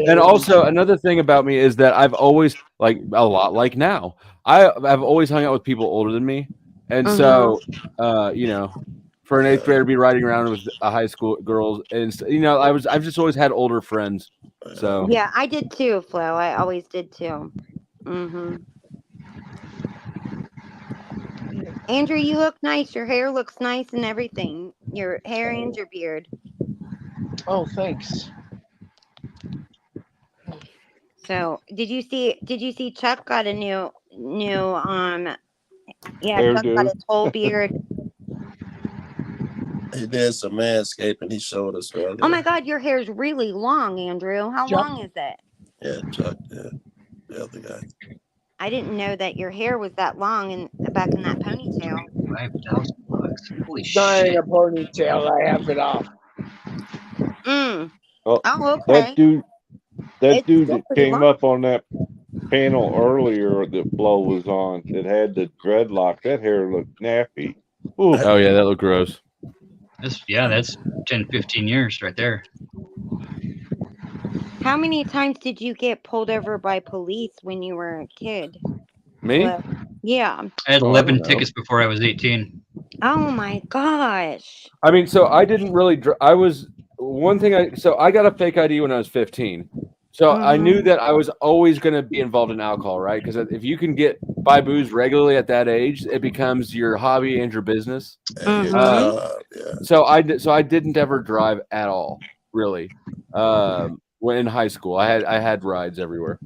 And also another thing about me is that I've always, like a lot like now, I've always hung out with people older than me, and so for an 8th grader to be riding around with a high school girls, and I've just always had older friends. So Yeah, I did too, Flo. I always did too. Mm-hmm. Andrew, you look nice. Your hair looks nice and everything. Your hair and your beard. Oh, thanks. So, did you see Chuck got a new Chuck Hairdo. got his whole beard. He did some manscaping. He showed us earlier. Oh my God, your hair's really long, Andrew. How long is it? Yeah, Chuck. Yeah, the other guy. I didn't know that your hair was that long and back in that ponytail. $5,000. Holy Not in shit! a ponytail. I have it off. Mm. Oh, Oh, okay. That dude still that pretty came long. up on that panel earlier that Flo was on, that had the dreadlock, that hair looked nappy. Ooh. Oh yeah, that looked gross. That's 10, 15 years right there. How many times did you get pulled over by police when you were a kid? Me? Well, yeah. I had Oh, I 11 don't know. tickets before I was 18. Oh my gosh. I mean, so I didn't really. I was one thing. So I got a fake ID when I was 15. So I knew that I was always going to be involved in alcohol, right? Because if you can buy booze regularly at that age, it becomes your hobby and your business. So I didn't ever drive at all, really. When in high school, I had rides everywhere.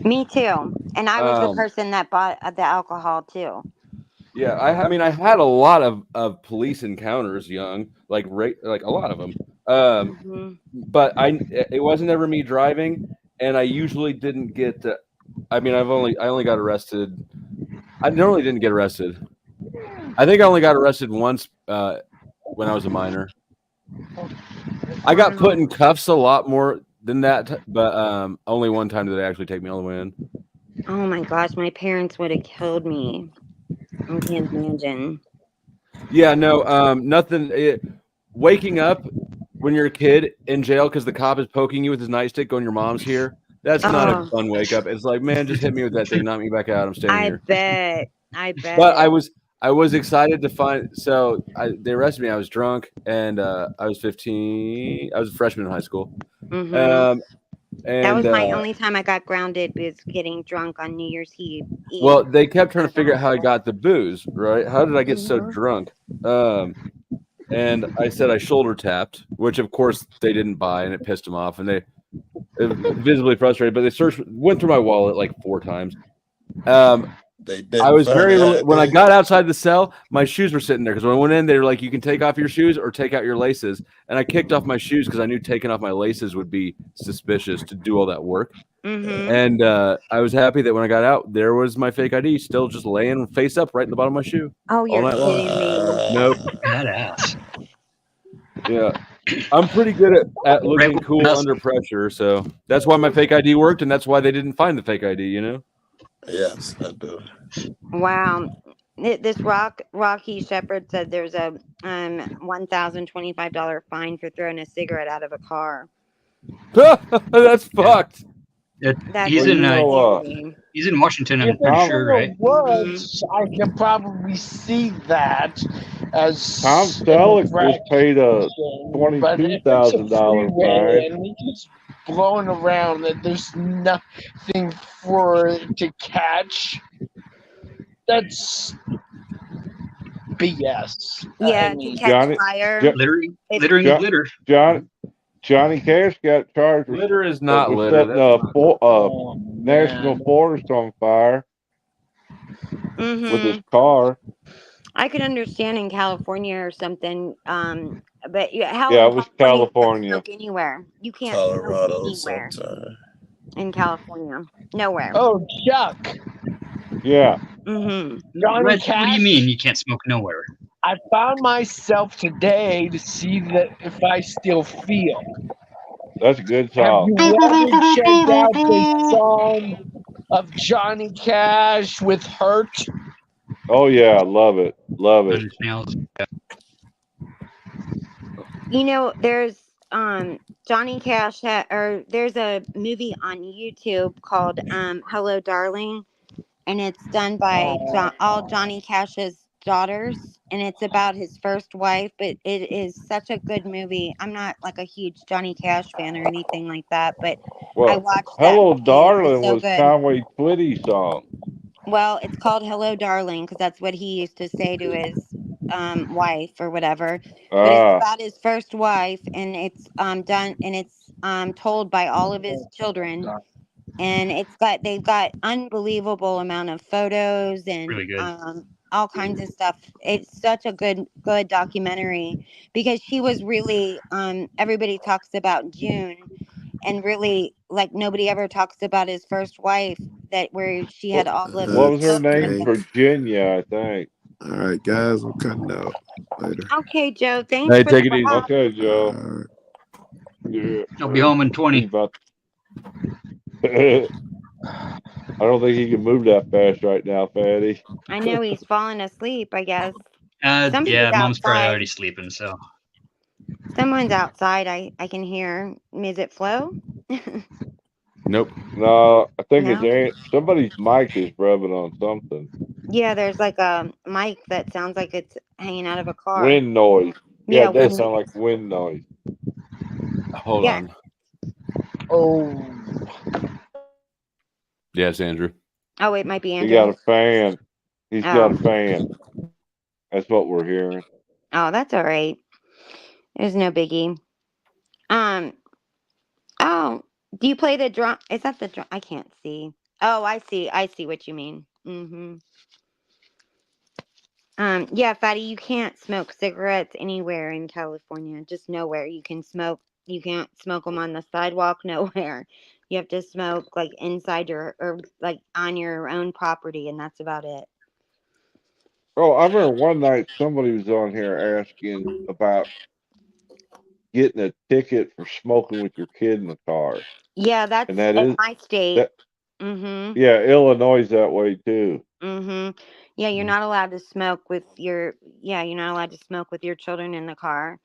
Me too. And I was the person that bought the alcohol too. Yeah, I mean, I had a lot of police encounters young, like a lot of them. But it wasn't ever me driving, and I usually didn't get. I mean, I only got arrested. I normally didn't get arrested. I think I only got arrested once when I was a minor. I got put in cuffs a lot more than that, but only one time did they actually take me all the way in. Oh my gosh, my parents would have killed me. I can't imagine. Yeah, no, nothing. Waking up when you're a kid in jail because the cop is poking you with his nightstick going, your mom's here. That's not a fun wake up. It's like, man, just hit me with that thing, knock me back out. I'm staying here. I bet. But I was excited to find. So they arrested me. I was drunk, and I was 15. I was a freshman in high school. Mm-hmm. And that was my only time I got grounded, was getting drunk on New Year's Eve. Well, they kept trying to figure out how I got the booze. Right? How did I get so drunk? And I said I shoulder tapped, which of course they didn't buy, and it pissed them off, and they visibly frustrated. But they went through my wallet like 4 times. I was when I got outside the cell, my shoes were sitting there because when I went in, they were like, "You can take off your shoes or take out your laces." And I kicked off my shoes because I knew taking off my laces would be suspicious to do all that work. Mm-hmm. And I was happy that when I got out, there was my fake ID still just laying face up right in the bottom of my shoe. Oh, you're kidding me! Nope. Badass. Yeah, I'm pretty good at looking cool under pressure, so that's why my fake ID worked, and that's why they didn't find the fake ID. You know. Yes, I do. Wow. This Rocky Shepherd said there's a $1,025 fine for throwing a cigarette out of a car. That's fucked. He's in Washington, I'm sure, right? I can probably see that as Tom Selleck was paid a $22,000 fine. And he just blowing around that there's nothing for it to catch. That's BS. Yeah, to catch fire. Littering is litter. Johnny Cash got charged with litter is not with litter. setting national forest on fire with his car. I could understand in California or something, but it was California. Smoke anywhere. You can't Colorado smoke anywhere sometime. in California. Nowhere. Oh, Chuck. Yeah. Mm-hmm. Johnny Cash, what do you mean you can't smoke nowhere? I found myself today to see that if I still feel. That's a good Have song. you ever checked out the song of Johnny Cash with Hurt? Oh yeah, love it. Love it. You know, there's Johnny Cash there's a movie on YouTube called Hello Darling, and it's done by all Johnny Cash's daughters, and it's about his first wife, but it is such a good movie. I'm not like a huge Johnny Cash fan or anything like that, but I watched Hello that Darling so was good. Conway Twitty's song. Well, it's called Hello Darling because that's what he used to say to his wife or whatever. But it's about his first wife, and it's done, and it's told by all of his children, and they've got unbelievable amount of photos and Really good. all kinds of stuff. It's such a good documentary because she was really everybody talks about June, and really like nobody ever talks about his first wife, that where she had all of What was her name? Virginia, I think. All right, guys, I'm cutting out. Later. Okay, Joe. Thanks. Hey, for take the it easy. help. Okay, Joe. Yeah. I'll be home in 20. I don't think he can move that fast right now, Fatty. I know he's falling asleep, I guess. Mom's probably outside. already sleeping, so. Someone's outside. I can hear. Is it Flo? Nope. No, I think No? it's somebody's mic is rubbing on something. Yeah, there's like a mic that sounds like it's hanging out of a car. Wind noise. Yeah, Yeah, it does wind sound like wind noise. Hold on. Oh. Yes, Andrew. Oh, it might be He Andrew. got a fan. He's got Oh. a fan. That's what we're hearing. Oh, that's all right. There's no biggie. Oh, do you play the drum? Is that the drum? I can't see. Oh, I see. I see what you mean. Mm-hmm. Yeah, Fatty, you can't smoke cigarettes anywhere in California. Just nowhere. You can smoke. You can't smoke them on the sidewalk. Nowhere. You have to smoke like inside or like on your own property, and that's about it. Oh, I remember one night somebody was on here asking about getting a ticket for smoking with your kid in the car. Yeah, that's And that in is my state. that. Mm-hmm. Yeah, Illinois is that way too. Mm-hmm. Yeah, you're not allowed to smoke with your you're not allowed to smoke with your children in the car.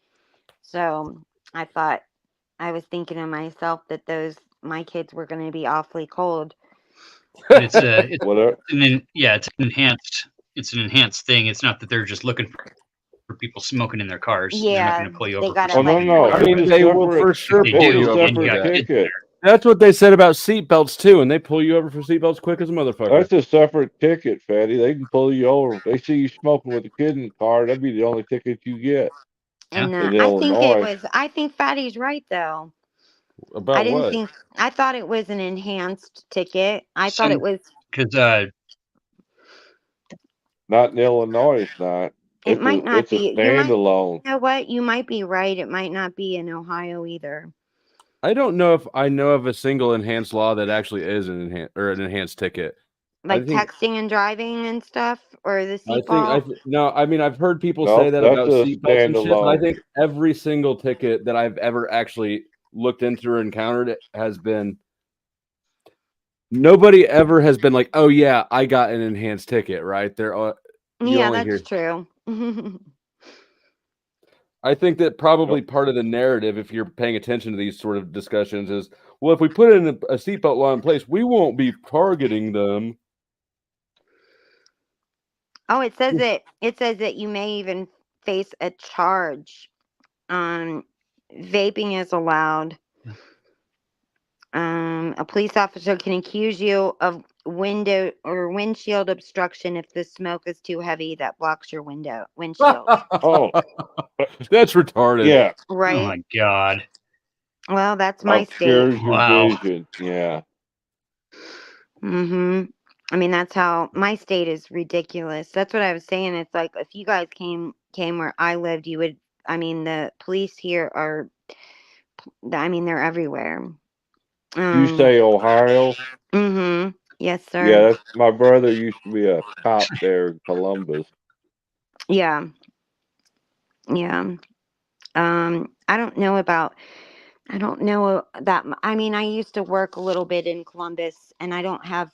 So I was thinking to myself that my kids were going to be awfully cold. But it's a Whatever. it's an enhanced thing. It's not that they're just looking for people smoking in their cars. They're not Yeah, going to pull you they over. got For to let no. I It's mean, a they will separate. for sure They pull do, you and over you for got that. kids in Ticket. That's what they said about seatbelts too, and they pull you over for seatbelts quick as a motherfucker. That's a separate ticket, Fatty. They can pull you over. If they see you smoking with a kid in the car, that'd be the only ticket you get. And In I think Illinois. I think Fatty's right though. About what? I thought it was an enhanced ticket. I thought Some it was because Not in Illinois, it's not. it might not It's a be. standalone. You know what? You might be right. It might not be in Ohio either. I don't know if I know of a single enhanced law that actually is an enhanced ticket. Like texting and driving and stuff, or the seatbelt. No. I mean, I've heard people Nope, say that that's about a seatbelts and shit. But I standalone. think every single ticket that I've ever actually looked into or encountered has been. Nobody ever has been like, "Oh yeah, I got an enhanced ticket." Right? Yeah, that's true. I think that probably part of the narrative, if you're paying attention to these sort of discussions, is well, if we put in a seatbelt law in place, we won't be targeting them. Oh, it says that you may even face a charge. Vaping is allowed. A police officer can accuse you of window or windshield obstruction if the smoke is too heavy that blocks your windshield. Oh, that's retarded. Yeah. Right. Oh my god. Well, that's my Obscures state. your Wow. vision. Yeah. Mm-hmm. I mean, that's how my state is ridiculous. That's what I was saying. It's like if you guys came where I lived, you would. I mean, the police here are. I mean, they're everywhere. You say Ohio? Mm-hmm. Yes, sir. Yeah, that's my brother used to be a cop there in Columbus. Yeah. Yeah. I don't know about. I don't know that. I mean, I used to work a little bit in Columbus, and I don't have.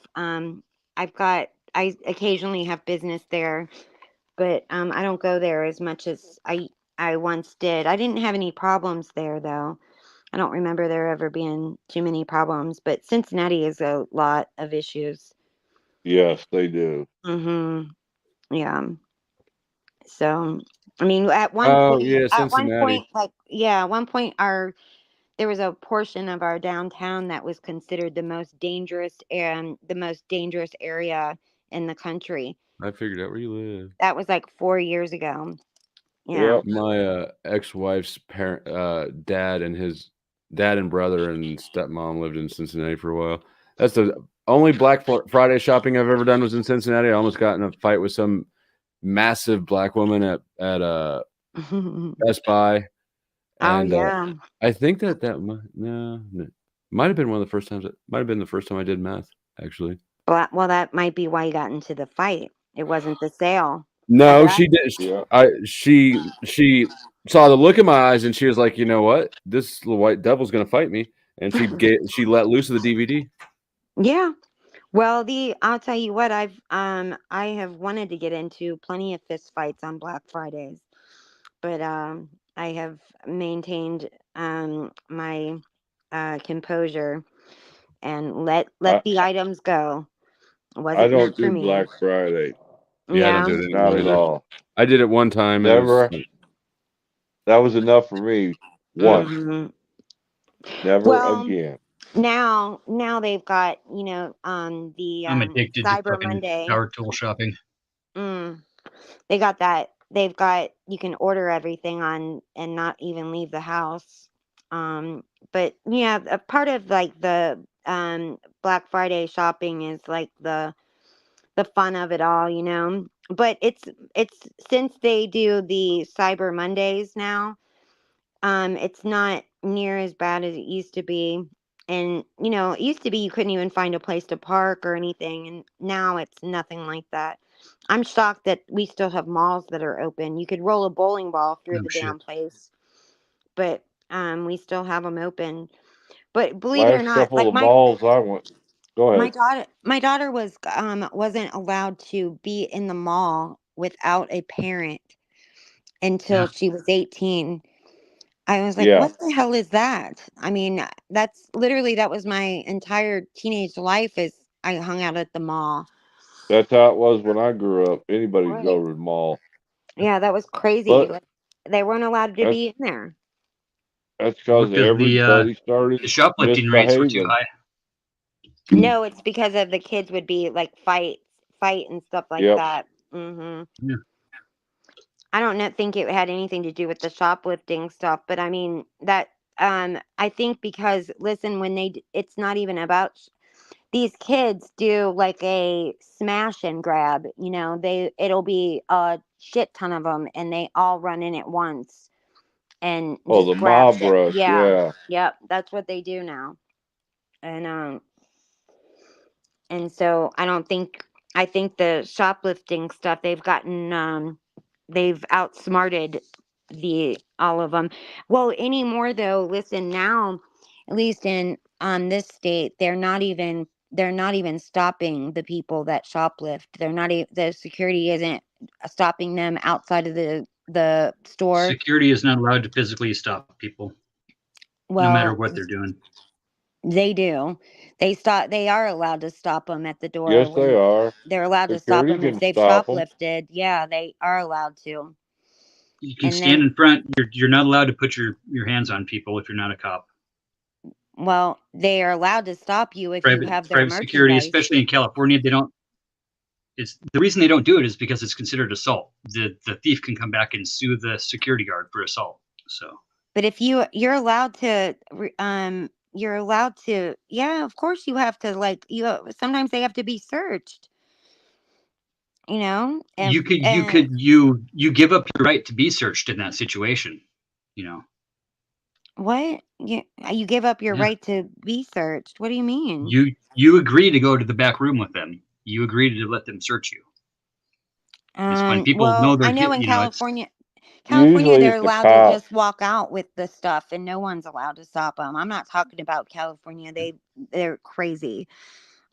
I occasionally have business there, but I don't go there as much as I once did. I didn't have any problems there though. I don't remember there ever being too many problems, but Cincinnati has a lot of issues. Yes, they do. Mm-hmm. Yeah. So, I mean, at one Oh point, yeah, Cincinnati. at one point, there was a portion of our downtown that was considered the most dangerous area in the country. I figured out where you live. That was like 4 years ago. Yeah. My ex-wife's dad and brother and stepmom lived in Cincinnati for a while. That's the only Black Friday shopping I've ever done was in Cincinnati. I almost got in a fight with some massive black woman at Best Buy. And, yeah. I think that might have been one of the first times. It might have been the first time I did meth, actually. Well, that might be why you got into the fight. It wasn't the sale. No, she did. She saw the look in my eyes and she was like, you know what? This little white devil's gonna fight me. And she let loose of the DVD. Yeah. Well, I'll tell you what, I have wanted to get into plenty of fist fights on Black Fridays, but I have maintained my composure and let the items go. It wasn't I don't meant for do me. Black Friday. Yeah, I don't do it anymore Not at either. all. I did it one time. Never. That was enough for me. Once. Mhm. Never Well, again. Now they've got the I'm addicted to Cyber fucking Monday. power tool shopping. They got that. They've got you can order everything on and not even leave the house. But yeah, a part of like the Black Friday shopping is like the fun of it all, you know. But it's since they do the Cyber Mondays now, it's not near as bad as it used to be. And it used to be you couldn't even find a place to park or anything, and now it's nothing like that. I'm shocked that we still have malls that are open. You could roll a bowling ball through Oh, the shit. damn place. But We still have them open, but believe it or Last not, couple like of malls I went. Go ahead. my daughter wasn't allowed to be in the mall without a parent until Yeah. she was 18. I was like, Yeah, what the hell is that? I mean, that was my entire teenage life is I hung out at the mall. that's how it was when I grew up. Anybody could go Right. to the mall, Yeah, that was crazy. but Like they weren't allowed to that's be in there. that's because Because everybody started the shoplifting rates were too misbehaving. high. No, it's because of the kids would be like fight and stuff like Yep. that. Hmm. Yeah. I don't think it had anything to do with the shoplifting stuff, but I mean that I think because listen, when it's not even about these kids do like a smash and grab, it'll be a shit ton of them and they all run in at once and Oh, just the grab mob shit. rush. Yeah. Yeah, Yep, that's what they do now. And so I think the shoplifting stuff they've outsmarted all of them. Well, anymore though, listen now, at least in this state, they're not even stopping the people that shoplift. They're not the security isn't stopping them outside of the store. Security is not allowed to physically stop people, no matter Well, what they're doing. they do. They are allowed to stop them at the door yes, they when are. they're allowed to stop Security them if can they've stop them. shoplifted. Yeah, they are allowed to. You can And stand then, in front. You're not allowed to put your hands on people if you're not a cop. well, they are allowed to stop you if you have their Private security, merchandise. especially in California, they don't. It's the reason they don't do it is because it's considered assault. The thief can come back and sue the security guard for assault. So, But if you're allowed to, yeah, of course you have to sometimes they have to be searched, and you give up your right to be searched in that situation. what? You give up your Yeah. right to be searched. What do you mean? You agree to go to the back room with them. You agree to let them search you. It's when people know Well, they're I know in it's California, Usually they're it's the allowed to cop. just walk out with the stuff, and no one's allowed to stop them. I'm not talking about California; they're crazy.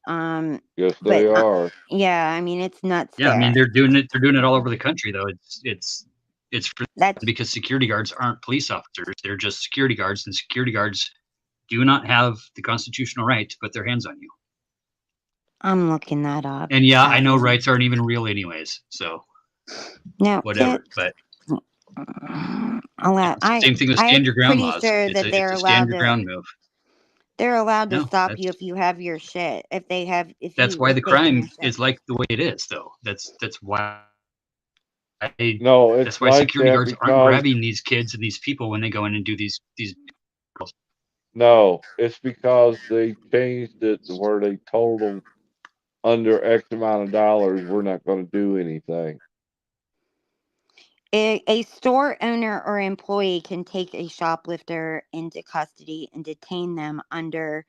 Yes, But they are. yeah, I mean it's nuts yeah. I mean there. they're doing it. They're doing it all over the country though. It's for That's because security guards aren't police officers. They're just security guards, and security guards do not have the constitutional right to put their hands on you. I'm looking that up. And yeah, I know rights aren't even real anyways. So No, whatever. But same thing with stand your ground pretty laws. sure It's that they're a stand allowed your to. ground move. They're allowed to No, stop you if you have your shit. If that's you why have the taken crime your shit. is like the way it is, though. That's why. No, it's That's why like security that guards aren't because grabbing these kids and these people when they go in and do these. no, it's because they changed it to where they told them under X amount of dollars, we're not going to do anything. A store owner or employee can take a shoplifter into custody and detain them under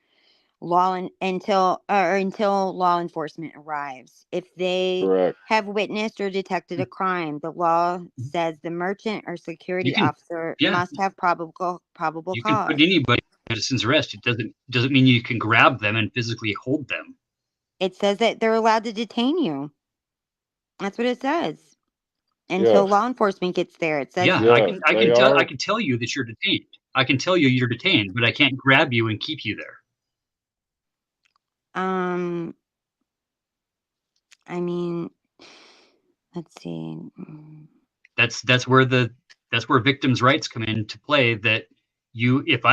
until law enforcement arrives. If they Correct. have witnessed or detected a crime, the law says the merchant or security officer must have probable You can cause. put anybody in citizen's arrest. It doesn't mean you can grab them and physically hold them. It says that they're allowed to detain you. That's what it says. Until Yes. law enforcement gets there. It says Yeah, Yes, I can tell you that you're detained. I can tell you you're detained, but I can't grab you and keep you there. I mean, let's see. That's where victims' rights come into play. That if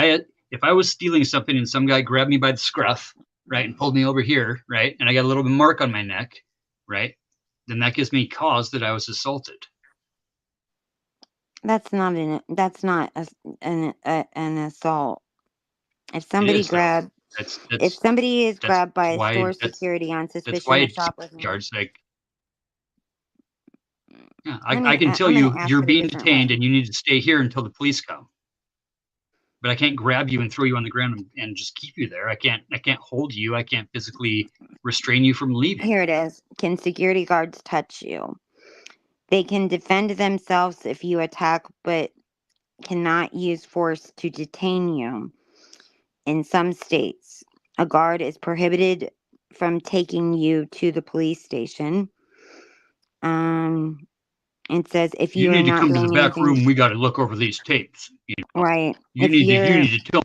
I was stealing something and some guy grabbed me by the scruff, right, and pulled me over here, right, and I got a little bit of mark on my neck, right, then that gives me cause that I was assaulted. That's not an assault. If somebody It is, grabbed, if somebody is grabbed by store security on suspicion of shoplifting, guards like. Yeah, Let me- I can I- tell I'm you gonna ask you're it a being different detained way. and you need to stay here until the police come. But I can't grab you and throw you on the ground and just keep you there. I can't hold you. I can't physically restrain you from leaving. Here it is. Can security guards touch you? They can defend themselves if you attack, but cannot use force to detain you. In some states, a guard is prohibited from taking you to the police station. It says if You you are need to not come to the doing back anything room. We got to look over these tapes. You know? right, You if need to. You you're need to tell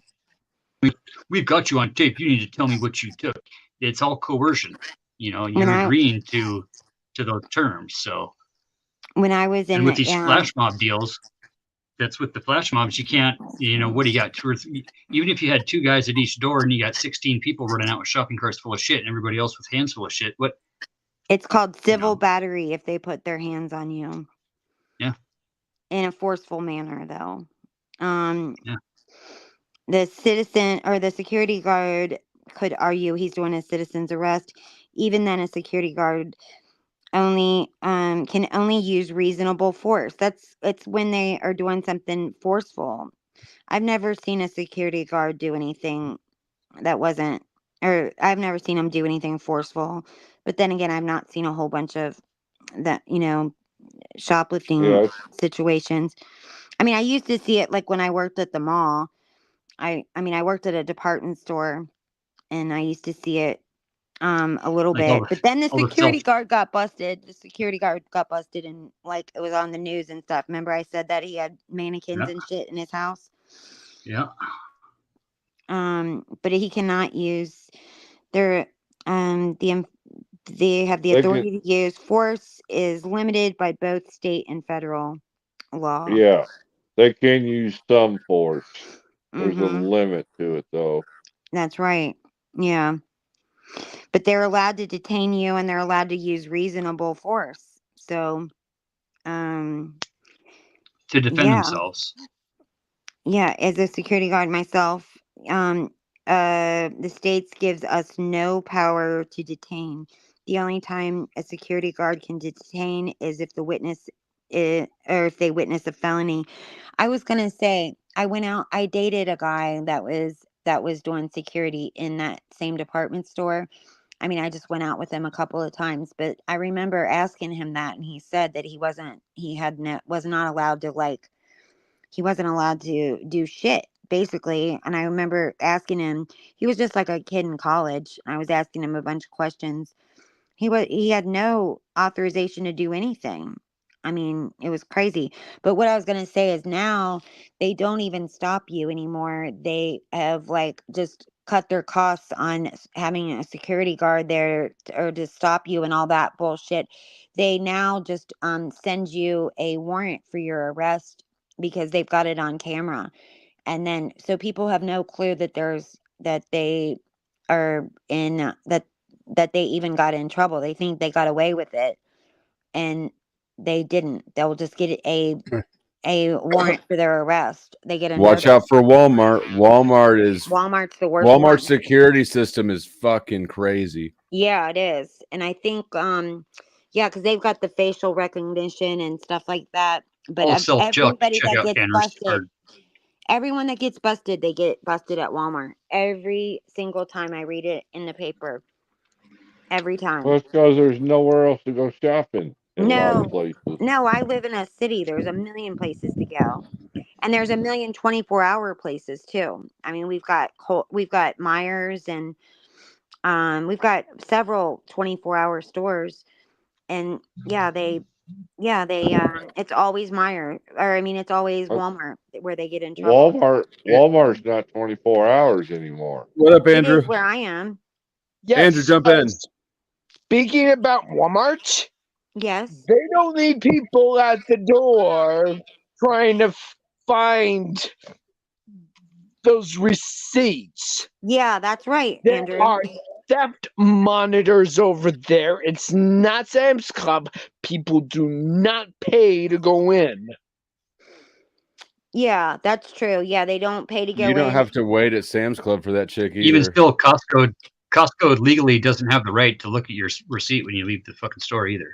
me. We've got you on tape. You need to tell me what you took. It's all coercion. You know, you're agreeing to those terms. So when I was in and with these flash mob deals, that's with the flash mobs. You can't. You know, what do you got? 2 or 3. Even if you had 2 guys at each door and you got 16 people running out with shopping carts full of shit and everybody else with hands full of shit. What? It's called civil battery if they put their hands on you. Yeah. In a forceful manner, though. Yeah. The citizen or the security guard could argue he's doing a citizen's arrest. Even then, a security guard only can only use reasonable force. It's when they are doing something forceful. I've never seen a security guard do anything that wasn't, or I've never seen them do anything forceful. But then again, I've not seen a whole bunch of that, shoplifting situations. I mean, I used to see it like when I worked at the mall. I mean, I worked at a department store, and I used to see it a little bit. But then the security guard got busted. The security guard got busted, and like it was on the news and stuff. Remember, I said that he had mannequins and shit in his house. Yeah. But he cannot use their they have the authority to use force is limited by both state and federal law. Yeah, they can use some force. There's a limit to it, though. That's right. Yeah. But they're allowed to detain you and they're allowed to use reasonable force. So, to defend themselves. Yeah, as a security guard myself, the states gives us no power to detain. The only time a security guard can detain is if the witness or if they witness a felony. I was gonna say I dated a guy that was doing security in that same department store. I mean, I just went out with him a couple of times, but I remember asking him that, and he said that he was not allowed to he wasn't allowed to do shit, basically. And I remember asking him, he was just like a kid in college. I was asking him a bunch of questions. He had no authorization to do anything. I mean, it was crazy. But what I was going to say is now they don't even stop you anymore. They have just cut their costs on having a security guard there or to stop you and all that bullshit. They now just send you a warrant for your arrest because they've got it on camera. And then so people have no clue that they are in that they even got in trouble. They think they got away with it, and they didn't. They'll just get a warrant for their arrest. They get a Watch notice. out for Walmart. Walmart's the worst. Walmart's security system is fucking crazy. Yeah, it is. And I think because they've got the facial recognition and stuff like that. But everybody that gets busted, everyone that gets busted, they get busted at Walmart. Every single time I read it in the paper. Every time. Well, it's because there's nowhere else to go shopping in a lot of places. No, I live in a city. There's a million places to go. And there's a million 24-hour places too. I mean, we've got Myers and we've got several 24-hour stores. And it's always Meyer, or I mean, it's always Walmart where they get in trouble. Walmart's not 24 hours anymore. What up, Andrew? It is where I am. Yes, Andrew, jump in. Speaking about Walmart, yes, they don't need people at the door trying to find those receipts. Yeah, that's right, There Andrew. are theft monitors over there. It's not Sam's Club. People do not pay to go in. Yeah, that's true. Yeah, they don't pay to go in. You don't have to wait at Sam's Club for that chick either. Even still, Costco legally doesn't have the right to look at your receipt when you leave the fucking store either.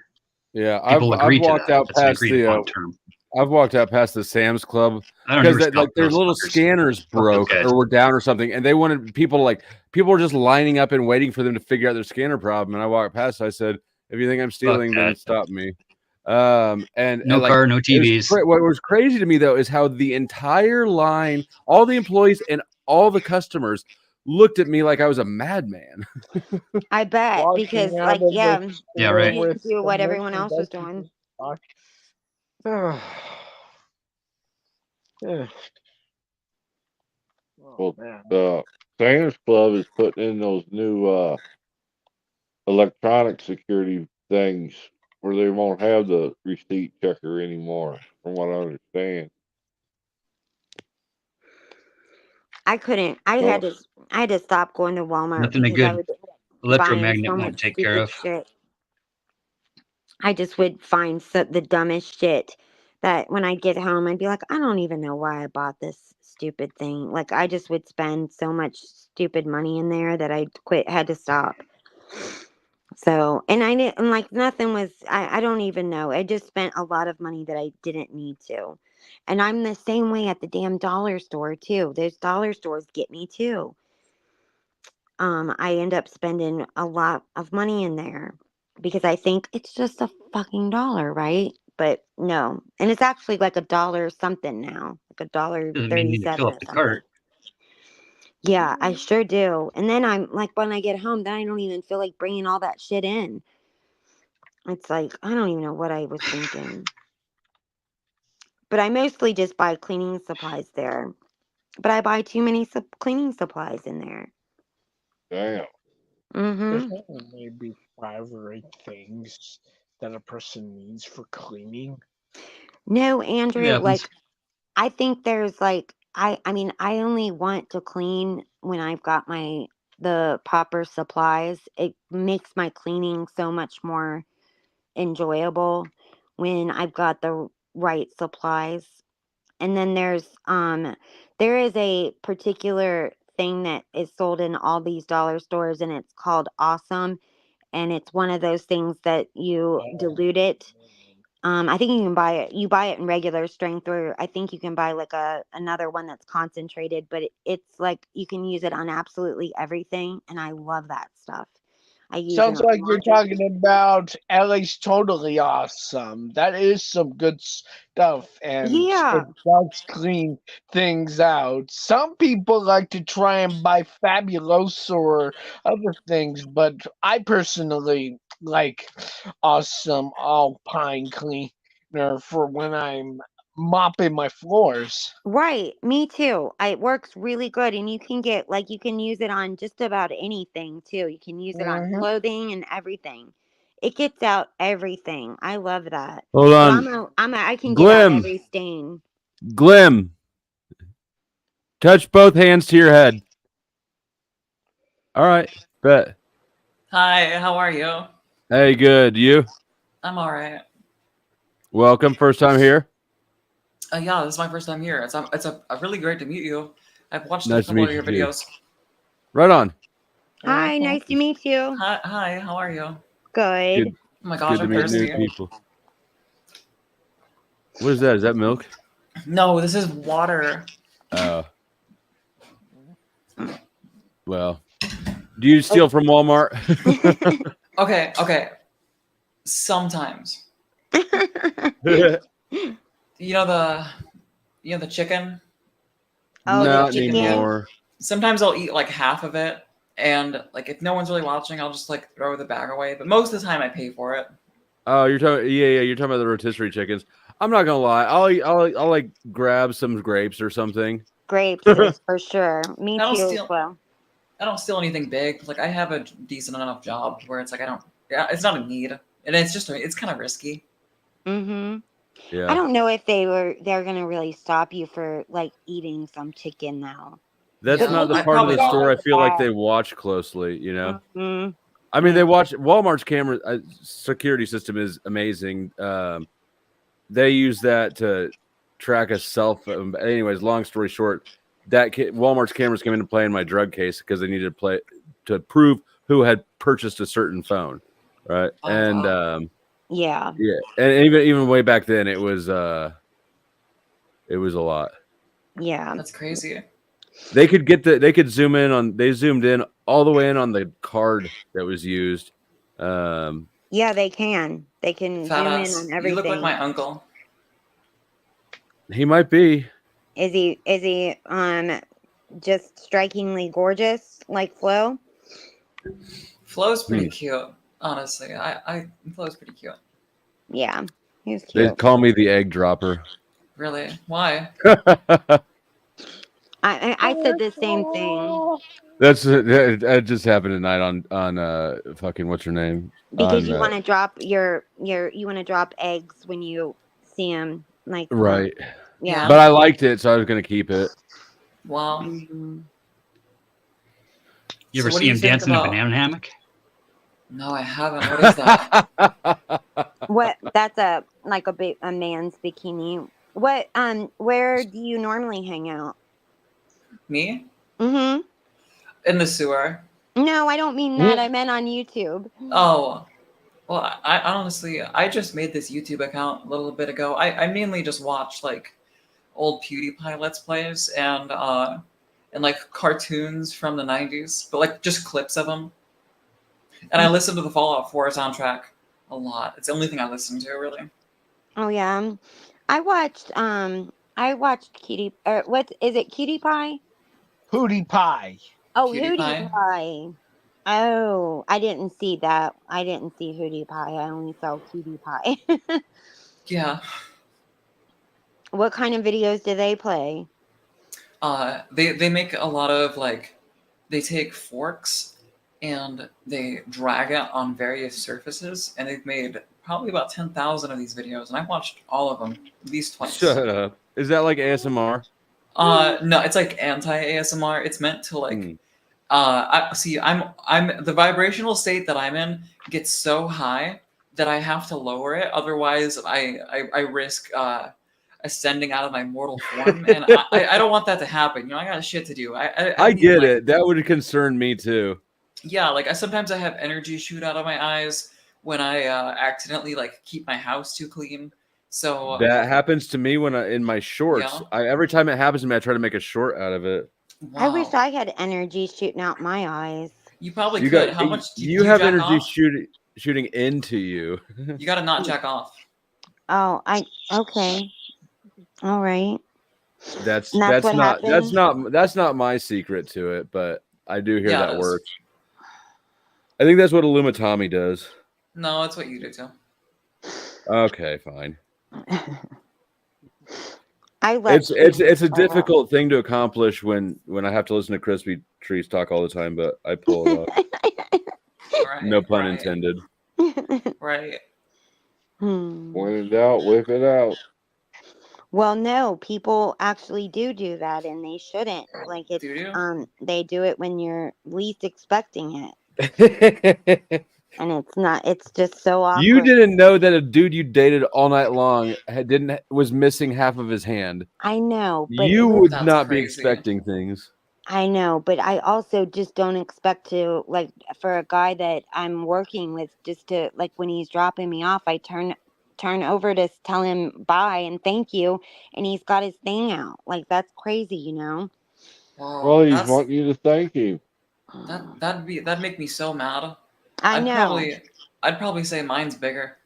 Yeah, I've walked out past I've walked out past the Sam's Club because their little scanners broke or were down or something, and they wanted people were just lining up and waiting for them to figure out their scanner problem. And I walked past, I said, "If you think I'm stealing, then stop me." No car, no TVs. What was crazy to me though is how the entire line, all the employees and all the customers looked at me like I was a madman. I bet Walking because, out like, of yeah, the Yeah, store right. you with didn't do the what everyone else was merchandise doing. Oh Well, man. Sam's Club is putting in those new electronic security things where they won't have the receipt checker anymore, from what I understand. I couldn't. I So, had to stop going to Walmart Nothing a because I good was buying electromagnet so won't much take care stupid of. shit. I just would find the dumbest shit that when I get home, I'd be like, I don't even know why I bought this stupid thing. Like, I just would spend so much stupid money in there that I had to stop. So, and I didn't, like, nothing was, I don't even know. I just spent a lot of money that I didn't need to. And I'm the same way at the damn dollar store, too. Those dollar stores get me, too. I end up spending a lot of money in there because I think it's just a fucking dollar, right? But no, and it's actually like $1 something now, like Doesn't mean you need to $1.37 fill or up the something. cart. Yeah, I sure do. And then I'm like, when I get home, then I don't even feel like bringing all that shit in. It's like, I don't even know what I was thinking. But I mostly just buy cleaning supplies there. But I buy too many cleaning supplies in there. damn. There's Mm-hmm. only maybe 5 or 8 things that a person needs for cleaning. No, It Andrew, happens. like, I think there's like I mean I only want to clean when I've got the proper supplies. It makes my cleaning so much more enjoyable when I've got the right supplies. And then there is a particular thing that is sold in all these dollar stores and it's called Awesome, and it's one of those things that you dilute it. I think you can buy it. You buy it in regular strength, or I think you can buy like another one that's concentrated. But it's like you can use it on absolutely everything, and I love that stuff. I use Sounds it on like you're laundry. talking about LA's Totally Awesome. That is some good stuff, and Yeah, it does clean things out. Some people like to try and buy Fabulous or other things, but I personally like Awesome Alpine Cleaner for when I'm mopping my floors. right. Me too. It works really good, and you can use it on just about anything too. You can use it on Mhm. clothing and everything. It gets out everything. I love that. Hold But on. I can get out Glim. every stain. Glim. Touch both hands to your head. All right. Bet. Hi, how are you? Hey, good. You? I'm all right. Welcome. First time here. Yeah, this is my first time here. It's a really great to meet you. I've watched a Nice to couple meet of your you too. videos. Right on. Hi, nice to meet you. Hi, how are you? Good. Good. Oh my It's gosh, good to I'm meet new thirsty. people. What is that? Is that milk? No, this is water. Well, do you steal from Walmart? Okay. Sometimes. You know the chicken? Oh, the Not chicken. anymore. Sometimes I'll eat like half of it, and like if no one's really watching, I'll just like throw the bag away. But most of the time, I pay for it. Oh, you're talking. Yeah. You're talking about the rotisserie chickens. I'm not gonna lie. I'll like grab some grapes or something. Grapes is for sure. Me I don't too as steal. well. I don't steal anything big. Like I have a decent enough job where it's like I don't. Yeah, it's not a need, and it's kind of risky. Mm-hmm. Yeah. I don't know if they're gonna really stop you for like eating some chicken now. That's Yeah, not the I part of probably the store I not. feel like they watch closely. You know. Mm-hmm. I mean, they watch Walmart's camera security system is amazing. They use that to track a cell phone. Anyways, long story short, Walmart's cameras came into play in my drug case because they needed to prove who had purchased a certain phone, right? Oh, And wow. Yeah. yeah, and even way back then, it was a lot. Yeah. That's crazy. They could zoomed in all the way in on the card that was used. Yeah, they can. They can Fat zoom in ass. on You look like everything. my uncle. He might be. Is he just strikingly gorgeous like Flo? Flo's pretty cute, honestly. Flo's pretty cute. Yeah, he's They cute. call me the egg dropper. Really? Why? I said the same thing That just happened tonight on fucking what's her name? because On, you want to drop you want to drop eggs when you see him like right. yeah. But I liked it, so I was gonna keep it. Wow. Mm-hmm. You So ever what do see you him think dance in a about- banana hammock? No, I haven't. What is that? What? That's a man's bikini. What? Where do you normally hang out? Me? Mm-hmm. In the sewer. No, I don't mean that. I meant on YouTube. Oh. Well, I honestly, I just made this YouTube account a little bit ago. I mainly just watch like old PewDiePie Let's Plays and like cartoons from the 90s, but like just clips of them. And I listen to the Fallout 4 soundtrack a lot. It's the only thing I listen to, really. Oh yeah. I watched Cutie. What is it? Cutie Pie? Hootie Pie. Oh, Cutie Hootie Pie? Pie. Oh, I didn't see that. I didn't see Hootie Pie. I only saw Cutie Pie. Yeah. What kind of videos do they play? They make a lot of like, they take forks and they drag it on various surfaces, and they've made probably about 10,000 of these videos, and I've watched all of them at least twice. Shut up. Is that like ASMR? No, it's like anti-ASMR. It's meant to like I'm the vibrational state that I'm in gets so high that I have to lower it, otherwise I risk ascending out of my mortal form, and I don't want that to happen. You know, I got shit to do. I need, get like, it. That would concern me too. Yeah, like sometimes I have energy shoot out of my eyes when I accidentally like keep my house too clean. So That happens to me when in my shorts. Yeah. Every time it happens to me, I try to make a short out of it. I wish I had energy shooting out my eyes. You probably You could. got How much do you have jack energy off? shooting into you. You gotta not jack off. Oh, okay. All right. That's And that's what that's not my secret to it, but I do hear Yeah, it that is. works. I think that's what Illumitami does. No, it's what you do too. Okay, fine. It's a difficult thing to accomplish when I have to listen to Crispy Trees talk all the time, but I pull it off. Right, No pun right. intended. Right. When in doubt, whip it out. Well, no, people actually do that, and they shouldn't. Like it's Do you? they do it when you're least expecting it, and it's not. It's just so awkward. You didn't know that a dude you dated all night long was missing half of his hand. I know, but You would That's not be crazy. expecting things. I know, but I also just don't expect to like for a guy that I'm working with just to like when he's dropping me off, I turn over to tell him bye and thank you, and he's got his thing out. Like that's crazy, you know. Well, he's wanting you to thank him. That'd make me so mad. I know. I'd probably say mine's bigger.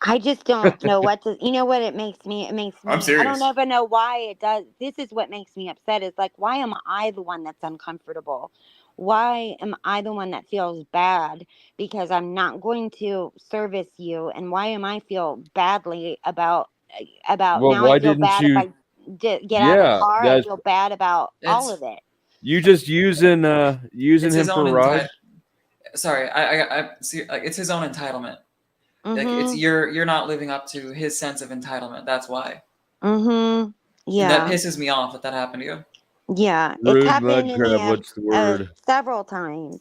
I just don't know what to. You know what it makes me? It makes me. I'm serious. I don't even know why it does. This is what makes me upset. Is like, why am I the one that's uncomfortable? Why am I the one that feels bad because I'm not going to service you? And why am I feel badly about Well, now? why I feel didn't bad you- if I get out of Yeah, the car. I that's- feel bad about all of it. You just using It's him his for own a ride? Sorry, I see. Like, it's his own entitlement. Like it's Mhm. you're not living up to his sense of entitlement. That's why. Mhm. And Yeah. that pisses me off that happened to you. Yeah, Rude it's mud happened to crab, me what's the word? several times.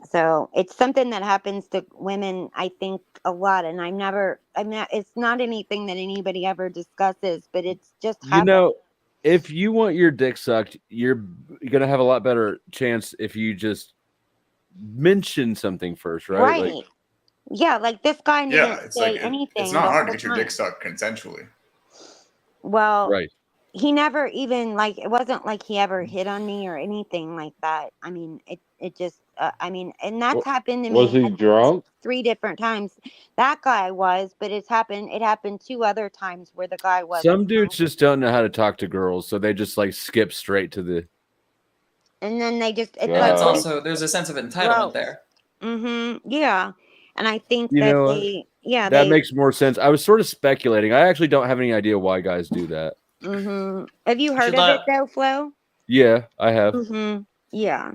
So it's something that happens to women, I think, a lot. And I'm not. It's not anything that anybody ever discusses, but it's just You happened. know, if you want your dick sucked, you're gonna have a lot better chance if you just mention something first, right? Right. Like, Yeah, like this guy didn't Yeah, it's say like anything. it's not the hard to whole get your time. dick sucked consensually. Well, right. he never even like it wasn't like he ever hit on me or anything like that. I mean, it just I mean, and that's happened to Was me he drunk? 3 different times. That guy was, but it happened 2 other times where the guy wasn't. Some dudes just don't know how to talk to girls, so they just like skip straight to the. And then they just, it's Yeah, it's like, also there's a sense of entitlement there. yeah. And I think You that know, they, yeah, that they, makes more sense. I was sort of speculating. I actually don't have any idea why guys do that. Have you heard should of let- it though, Flo? Yeah, I have. Yeah.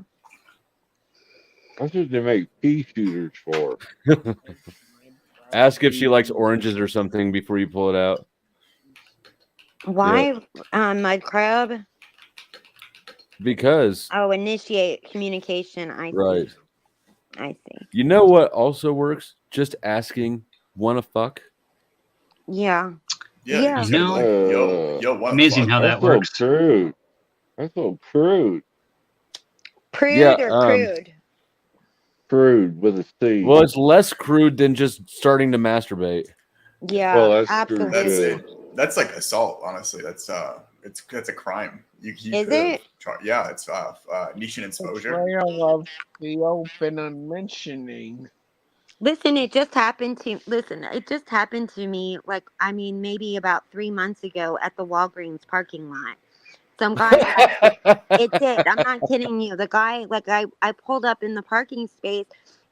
That's what they make pea shooters for. Ask if she likes oranges or something before you pull it out. Why? Mud crab? Because Oh, initiate communication. I see. right. I see. You know what also works? Just asking, wanna fuck? Yeah. Yeah, Yeah. you know, like, yo, what Amazing how that works. So crude. That's so crude. Prude Yeah, or crude? Crude with a C. Well, it's less crude than just starting to masturbate. Yeah, Well, that's absolutely. That's it. That's like assault. Honestly, that's a crime. You Is it? Yeah, it's niche exposure. Betrayal of the open unmentioning. Listen, it just happened to me, like, I mean, maybe about 3 months ago at the Walgreens parking lot. Some guy, it did. I'm not kidding you. The guy, like, I pulled up in the parking space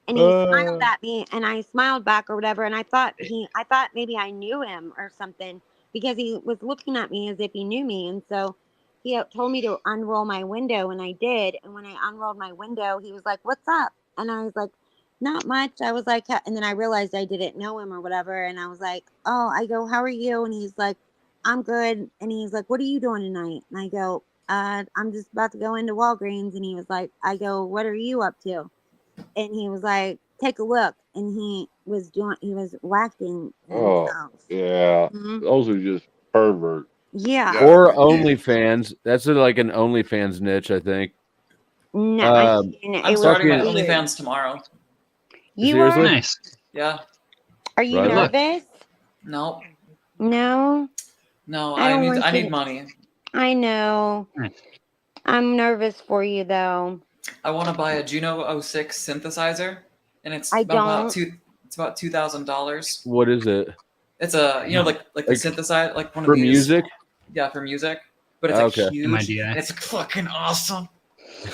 and he smiled at me and I smiled back or whatever. And I thought maybe I knew him or something because he was looking at me as if he knew me. And so he told me to unroll my window and I did. And when I unrolled my window, he was like, "What's up?" And I was like, "Not much." I was like, and then I realized I didn't know him or whatever. And I was like, "Oh," I go, "How are you?" And he's like, "I'm good." And he's like, "What are you doing tonight?" And I go, "I'm just about to go into Walgreens." And he was like, I go, "What are you up to?" And he was like, "Take a look." And he was whacking Oh, himself. yeah. Those are just perverts. Yeah. Or OnlyFans. That's like an OnlyFans niche, I think. No, I mean, I'm it starting my was weird. OnlyFans tomorrow. You Seriously? are? Nice. Yeah. Are you Right on. nervous? No. No. No, I don't I want you need to- money. I know. I'm nervous for you though. I want to buy a Juno 06 synthesizer, and it's I about don't. it's about $2,000. What is it? It's a like the Like, synthesizer, like one for of these. music? Yeah, for music. But it's like Okay. huge. MIDI. And it's fucking awesome.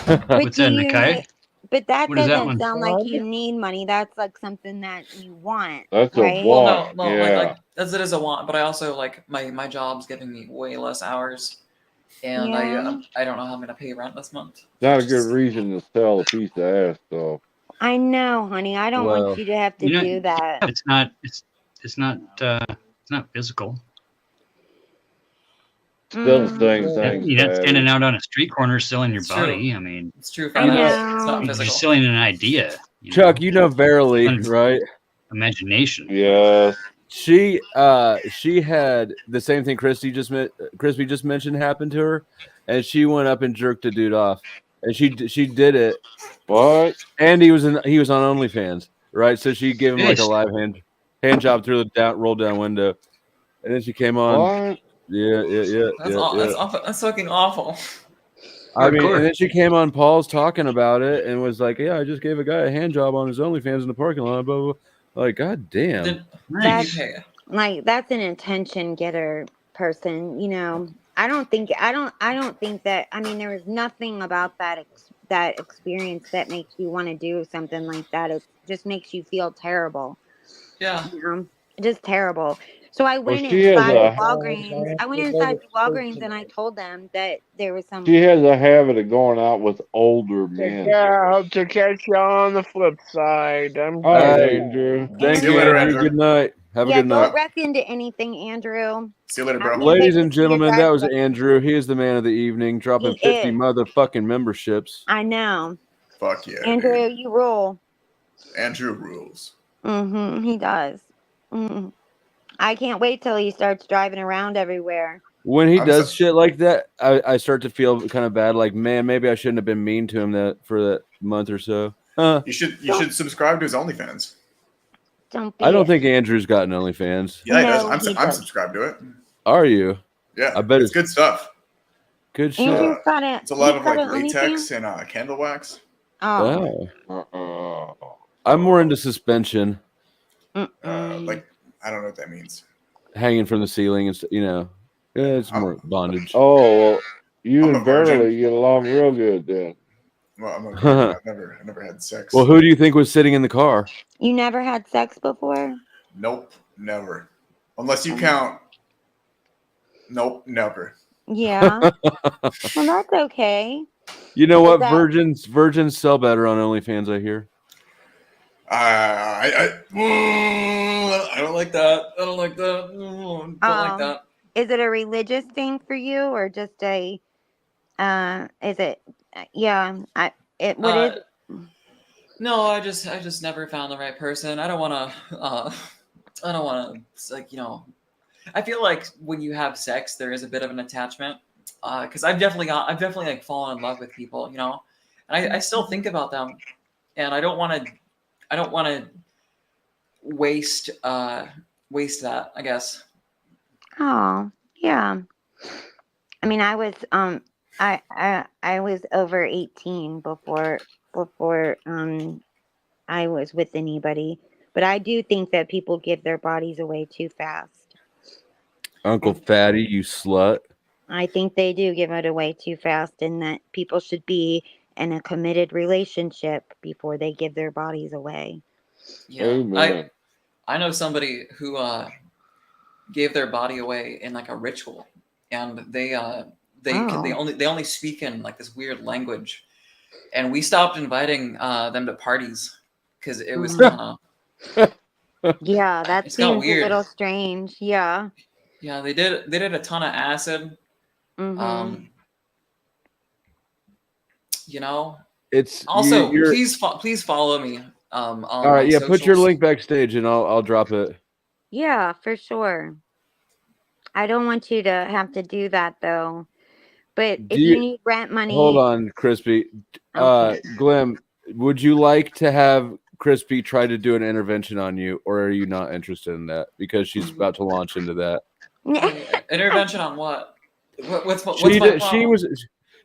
But What's that, do you Nakai? need- But that What is that doesn't one? sound like you need money. That's like something that you want. That's a right? Well, want. no, Yeah. like as it is a want, but I also like my job's giving me way less hours, and Yeah. I don't know how I'm gonna pay rent this month. Not a good reason to sell a piece of ass, though. I know, honey. I don't Well, want you to have to you know- do that. It's not physical. Still the same thing. You're not Dad. standing out on a street corner selling your It's body. I mean, It's true. I Fat ass. know. It's not you're physical. just selling an idea. Chuck, you know Verily, right? Imagination. Yeah. She had the same thing Crispy just mentioned happened to her, and she went up and jerked a dude off, and she did it. What? And he was on OnlyFans, right? So she gave him like a Nice. live hand job through the rolled down window, and then she came on. What? Yeah. That's awful. That's fucking awful. I mean, Hardcore. and then she came on Paul's talking about it and was like, "Yeah, I just gave a guy a hand job on his OnlyFans in the parking lot." Blah blah. blah. Like, god damn. Then Nice. you pay. Like that's an attention getter person. You know, I don't think that. I mean, there is nothing about that experience that makes you want to do something like that. It just makes you feel terrible. Yeah. You know, just terrible. So I went she has inside a- Walgreens. I went inside Walgreens and I told them that there was some. She has a habit of going out with older men. Yeah, I hope to catch you on the flip side. I'm All right, good. Andrew. Thank See you you, later, Andrew. Andrew. Good night. Have a Yeah, good don't night. wreck into anything, Andrew. See you later, bro. Ladies and Thank you, gentlemen, guys. that was Andrew. He is the man of the evening, dropping He 50 is. motherfucking memberships. I know, Fuck yeah, Andrew. dude. You rule. Andrew rules. He does. I can't wait till he starts driving around everywhere. When he I'm does so- shit like that, I start to feel kind of bad. Like, man, maybe I shouldn't have been mean to him for that month or so. You should subscribe to his OnlyFans. Don't be. I don't think Andrew's got an OnlyFans. Yeah, he No, does. he I'm does. subscribed to it. Are you? Yeah, I bet it's good stuff. good shit. Andrew's got it. It's a lot He's of got like an latex OnlyFans? and candle wax. Oh. I'm more into suspension, Like I don't know what that means. hanging from the ceiling and it's more bondage. Oh, well, you I'm a and Beverly virgin. get along real good then. Well, I'm a virgin. I never had sex. Well, who do you think was sitting in the car? You never had sex before? Nope, never. Unless you count. Nope, never. Yeah. Well, that's okay. You know Is what? that- Virgins sell better on OnlyFans, I hear. I don't like that. I don't like that. Don't like that. Is it a religious thing for you, or just a? Is it? Yeah. What is? No, I just never found the right person. I don't want to. I don't want to. Like, I feel like when you have sex, there is a bit of an attachment. Because I've definitely like fallen in love with people, and I still think about them, and I don't want to waste that, I guess. Oh, yeah. I mean, I was I was over 18 before I was with anybody, but I do think that people give their bodies away too fast. Uncle Fatty, you slut. I think they do give it away too fast, and that people should be in a committed relationship before they give their bodies away. Yeah, Amen. I know somebody who gave their body away in like a ritual, and they only speak in like this weird language, and we stopped inviting them to parties because it was Yeah, that It's kinda seems a weird. little strange. Yeah. yeah, they did a ton of acid. Mhm. It's Also, you're- please follow me. On All right, my yeah. Put your socials. link backstage, and I'll drop it. Yeah, for sure. I don't want you to have to do that though. But if you need rent money, Hold on, Crispy. Glim, would you like to have Crispy try to do an intervention on you, or are you not interested in that because she's about to launch into that? Intervention on what? What's my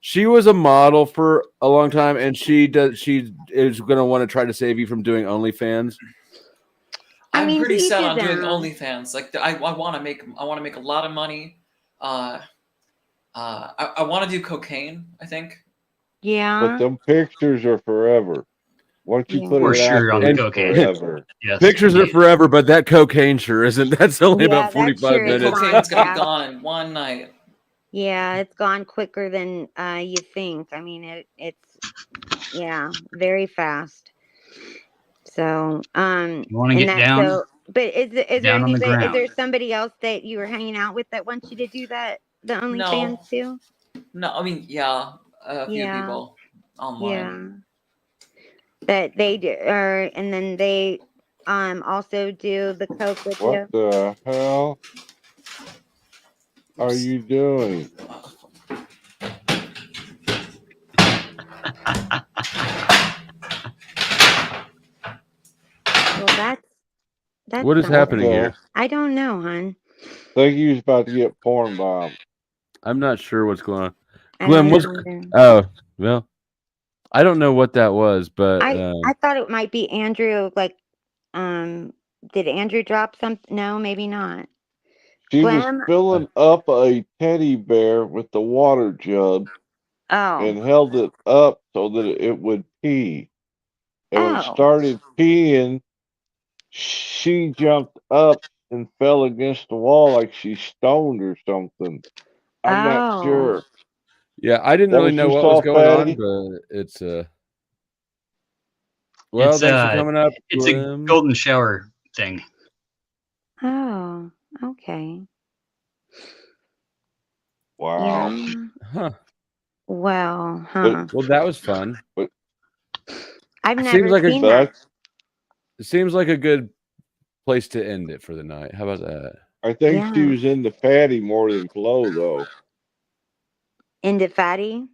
She was a model for a long time, and she is going to want to try to save you from doing OnlyFans. I'm pretty to set each on his doing own. OnlyFans. Like I want to make a lot of money. I want to do cocaine, I think. Yeah. But them pictures are forever. Once you put For it sure out on there, the it's cocaine. forever. Yes. Pictures are forever, but that cocaine sure isn't. That's only Yeah, about 45 sure is minutes. Cocaine's gonna Yeah. be gone in one night. Yeah, it's gone quicker than you think. I mean, it's very fast. So, You wanna and get that- down? So, but is there Down on the anybody? Is ground. there somebody else that you were hanging out with that wants you to do that? The OnlyFans too? No, I mean, yeah, a few Yeah. people online. Yeah. That they do, and then they also do the coke with you. What the hell are you doing? Well, that's What is something. happening here? I don't know, hon. Think you was about to get porn bombed. I'm not sure what's going on. I Glenn, don't what's? know either. Oh, well, I don't know what that was, but I thought it might be Andrew. Like, did Andrew drop something? No, maybe not. She was Glenn? filling up a teddy bear with the water jug Oh. and held it up so that it would pee. And when it Oh. started peeing, she jumped up and fell against the wall like she stoned or something. I'm not Oh. sure. yeah, I didn't That really what know you what was saw, going on, Fatty? but it's well, It's, thanks for coming up. It's a Glim. golden shower thing. Oh. Okay. Wow. Yeah. Huh. Well, huh? Well, that was fun. I've It never seems like seen that. it seems like a good place to end it for the night. How about that? I think Yeah. she was into Fatty more than Flo, though. Into Fatty.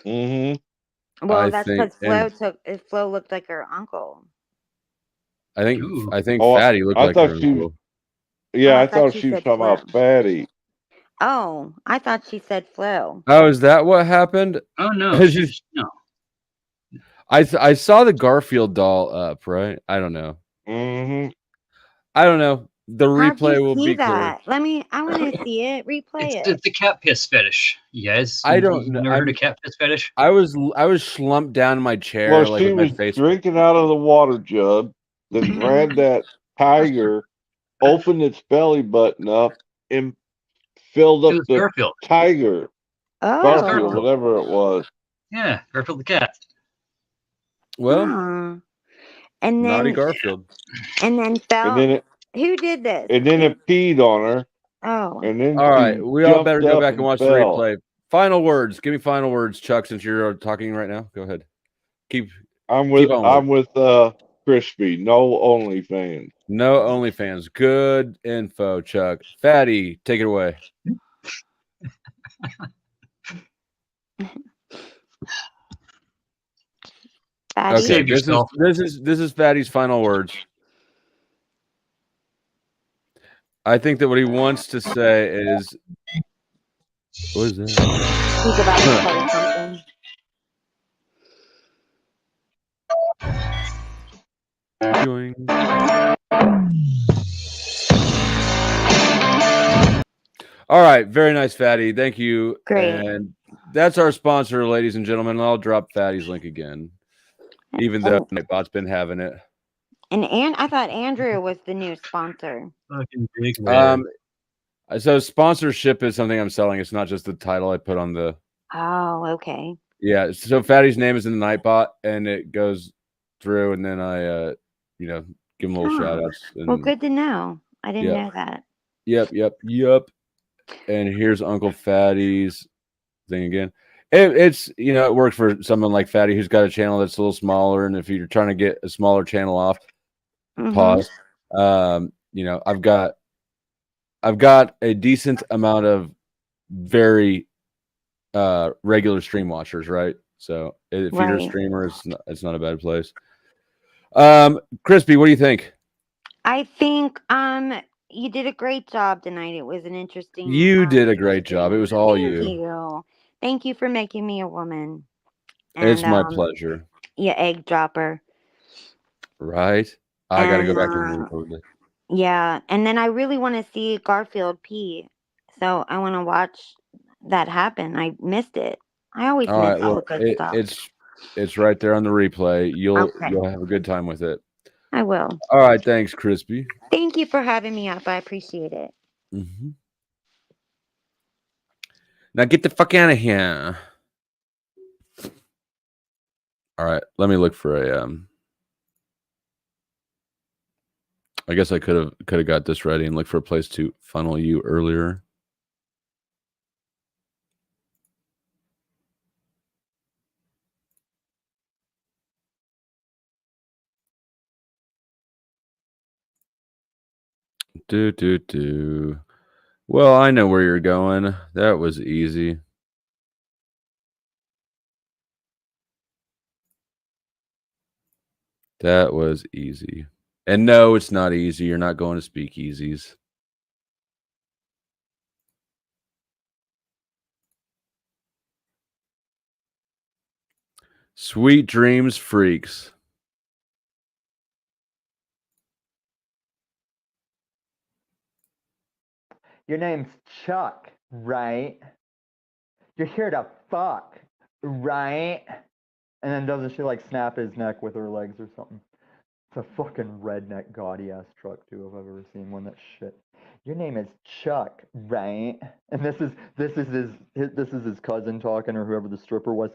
Mm-hmm. Well, I that's think- because Flo looked like her uncle. I think Ooh. Fatty looked I like thought her she uncle. Yeah, Oh, I thought she was said talking about Flo. Fatty. Oh, I thought she said Flo. Oh, is that what happened? Oh no, As you- no. I saw the Garfield doll up, right? I don't know. Mm-hmm. I don't know. The How'd replay you will see be clear. that? I want to see it. Replay it. It's the cat piss fetish. You guys, I you don't. never heard of cat piss fetish? I was slumped down in my chair, Well, like she with my was face. drinking out of the water jug, then grabbed that tiger, opened its belly button up, and filled It up was the Garfield. tiger. Oh. Garfield, whatever it was. Yeah, Garfield the cat. Well, Oh. And naughty then Garfield. and then fell. And then it Who did this? and then it peed on her, Oh. and then All right, she we all jumped better go up back and watch the fell. replay. Final words. Give me final words, Chuck. Since you're talking right now, go ahead. I'm keep with Crispy. No OnlyFans. No OnlyFans. Good info, Chuck. Fatty, take it away. Fatty? Okay, this is Fatty's final words. I think that what he wants to say is, what is that? He's about to say something. Doing. All right, very nice, Fatty. Thank you. Great. And that's our sponsor, ladies and gentlemen. I'll drop Fatty's link again, even though Nightbot's been having it. And I thought Andrew was the new sponsor. Fucking big man. So sponsorship is something I'm selling. It's not just the title I put on the. Oh, okay. Yeah. So Fatty's name is in the Nightbot, and it goes through, and then I, give him little shout outs. Well, good to know. I didn't know that. Yep. And here's Uncle Fatty's thing again. It's it works for someone like Fatty who's got a channel that's a little smaller, and if you're trying to get a smaller channel off, pause. I've got a decent amount of very regular stream watchers, right? So if you're a streamer, it's not a bad place. Crispy, what do you think? I think you did a great job tonight. It was an interesting. You did a great job. It was all Thank you. Thank you for making me a woman. And, it's my pleasure. Yeah, egg dropper. Right. I got to go back and record it. Yeah, and then I really want to see Garfield pee, so I want to watch that happen. I missed it. I always All miss right. all Well, the good stuff. it's right there on the replay. You'll Okay. have a good time with it. I will. All right. Thanks, Crispy. Thank you for having me up. I appreciate it. Mm-hmm. Now get the fuck out of here. All right. Let me look for a. I guess I could have got this ready and looked for a place to funnel you earlier. Well, I know where you're going. That was easy. That was easy. And no, it's not easy. You're not going to speakeasies. Sweet dreams, freaks. Your name's Chuck, right? You're here to fuck, right? And then doesn't she like snap his neck with her legs or something? It's a fucking redneck gaudy ass truck too, if I've ever seen one. That shit. Your name is Chuck, right? And this is his cousin talking, or whoever the stripper was.